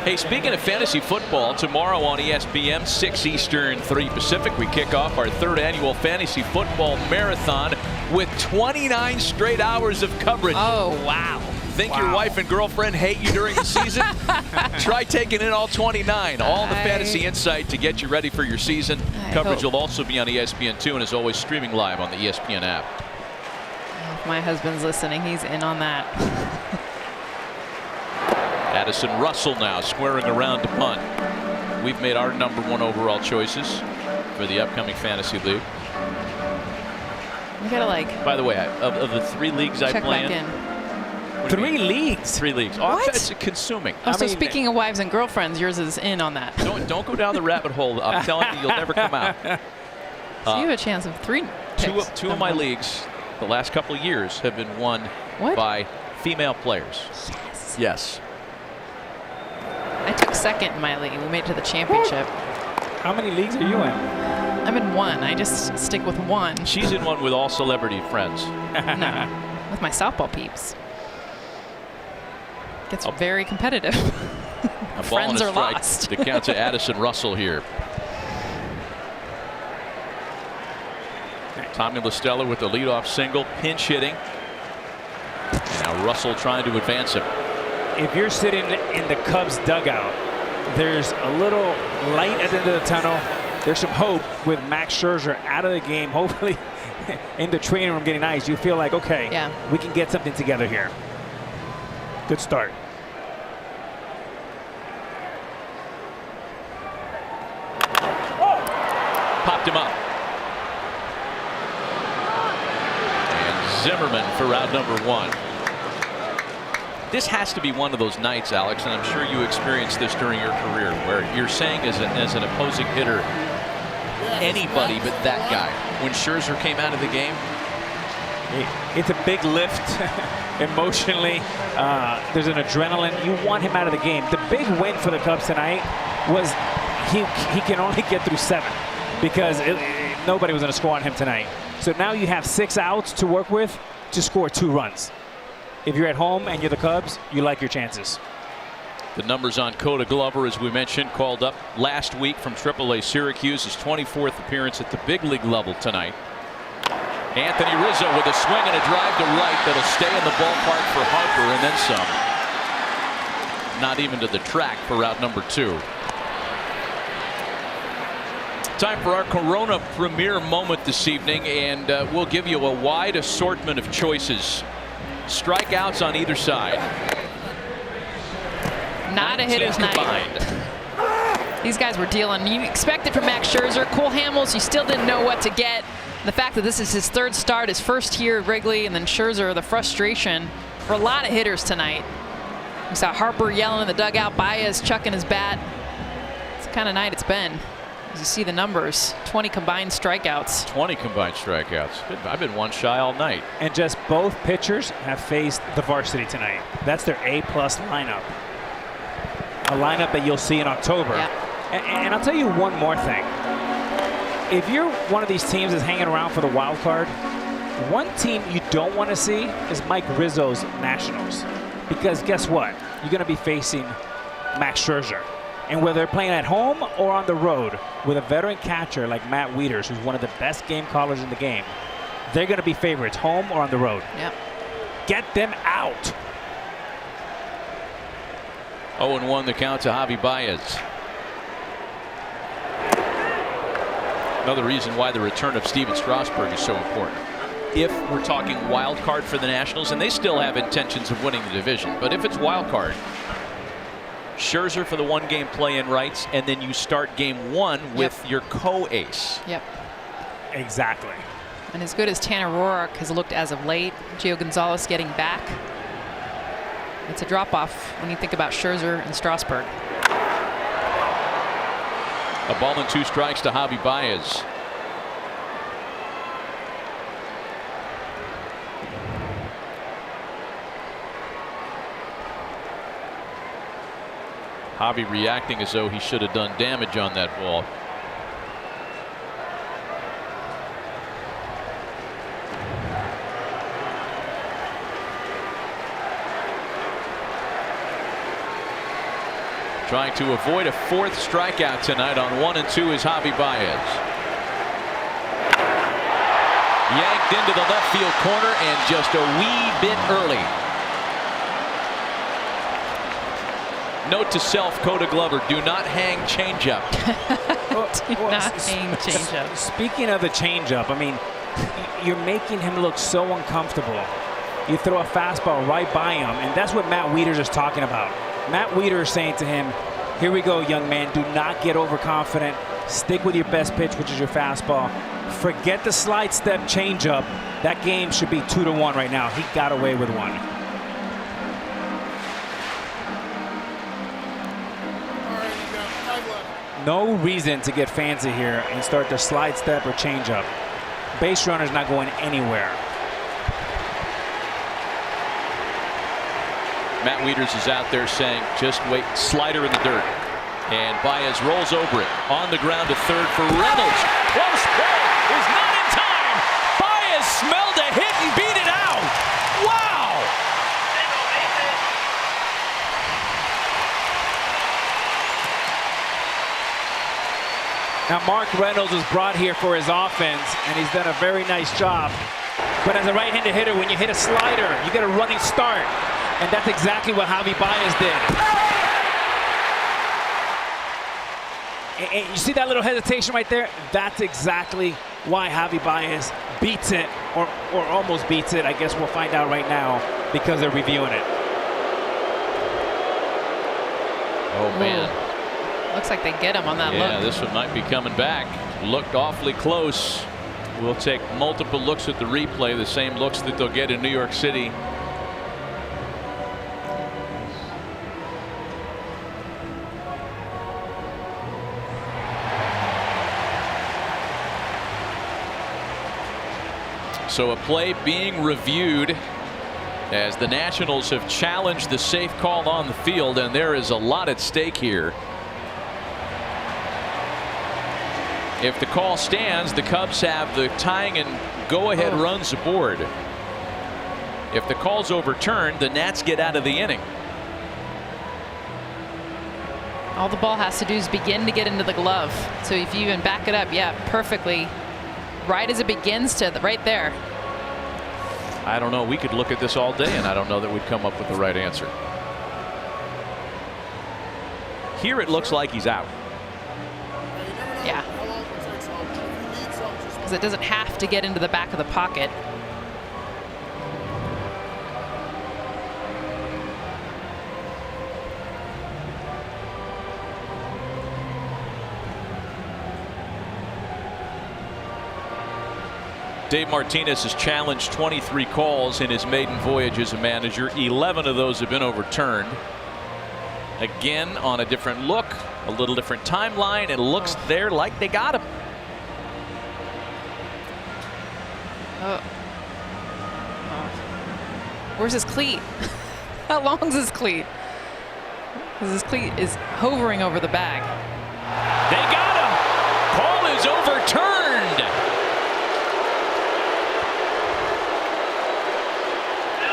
Hey, speaking of fantasy football, tomorrow on ESPN, 6 Eastern, 3 Pacific, we kick off our 3rd annual fantasy football marathon with 29 straight hours of coverage. Oh, wow. Think your wife and girlfriend hate you during the season? Try taking in all 29. All the fantasy insight to get you ready for your season. Coverage will also be on ESPN2 and is always streaming live on the ESPN app. If my husband's listening, he's in on that. Addison Russell now squaring around to punt. We've made our #1 overall choices for the upcoming fantasy league. We gotta By the way, of the 3 leagues I play in. 3 leagues. 3 leaguds. Oh, it's consuming. Oh, so speaking of wives and girlfriends, yours is in on that. Don't go down the rabbit hole. I'm telling you, you'll never come out. So you have a chance of 3 picks. Two of my leagues, the last couple of years, have been won by female players. Yes. I took 2nd in my league. We made it to the championship. How many leagues are you in? I'm in 1. I just stick with 1. She's in one with all celebrity friends. No, with my softball peeps. Gets very competitive. Friends are lost. The count to Addison Russell here. Tommy La Stella with the leadoff single, pinch hitting. And now Russell trying to advance him. If you're sitting in the Cubs dugout, there's a little light at the end of the tunnel. There's some hope with Max Scherzer out of the game, hopefully in the training room getting ice. You feel like, okay, we can get something together here. Good start. Popped him up. And Zimmerman for round #1. This has to be one of those nights, Alex, and I'm sure you experienced this during your career, where you're saying as an opposing hitter, anybody but that guy. When Scherzer came out of the game, it's a big lift emotionally. There's an adrenaline. You want him out of the game. The big win for the Cubs tonight was he can only get through 7 because nobody was going to score on him tonight. So now you have 6 outs to work with to score 2 runs. If you're at home and you're the Cubs, you like your chances. The numbers on Coda Glover, as we mentioned, called up last week from AAA Syracuse, his 24th appearance at the big league level tonight. Anthony Rizzo with a swing and a drive to right that'll stay in the ballpark for Harper and then some. Not even to the track for route number 2. Time for our Corona premiere moment this evening, and we'll give you a wide assortment of choices. Strikeouts on either side. Not a hitter's night. These guys were dealing. You expect it from Max Scherzer. Cole Hamels, you still didn't know what to get. The fact that this is his 3rd start, his first here at Wrigley, and then Scherzer, the frustration for a lot of hitters tonight. We saw Harper yelling in the dugout, Baez chucking his bat. It's the kind of night it's been. As you see the numbers, 20 combined strikeouts. 20 combined strikeouts. I've been one shy all night. And just both pitchers have faced the varsity tonight. That's their A+ lineup. A lineup that you'll see in October. Yeah. And I'll tell you one more thing. If you're one of these teams that's hanging around for the wild card, one team you don't want to see is Mike Rizzo's Nationals. Because guess what? You're going to be facing Max Scherzer. And whether they're playing at home or on the road with a veteran catcher like Matt Wieters, who's one of the best game callers in the game, they're going to be favorites home or on the road. Yep. Get them out. 0-1 the count to Javi Baez. Another reason why the return of Steven Strasburg is so important. If we're talking wild card for the Nationals, and they still have intentions of winning the division, but if it's wild card, Scherzer for the 1-game play-in rights, and then you start game 1 with your co-ace. Yep. Exactly. And as good as Tanner Roark has looked as of late, Gio Gonzalez getting back. It's a drop-off when you think about Scherzer and Strasburg. A ball and 2 strikes to Javi Baez. Javi reacting as though he should have done damage on that ball. Trying to avoid a 4th strikeout tonight on 1 and 2 is Javi Baez. Yanked into the left field corner and just a wee bit early. Note to self, Coda Glover, do not hang changeup. Hang changeup. Speaking of the changeup, I mean, you're making him look so uncomfortable. You throw a fastball right by him, and that's what Matt Wieters is talking about. Matt Wieters is saying to him, here we go, young man, do not get overconfident. Stick with your best pitch, which is your fastball. Forget the slide step changeup. That game should be 2-1 right now. He got away with 1. No reason to get fancy here and start the slide step or changeup. Base runner's not going anywhere. Matt Wieters is out there saying, just wait, slider in the dirt. And Baez rolls over it. On the ground to third for Reynolds. Close play is not in time. Baez smelled a hit and beat it out. Wow! Now Mark Reynolds was brought here for his offense, and he's done a very nice job. But as a right-handed hitter, when you hit a slider, you get a running start. And that's exactly what Javi Baez did. And you see that little hesitation right there? That's exactly why Javi Baez beats it, or almost beats it. I guess we'll find out right now because they're reviewing it. Oh, man. Looks like they get him on that look. Yeah, this one might be coming back. Looked awfully close. We'll take multiple looks at the replay, the same looks that they'll get in New York City. So a play being reviewed as the Nationals have challenged the safe call on the field, and there is a lot at stake here. If the call stands, the Cubs have the tying and go-ahead runs aboard. If the call's overturned, the Nats get out of the inning. All the ball has to do is begin to get into the glove. So if you even back it up, yeah, perfectly. right as it begins to right there. I don't know. We could look at this all day, and I don't know that we'd come up with the right answer. Here it looks like he's out. Yeah. Because it doesn't have to get into the back of the pocket. Dave Martinez has challenged 23 calls in his maiden voyage as a manager. 11 of those have been overturned. Again, on a different look, a little different timeline. It looks there like they got him. Where's his cleat? How long's his cleat? Because his cleat is hovering over the bag. They got him. Call is overturned.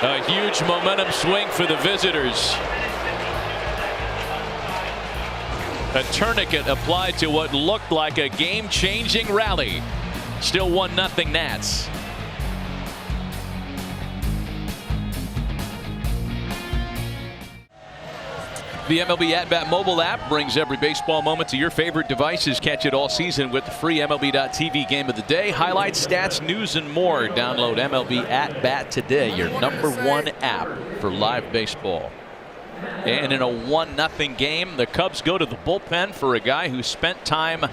A huge momentum swing for the visitors. A tourniquet applied to what looked like a game-changing rally. Still 1-0 Nats. The MLB At-Bat mobile app brings every baseball moment to your favorite devices. Catch it all season with the free MLB.tv game of the day. Highlights, stats, news, and more. Download MLB At-Bat today, your #1 app for live baseball. And in a 1-0 game, the Cubs go to the bullpen for a guy who spent time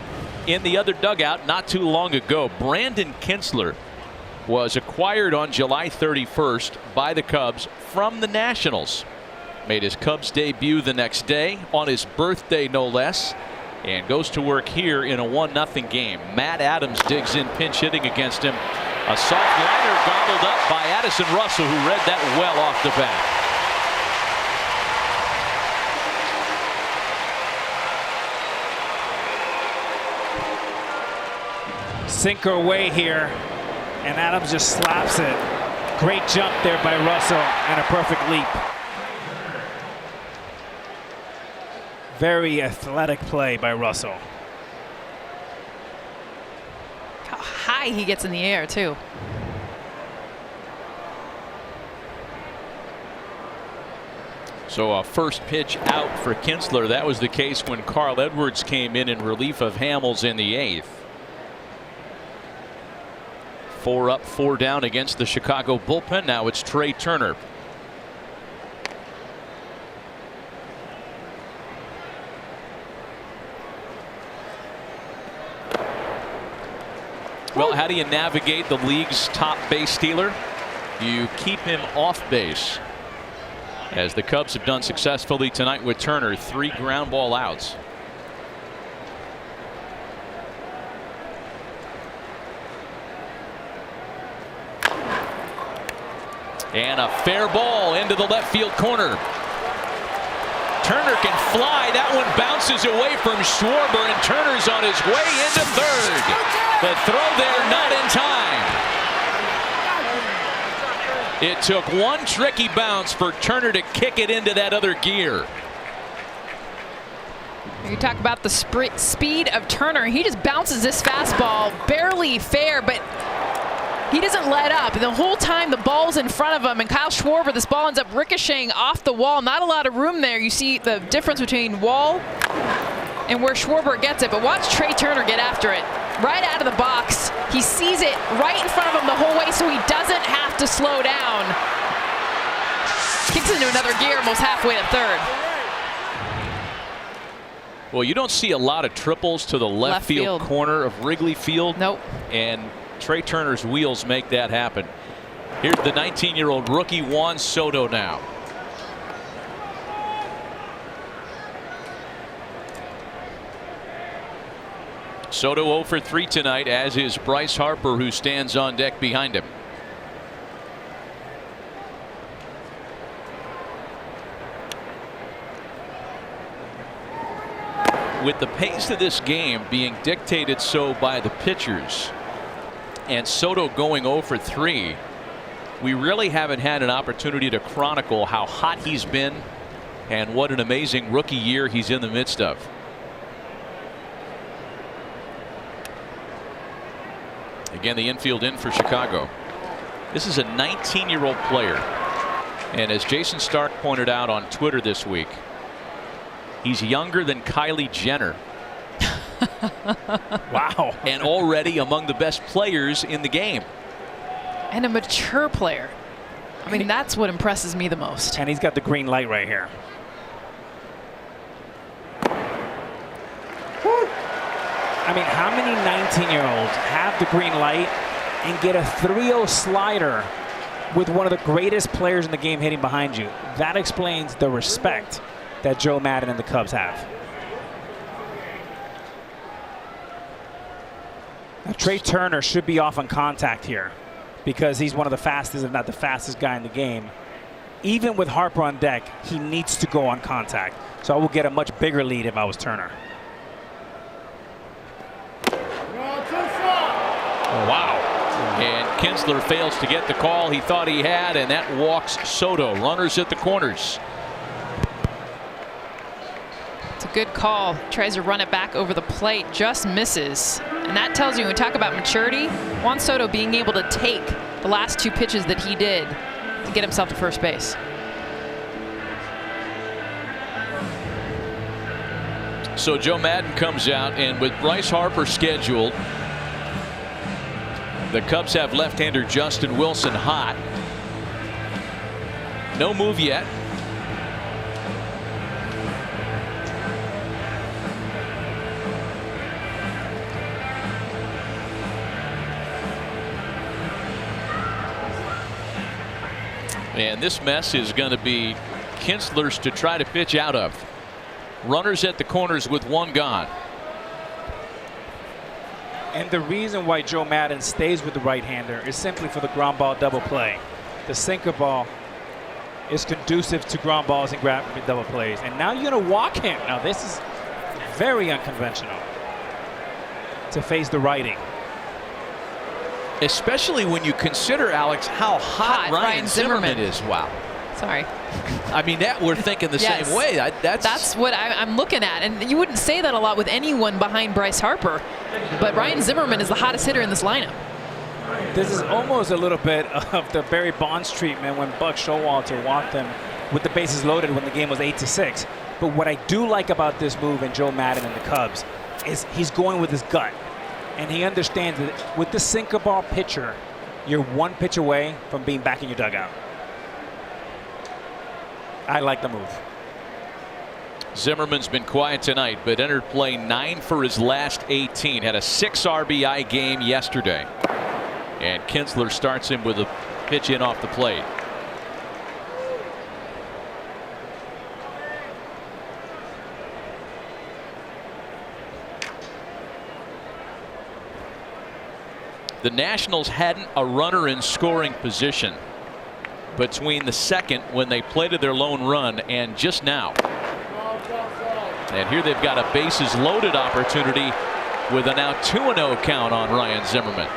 in the other dugout not too long ago. Brandon Kintzler was acquired on July 31st by the Cubs from the Nationals. Made his Cubs debut the next day, on his birthday no less, and goes to work here in a 1-0 game. Matt Adams digs in pinch hitting against him. A soft liner gobbled up by Addison Russell, who read that well off the bat. Sinker away here, and Adams just slaps it. Great jump there by Russell and a perfect leap. Very athletic play by Russell. How high he gets in the air, too. So a first pitch out for Kintzler. That was the case when Carl Edwards came in relief of Hamels in the 8th. 4 up, 4 down against the Chicago bullpen. Now it's Trey Turner. Well, how do you navigate the league's top base stealer? You keep him off base, as the Cubs have done successfully tonight with Turner. 3 ground ball outs. And a fair ball into the left field corner. Turner can fly. That one bounces away from Schwarber, and Turner's on his way into third. The throw there not in time. It took one tricky bounce for Turner to kick it into that other gear. You talk about the speed of Turner. He just bounces this fastball barely fair, but he doesn't let up. The whole time the ball's in front of him, and Kyle Schwarber, this ball ends up ricocheting off the wall. Not a lot of room there. You see the difference between wall and where Schwarber gets it, but watch Trey Turner get after it. Right out of the box. He sees it right in front of him the whole way, so he doesn't have to slow down. Kicks into another gear almost halfway to third. Well, you don't see a lot of triples to the left field corner of Wrigley Field. Nope. And Trey Turner's wheels make that happen. Here's the 19-year-old rookie Juan Soto now. Soto 0 for 3 tonight, as is Bryce Harper, who stands on deck behind him. With the pace of this game being dictated so by the pitchers, and Soto going 0 for 3, we really haven't had an opportunity to chronicle how hot he's been and what an amazing rookie year he's in the midst of. Again, the infield in for Chicago. This is a 19-year-old player. And as Jason Stark pointed out on Twitter this week, he's younger than Kylie Jenner. Wow. And already among the best players in the game. And a mature player. I mean, that's what impresses me the most. And he's got the green light right here. I mean, how many 19-year-olds have the green light and get a 3-0 slider with one of the greatest players in the game hitting behind you? That explains the respect that Joe Maddon and the Cubs have. Now, Trey Turner should be off on contact here because he's one of the fastest, if not the fastest guy in the game. Even with Harper on deck, he needs to go on contact. So I will get a much bigger lead if I was Turner. Oh, wow. And Kinsler fails to get the call he thought he had, and that walks Soto. Runners at the corners. It's a good call. Tries to run it back over the plate, just misses. And that tells you, when we talk about maturity, Juan Soto being able to take the last 2 pitches that he did to get himself to first base. So Joe Maddon comes out, and with Bryce Harper scheduled, the Cubs have left-hander Justin Wilson hot. No move yet. And this mess is going to be Kinsler's to try to pitch out of. Runners at the corners with 1 gone. And the reason why Joe Maddon stays with the right-hander is simply for the ground ball double play. The sinker ball is conducive to ground balls and grab double plays. And now you're going to walk him. Now this is very unconventional to face the righting. Especially when you consider, Alex, how hot Ryan Zimmerman is. Wow. Sorry. I mean, that we're thinking the Yes. same way. That's what I'm looking at. And you wouldn't say that a lot with anyone behind Bryce Harper. But Ryan Zimmerman is the hottest hitter in this lineup. This is almost a little bit of the Barry Bonds treatment when Buck Showalter walked him with the bases loaded when the game was 8-6. But what I do like about this move and Joe Maddon and the Cubs is he's going with his gut. And he understands that with the sinker ball pitcher, you're 1 pitch away from being back in your dugout. I like the move. Zimmerman's been quiet tonight, but entered play 9 for his last 18. Had a 6 RBI game yesterday. And Kinsler starts him with a pitch in off the plate. The Nationals hadn't a runner in scoring position between the second when they plated their lone run and just now. And here they've got a bases loaded opportunity with a now 2-0 count on Ryan Zimmerman.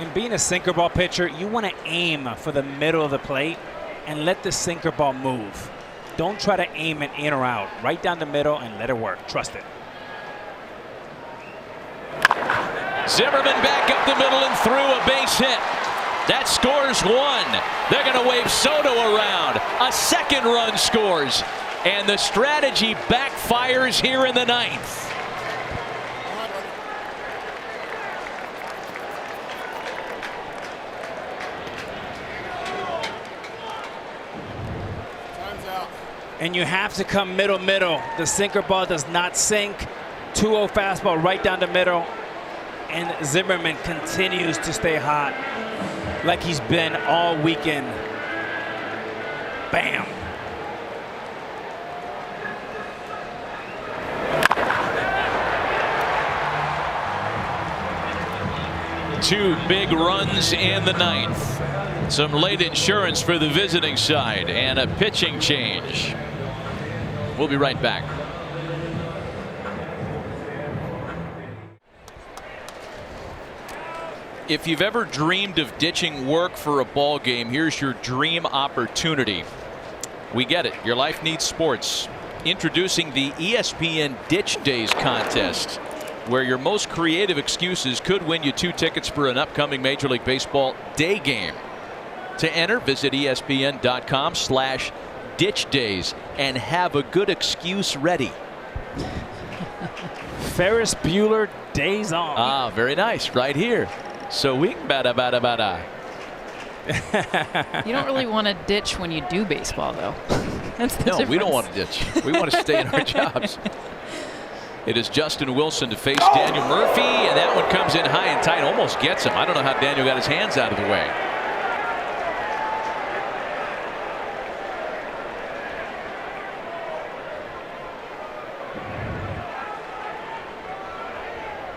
In being a sinker ball pitcher, you want to aim for the middle of the plate and let the sinker ball move. Don't try to aim it in or out. Right down the middle and let it work. Trust it. Zimmerman back up the middle and through a base hit. That scores 1. They're going to wave Soto around. A 2nd run scores. And the strategy backfires here in the 9th. And you have to come middle. The sinker ball does not sink. 2-0 fastball right down the middle. And Zimmerman continues to stay hot like he's been all weekend. Bam. Two big runs in the 9th. Some late insurance for the visiting side and a pitching change. We'll be right back. If you've ever dreamed of ditching work for a ball game, here's your dream opportunity. We get it. Your life needs sports. Introducing the ESPN Ditch Days contest, where your most creative excuses could win you 2 tickets for an upcoming Major League Baseball day game. To enter, visit ESPN.com/Ditch Days and have a good excuse ready. Ferris Bueller Days Off. Ah, very nice. Right here. So we bada bada bada. You don't really want to ditch when you do baseball, though. That's the difference. We don't want to ditch. We want to stay in our jobs. It is Justin Wilson to face Daniel Murphy, and that one comes in high and tight, almost gets him. I don't know how Daniel got his hands out of the way.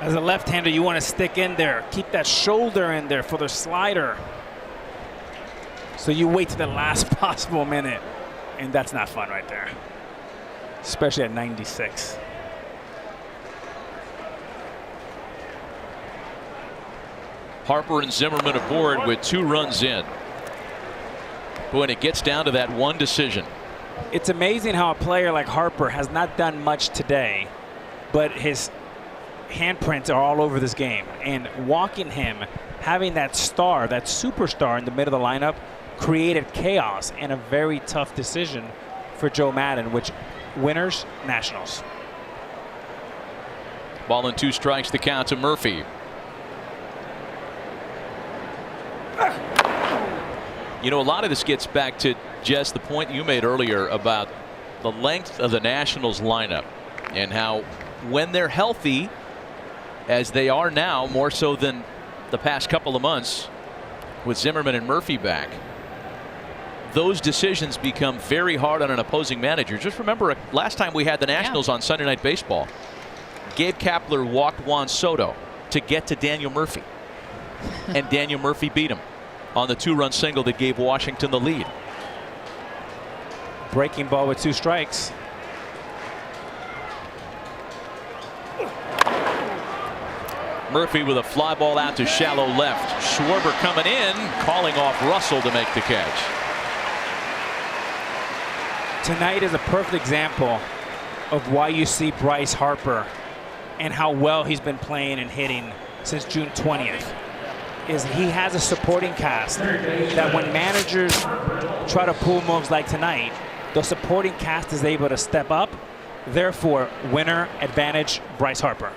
As a left-hander, you want to stick in there, keep that shoulder in there for the slider. So you wait to the last possible minute, and that's not fun right there, especially at 96. Harper and Zimmerman aboard with 2 runs in. But when it gets down to that one decision. It's amazing how a player like Harper has not done much today, but his handprints are all over this game. And walking him, having that star, that superstar in the middle of the lineup, created chaos and a very tough decision for Joe Madden, which winners, Nationals. Ball and 2 strikes, the count to Murphy. You know, a lot of this gets back to just the point you made earlier about the length of the Nationals lineup and how when they're healthy, as they are now, more so than the past couple of months with Zimmerman and Murphy back, those decisions become very hard on an opposing manager. Just remember, last time we had the Nationals on Sunday Night Baseball, Gabe Kapler walked Juan Soto to get to Daniel Murphy, and Daniel Murphy beat him on the 2-run single that gave Washington the lead. Breaking ball with 2 strikes. Murphy with a fly ball out to shallow left. Schwarber coming in, calling off Russell to make the catch. Tonight is a perfect example of why you see Bryce Harper and how well he's been playing and hitting since June 20th. Is he has a supporting cast that when managers try to pull moves like tonight, the supporting cast is able to step up. Therefore, winner advantage Bryce Harper.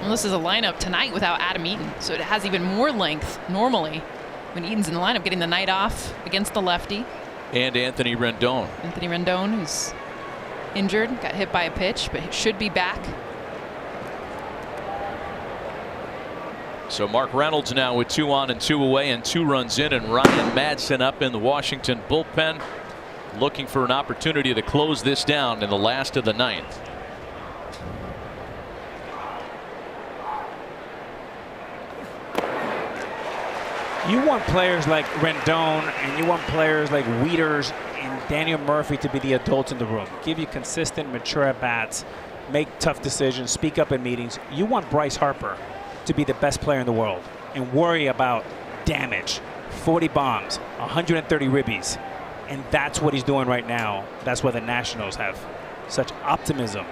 Well, this is a lineup tonight without Adam Eaton, so it has even more length normally when Eaton's in the lineup, getting the night off against the lefty. And Anthony Rendon. Anthony Rendon, who's injured, got hit by a pitch, but should be back. So Mark Reynolds now with 2 on and 2 away and 2 runs in, and Ryan Madsen up in the Washington bullpen, looking for an opportunity to close this down in the last of the 9th. You want players like Rendon and you want players like Wieters and Daniel Murphy to be the adults in the room. Give you consistent, mature at-bats, make tough decisions, speak up in meetings. You want Bryce Harper to be the best player in the world and worry about damage, 40 bombs, 130 ribbies. And that's what he's doing right now. That's why the Nationals have such optimism.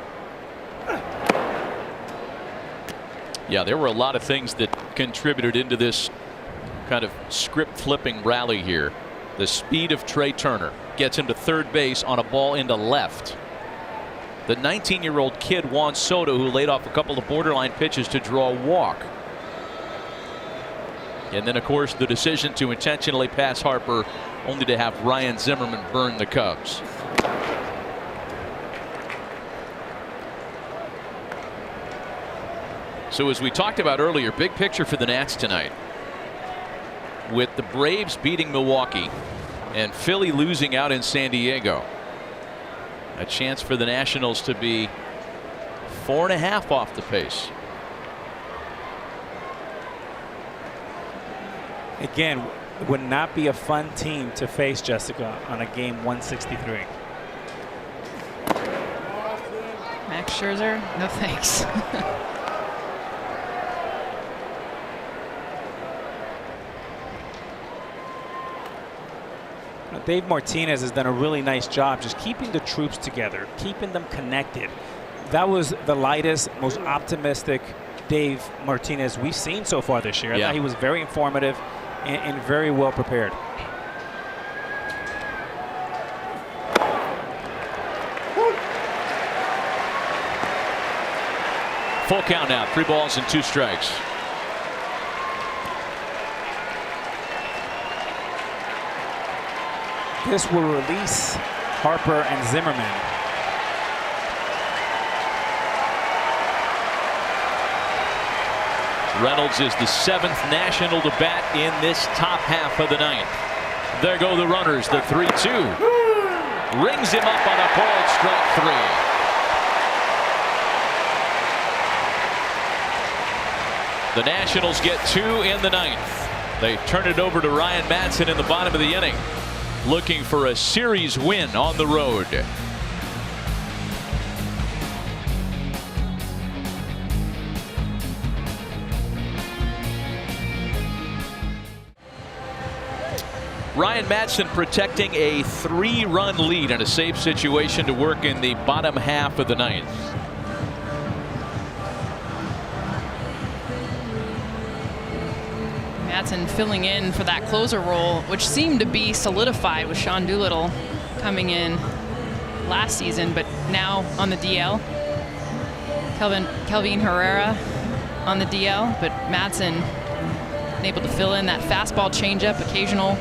Yeah, there were a lot of things that contributed into this kind of script flipping rally here. The speed of Trey Turner gets him to third base on a ball into left. The 19-year-old kid Juan Soto, who laid off a couple of borderline pitches to draw a walk. And then, of course, the decision to intentionally pass Harper, only to have Ryan Zimmerman burn the Cubs. So as we talked about earlier, big picture for the Nats tonight. With the Braves beating Milwaukee and Philly losing out in San Diego, a chance for the Nationals to be 4.5 off the pace. Again, it would not be a fun team to face, Jessica, on a game 163. Max Scherzer, no thanks. Dave Martinez has done a really nice job just keeping the troops together, keeping them connected. That was the lightest, most optimistic Dave Martinez we've seen so far this year. I thought he was very informative and very well prepared. Full count now, 3 balls and 2 strikes. This will release Harper and Zimmerman. Reynolds is the 7th national to bat in this top half of the 9th. There go the runners, the 3-2. Rings him up on a called strike 3. The Nationals get 2 in the 9th. They turn it over to Ryan Madson in the bottom of the inning, looking for a series win on the road. Ryan Madson protecting a 3-run lead in a safe situation to work in the bottom half of the 9th. Madson filling in for that closer role, which seemed to be solidified with Sean Doolittle coming in last season, but now on the DL. Kelvin Herrera on the DL, but Madson able to fill in that fastball, changeup, occasional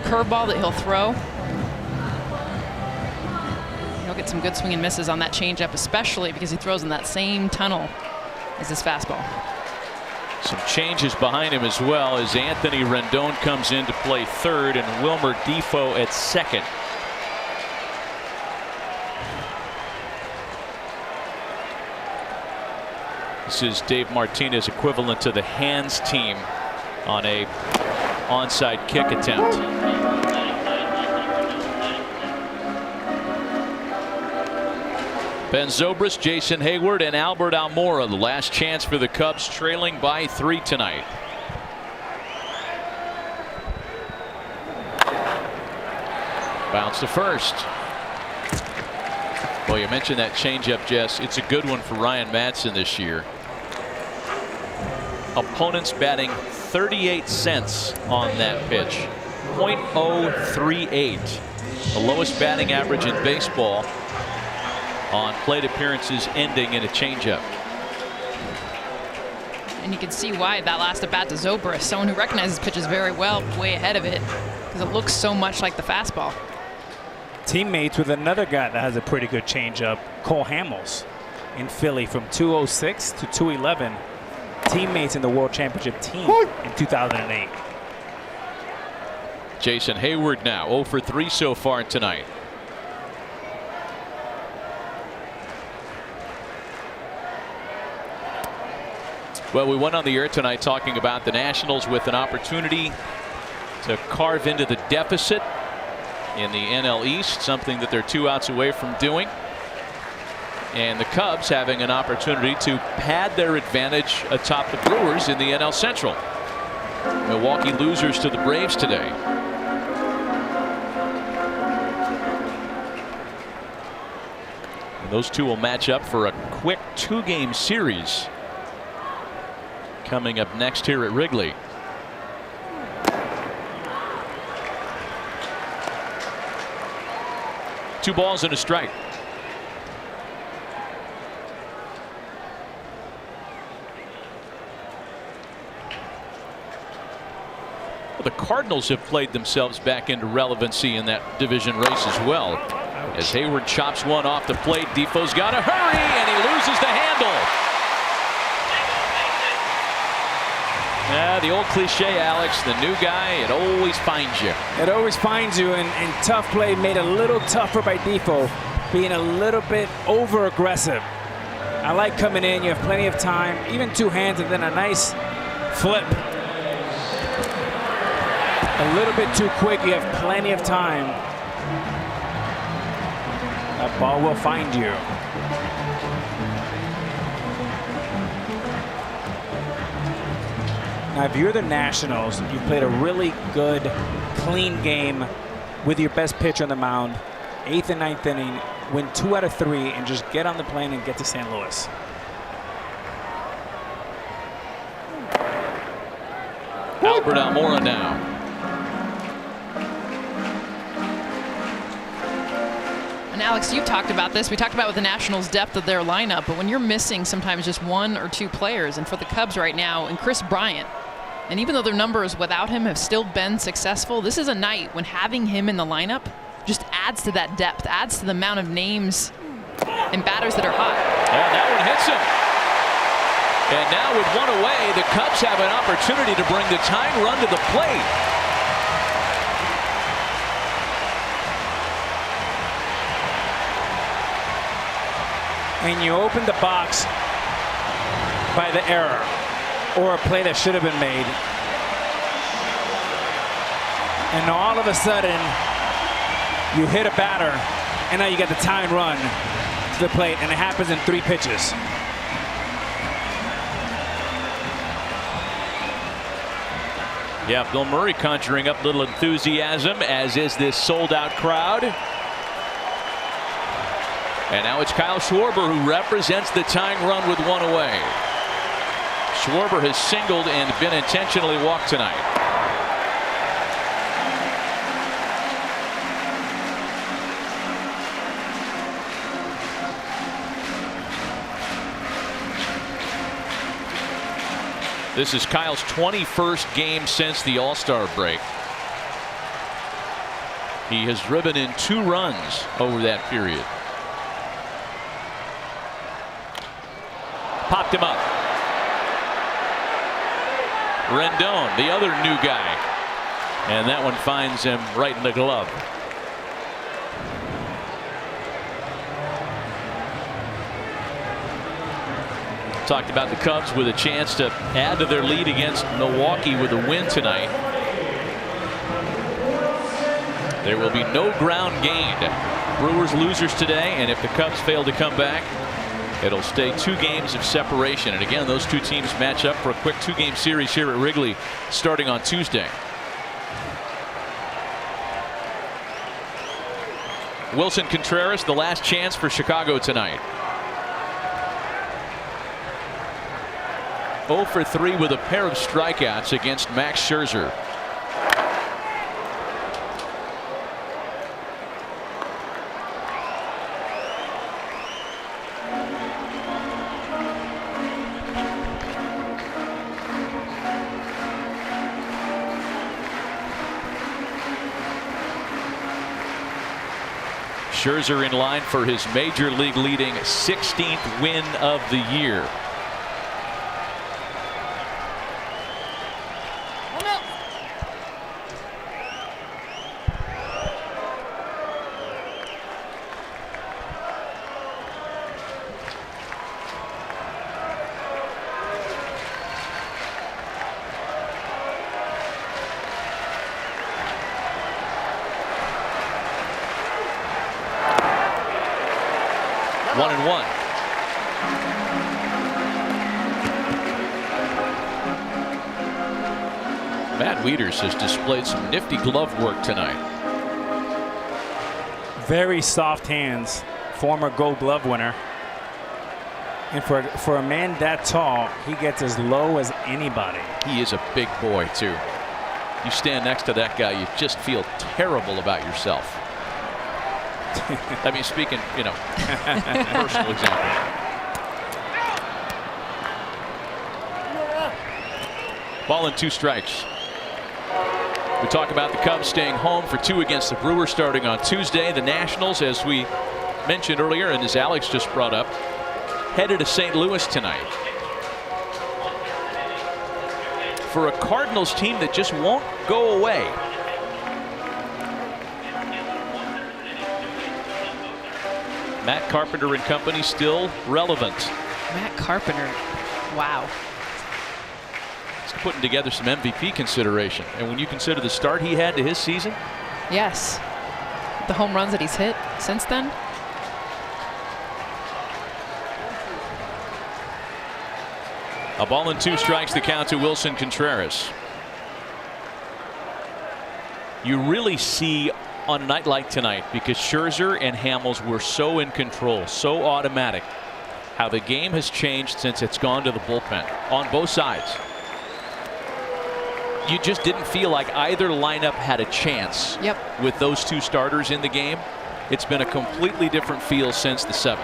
curveball that he'll throw. He'll get some good swing and misses on that changeup, especially because he throws in that same tunnel as his fastball. Some changes behind him as well as Anthony Rendon comes in to play 3rd and Wilmer Defoe at 2nd. This is Dave Martinez equivalent to the hands team on a onside kick attempt. Ben Zobrist, Jason Hayward, and Albert Almora, the last chance for the Cubs, trailing by 3 tonight. Bounce to first. Well, you mentioned that changeup, Jess. It's a good one for Ryan Madson this year. Opponents batting 38 cents on that pitch. .038. The lowest batting average in baseball on plate appearances ending in a changeup. And you can see why that last at bat to Zobrist, someone who recognizes pitches very well, way ahead of it, because it looks so much like the fastball. Teammates with another guy that has a pretty good changeup, Cole Hamels, in Philly from 206 to 211. Teammates in the World Championship team in 2008. Jason Hayward now 0 for 3 so far tonight. Well, we went on the air tonight talking about the Nationals with an opportunity to carve into the deficit in the NL East, something that they're 2 outs away from doing. And the Cubs having an opportunity to pad their advantage atop the Brewers in the NL Central. Milwaukee losers to the Braves today. And those two will match up for a quick 2-game series coming up next here at Wrigley. Two balls and a strike. Well, the Cardinals have played themselves back into relevancy in that division race as well. As Hayward chops one off the plate, Defoe's got to hurry, and he loses the handle. The old cliche, Alex, the new guy, it always finds you. It always finds you, and tough play made a little tougher by Defoe, being a little bit over aggressive. I like coming in, you have plenty of time, even 2 hands, and then a nice flip. A little bit too quick, you have plenty of time. That ball will find you. Now, if you're the Nationals, you've played a really good, clean game with your best pitcher on the mound, 8th and 9th inning, win 2 out of 3, and just get on the plane and get to St. Louis. Albert Almora now. And Alex, you've talked about this. We talked about with the Nationals' depth of their lineup, but when you're missing sometimes just 1 or 2 players, and for the Cubs right now, and Chris Bryant, and even though their numbers without him have still been successful, this is a night when having him in the lineup just adds to that depth, adds to the amount of names and batters that are hot. And that one hits him. And now with 1 away, the Cubs have an opportunity to bring the tying run to the plate. And you open the box by the error or a play that should have been made. And all of a sudden, you hit a batter, and now you get the tying run to the plate, and it happens in 3 pitches. Yeah, Bill Murray conjuring up little enthusiasm, as is this sold-out crowd. And now it's Kyle Schwarber who represents the tying run with 1 away. Schwarber has singled and been intentionally walked tonight. This is Kyle's 21st game since the All-Star break. He has driven in 2 runs over that period. Popped him up. Rendon, the other new guy. And that one finds him right in the glove. Talked about the Cubs with a chance to add to their lead against Milwaukee with a win tonight. There will be no ground gained. Brewers losers today, and if the Cubs fail to come back, it'll stay 2 games of separation. And again, those 2 teams match up for a quick 2-game series here at Wrigley starting on Tuesday. Wilson Contreras, the last chance for Chicago tonight. 0 for 3 with a pair of strikeouts against Max Scherzer. Scherzer in line for his major league leading 16th win of the year. Has displayed some nifty glove work tonight. Very soft hands, former Gold Glove winner. And for a man that tall, he gets as low as anybody. He is a big boy too. You stand next to that guy, you just feel terrible about yourself. I mean, speaking, personal example. Ball and 2 strikes. We talk about the Cubs staying home for 2 against the Brewers starting on Tuesday. The Nationals, as we mentioned earlier and as Alex just brought up, headed to St. Louis tonight for a Cardinals team that just won't go away. Matt Carpenter and company still relevant. Matt Carpenter, wow. Putting together some MVP consideration, and when you consider the start he had to his season. Yes, the home runs that he's hit since then. A ball and 2 strikes, the count to Wilson Contreras. You really see on a night like tonight because Scherzer and Hamels were so in control, so automatic. How the game has changed since it's gone to the bullpen on both sides. You just didn't feel like either lineup had a chance with those two starters in the game. It's been a completely different feel since the 7th.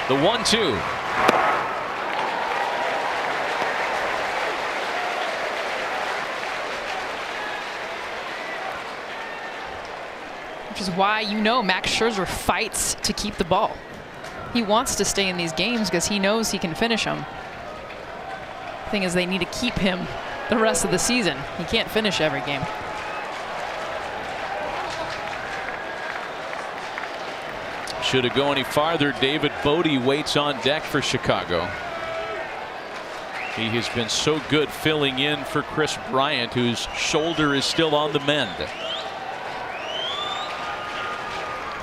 The 1-2. Which is why Max Scherzer fights to keep the ball. He wants to stay in these games because he knows he can finish them. The thing is, they need to keep him the rest of the season. He can't finish every game. Should it go any farther, David Bote waits on deck for Chicago. He has been so good filling in for Chris Bryant, whose shoulder is still on the mend.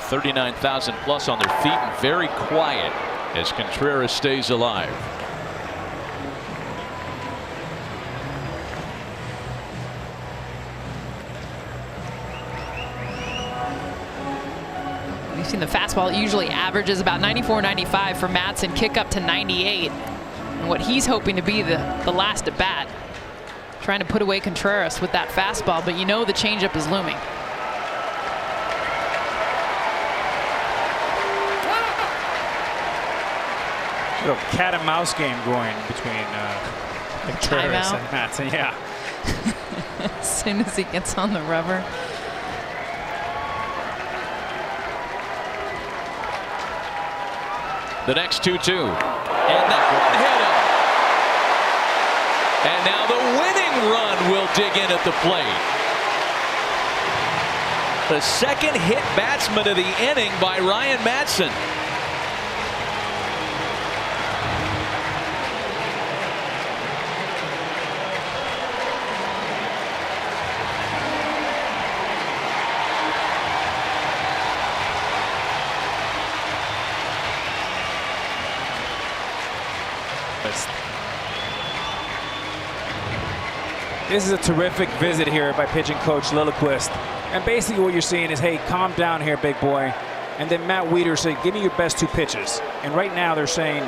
39,000 plus on their feet and very quiet as Contreras stays alive. We've seen the fastball usually averages about 94, 95 for Madsen, kick up to 98. And what he's hoping to be the last at bat. Trying to put away Contreras with that fastball, but the changeup is looming. Little cat and mouse game going between Contreras and Madsen. Yeah. As soon as he gets on the rubber. The next 2-2. And that one hit him. And now the winning run will dig in at the plate. The second hit batsman of the inning by Ryan Madsen. This is a terrific visit here by pitching coach Lilliquist. And basically what you're seeing is, hey, calm down here, big boy. And then Matt Wieters said, give me your best 2 pitches. And right now they're saying,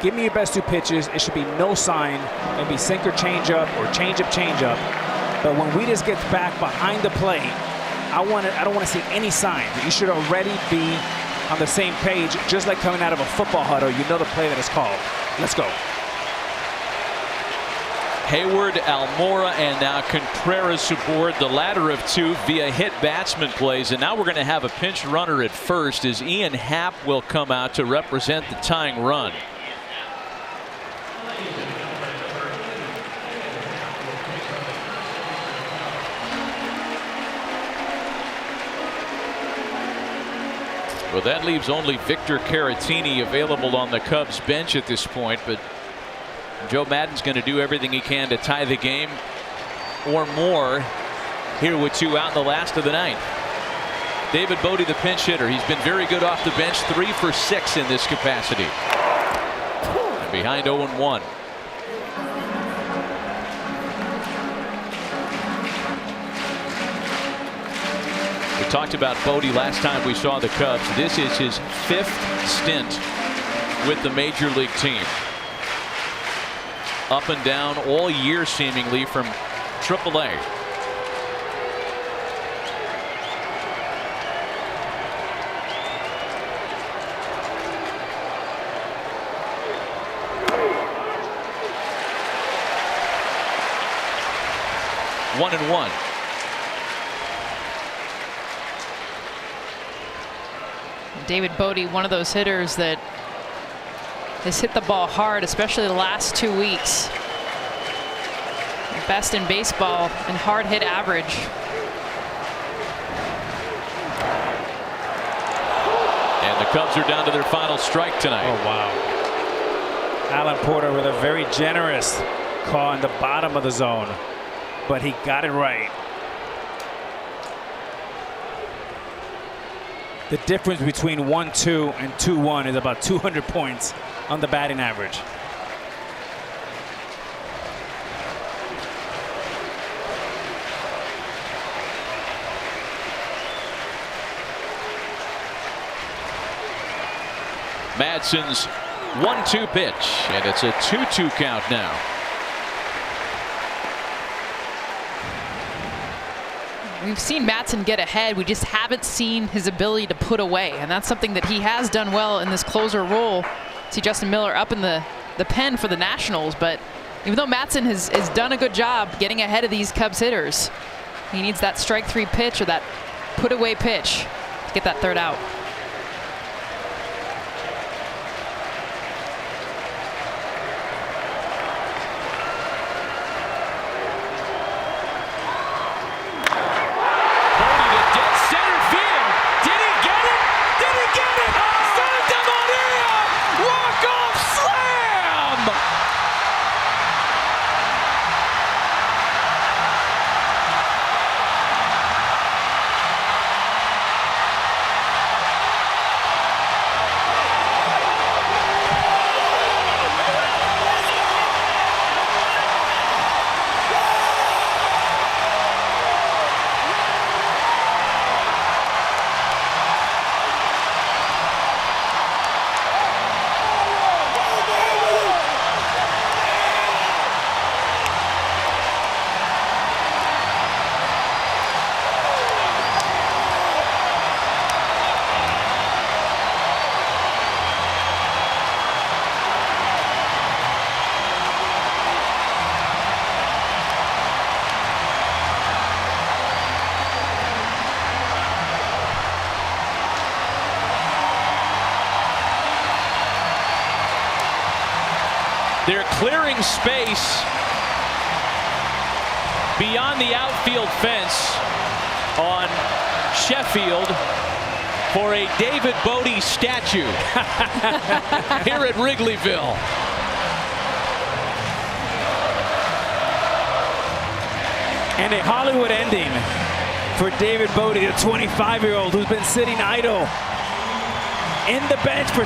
give me your best 2 pitches. It should be no sign. Maybe sinker changeup or changeup. But when Wieters gets back behind the plate, I don't want to see any signs. You should already be on the same page, just like coming out of a football huddle. You know the play that is called. Let's go. Hayward, Almora, and now Contreras aboard the latter of 2 via hit batsman plays. And now we're going to have a pinch runner at first as Ian Happ will come out to represent the tying run. Well, that leaves only Victor Caratini available on the Cubs bench at this point, but Joe Maddon's going to do everything he can to tie the game or more here with 2 out in the last of the ninth. David Bote, the pinch hitter. He's been very good off the bench, 3 for 6 in this capacity. And behind 0-1. We talked about Bote last time we saw the Cubs. This is his 5th stint with the major league team. Up and down all year seemingly from AAA. One and one. David Bote, one of those hitters that has hit the ball hard, especially the last 2 weeks. Best in baseball in hard hit average. And the Cubs are down to their final strike tonight. Oh, wow. Alan Porter with a very generous call in the bottom of the zone, but he got it right. The difference between 1-2 and 2-1 is about 200 points on the batting average. Madsen's 1-2 pitch, and it's a 2-2 count now. We've seen Madsen get ahead. We just haven't seen his ability to put away, and that's something that he has done well in this closer role. See Justin Miller up in the pen for the Nationals, but even though Madsen has done a good job getting ahead of these Cubs hitters, he needs that strike 3 pitch or that put away pitch to get that third out. They're clearing space beyond the outfield fence on Sheffield for a David Bote statue here at Wrigleyville. And a Hollywood ending for David Bote, the 25-year-old who's been sitting idle in the bench for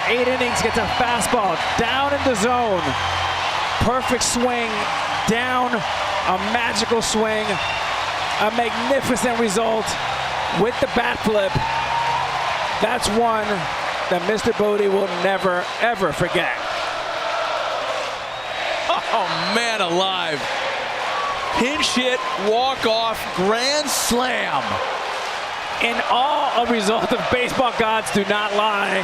8 innings, gets a fastball down in the zone. Perfect swing, down, a magical swing, a magnificent result with the bat flip. That's one that Mr. Bote will never, ever forget. Oh, man alive. Pinch hit, walk-off, grand slam. In all, a result of baseball gods do not lie.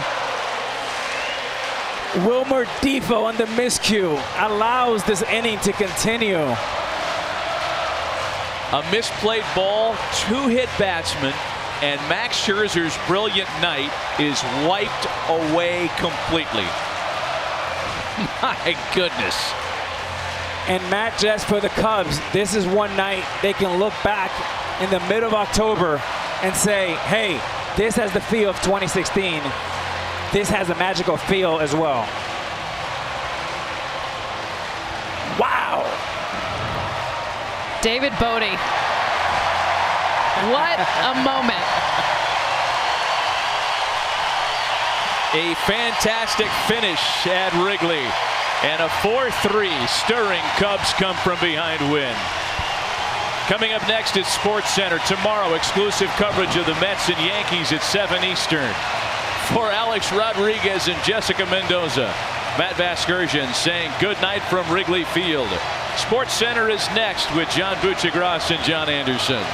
Wilmer Difo on the miscue allows this inning to continue. A misplayed ball, 2-hit batsman, and Max Scherzer's brilliant night is wiped away completely. My goodness. And Matt, just for the Cubs, this is one night they can look back in the middle of October and say, hey, this has the feel of 2016. This has a magical feel as well. Wow. David Bote. What a moment. A fantastic finish at Wrigley. And a 4-3 stirring Cubs come from behind win. Coming up next is Sports Center. Tomorrow, exclusive coverage of the Mets and Yankees at 7 Eastern. For Alex Rodriguez and Jessica Mendoza, Matt Vasgersian saying good night from Wrigley Field. Sports Center is next with John Buccigross and John Anderson.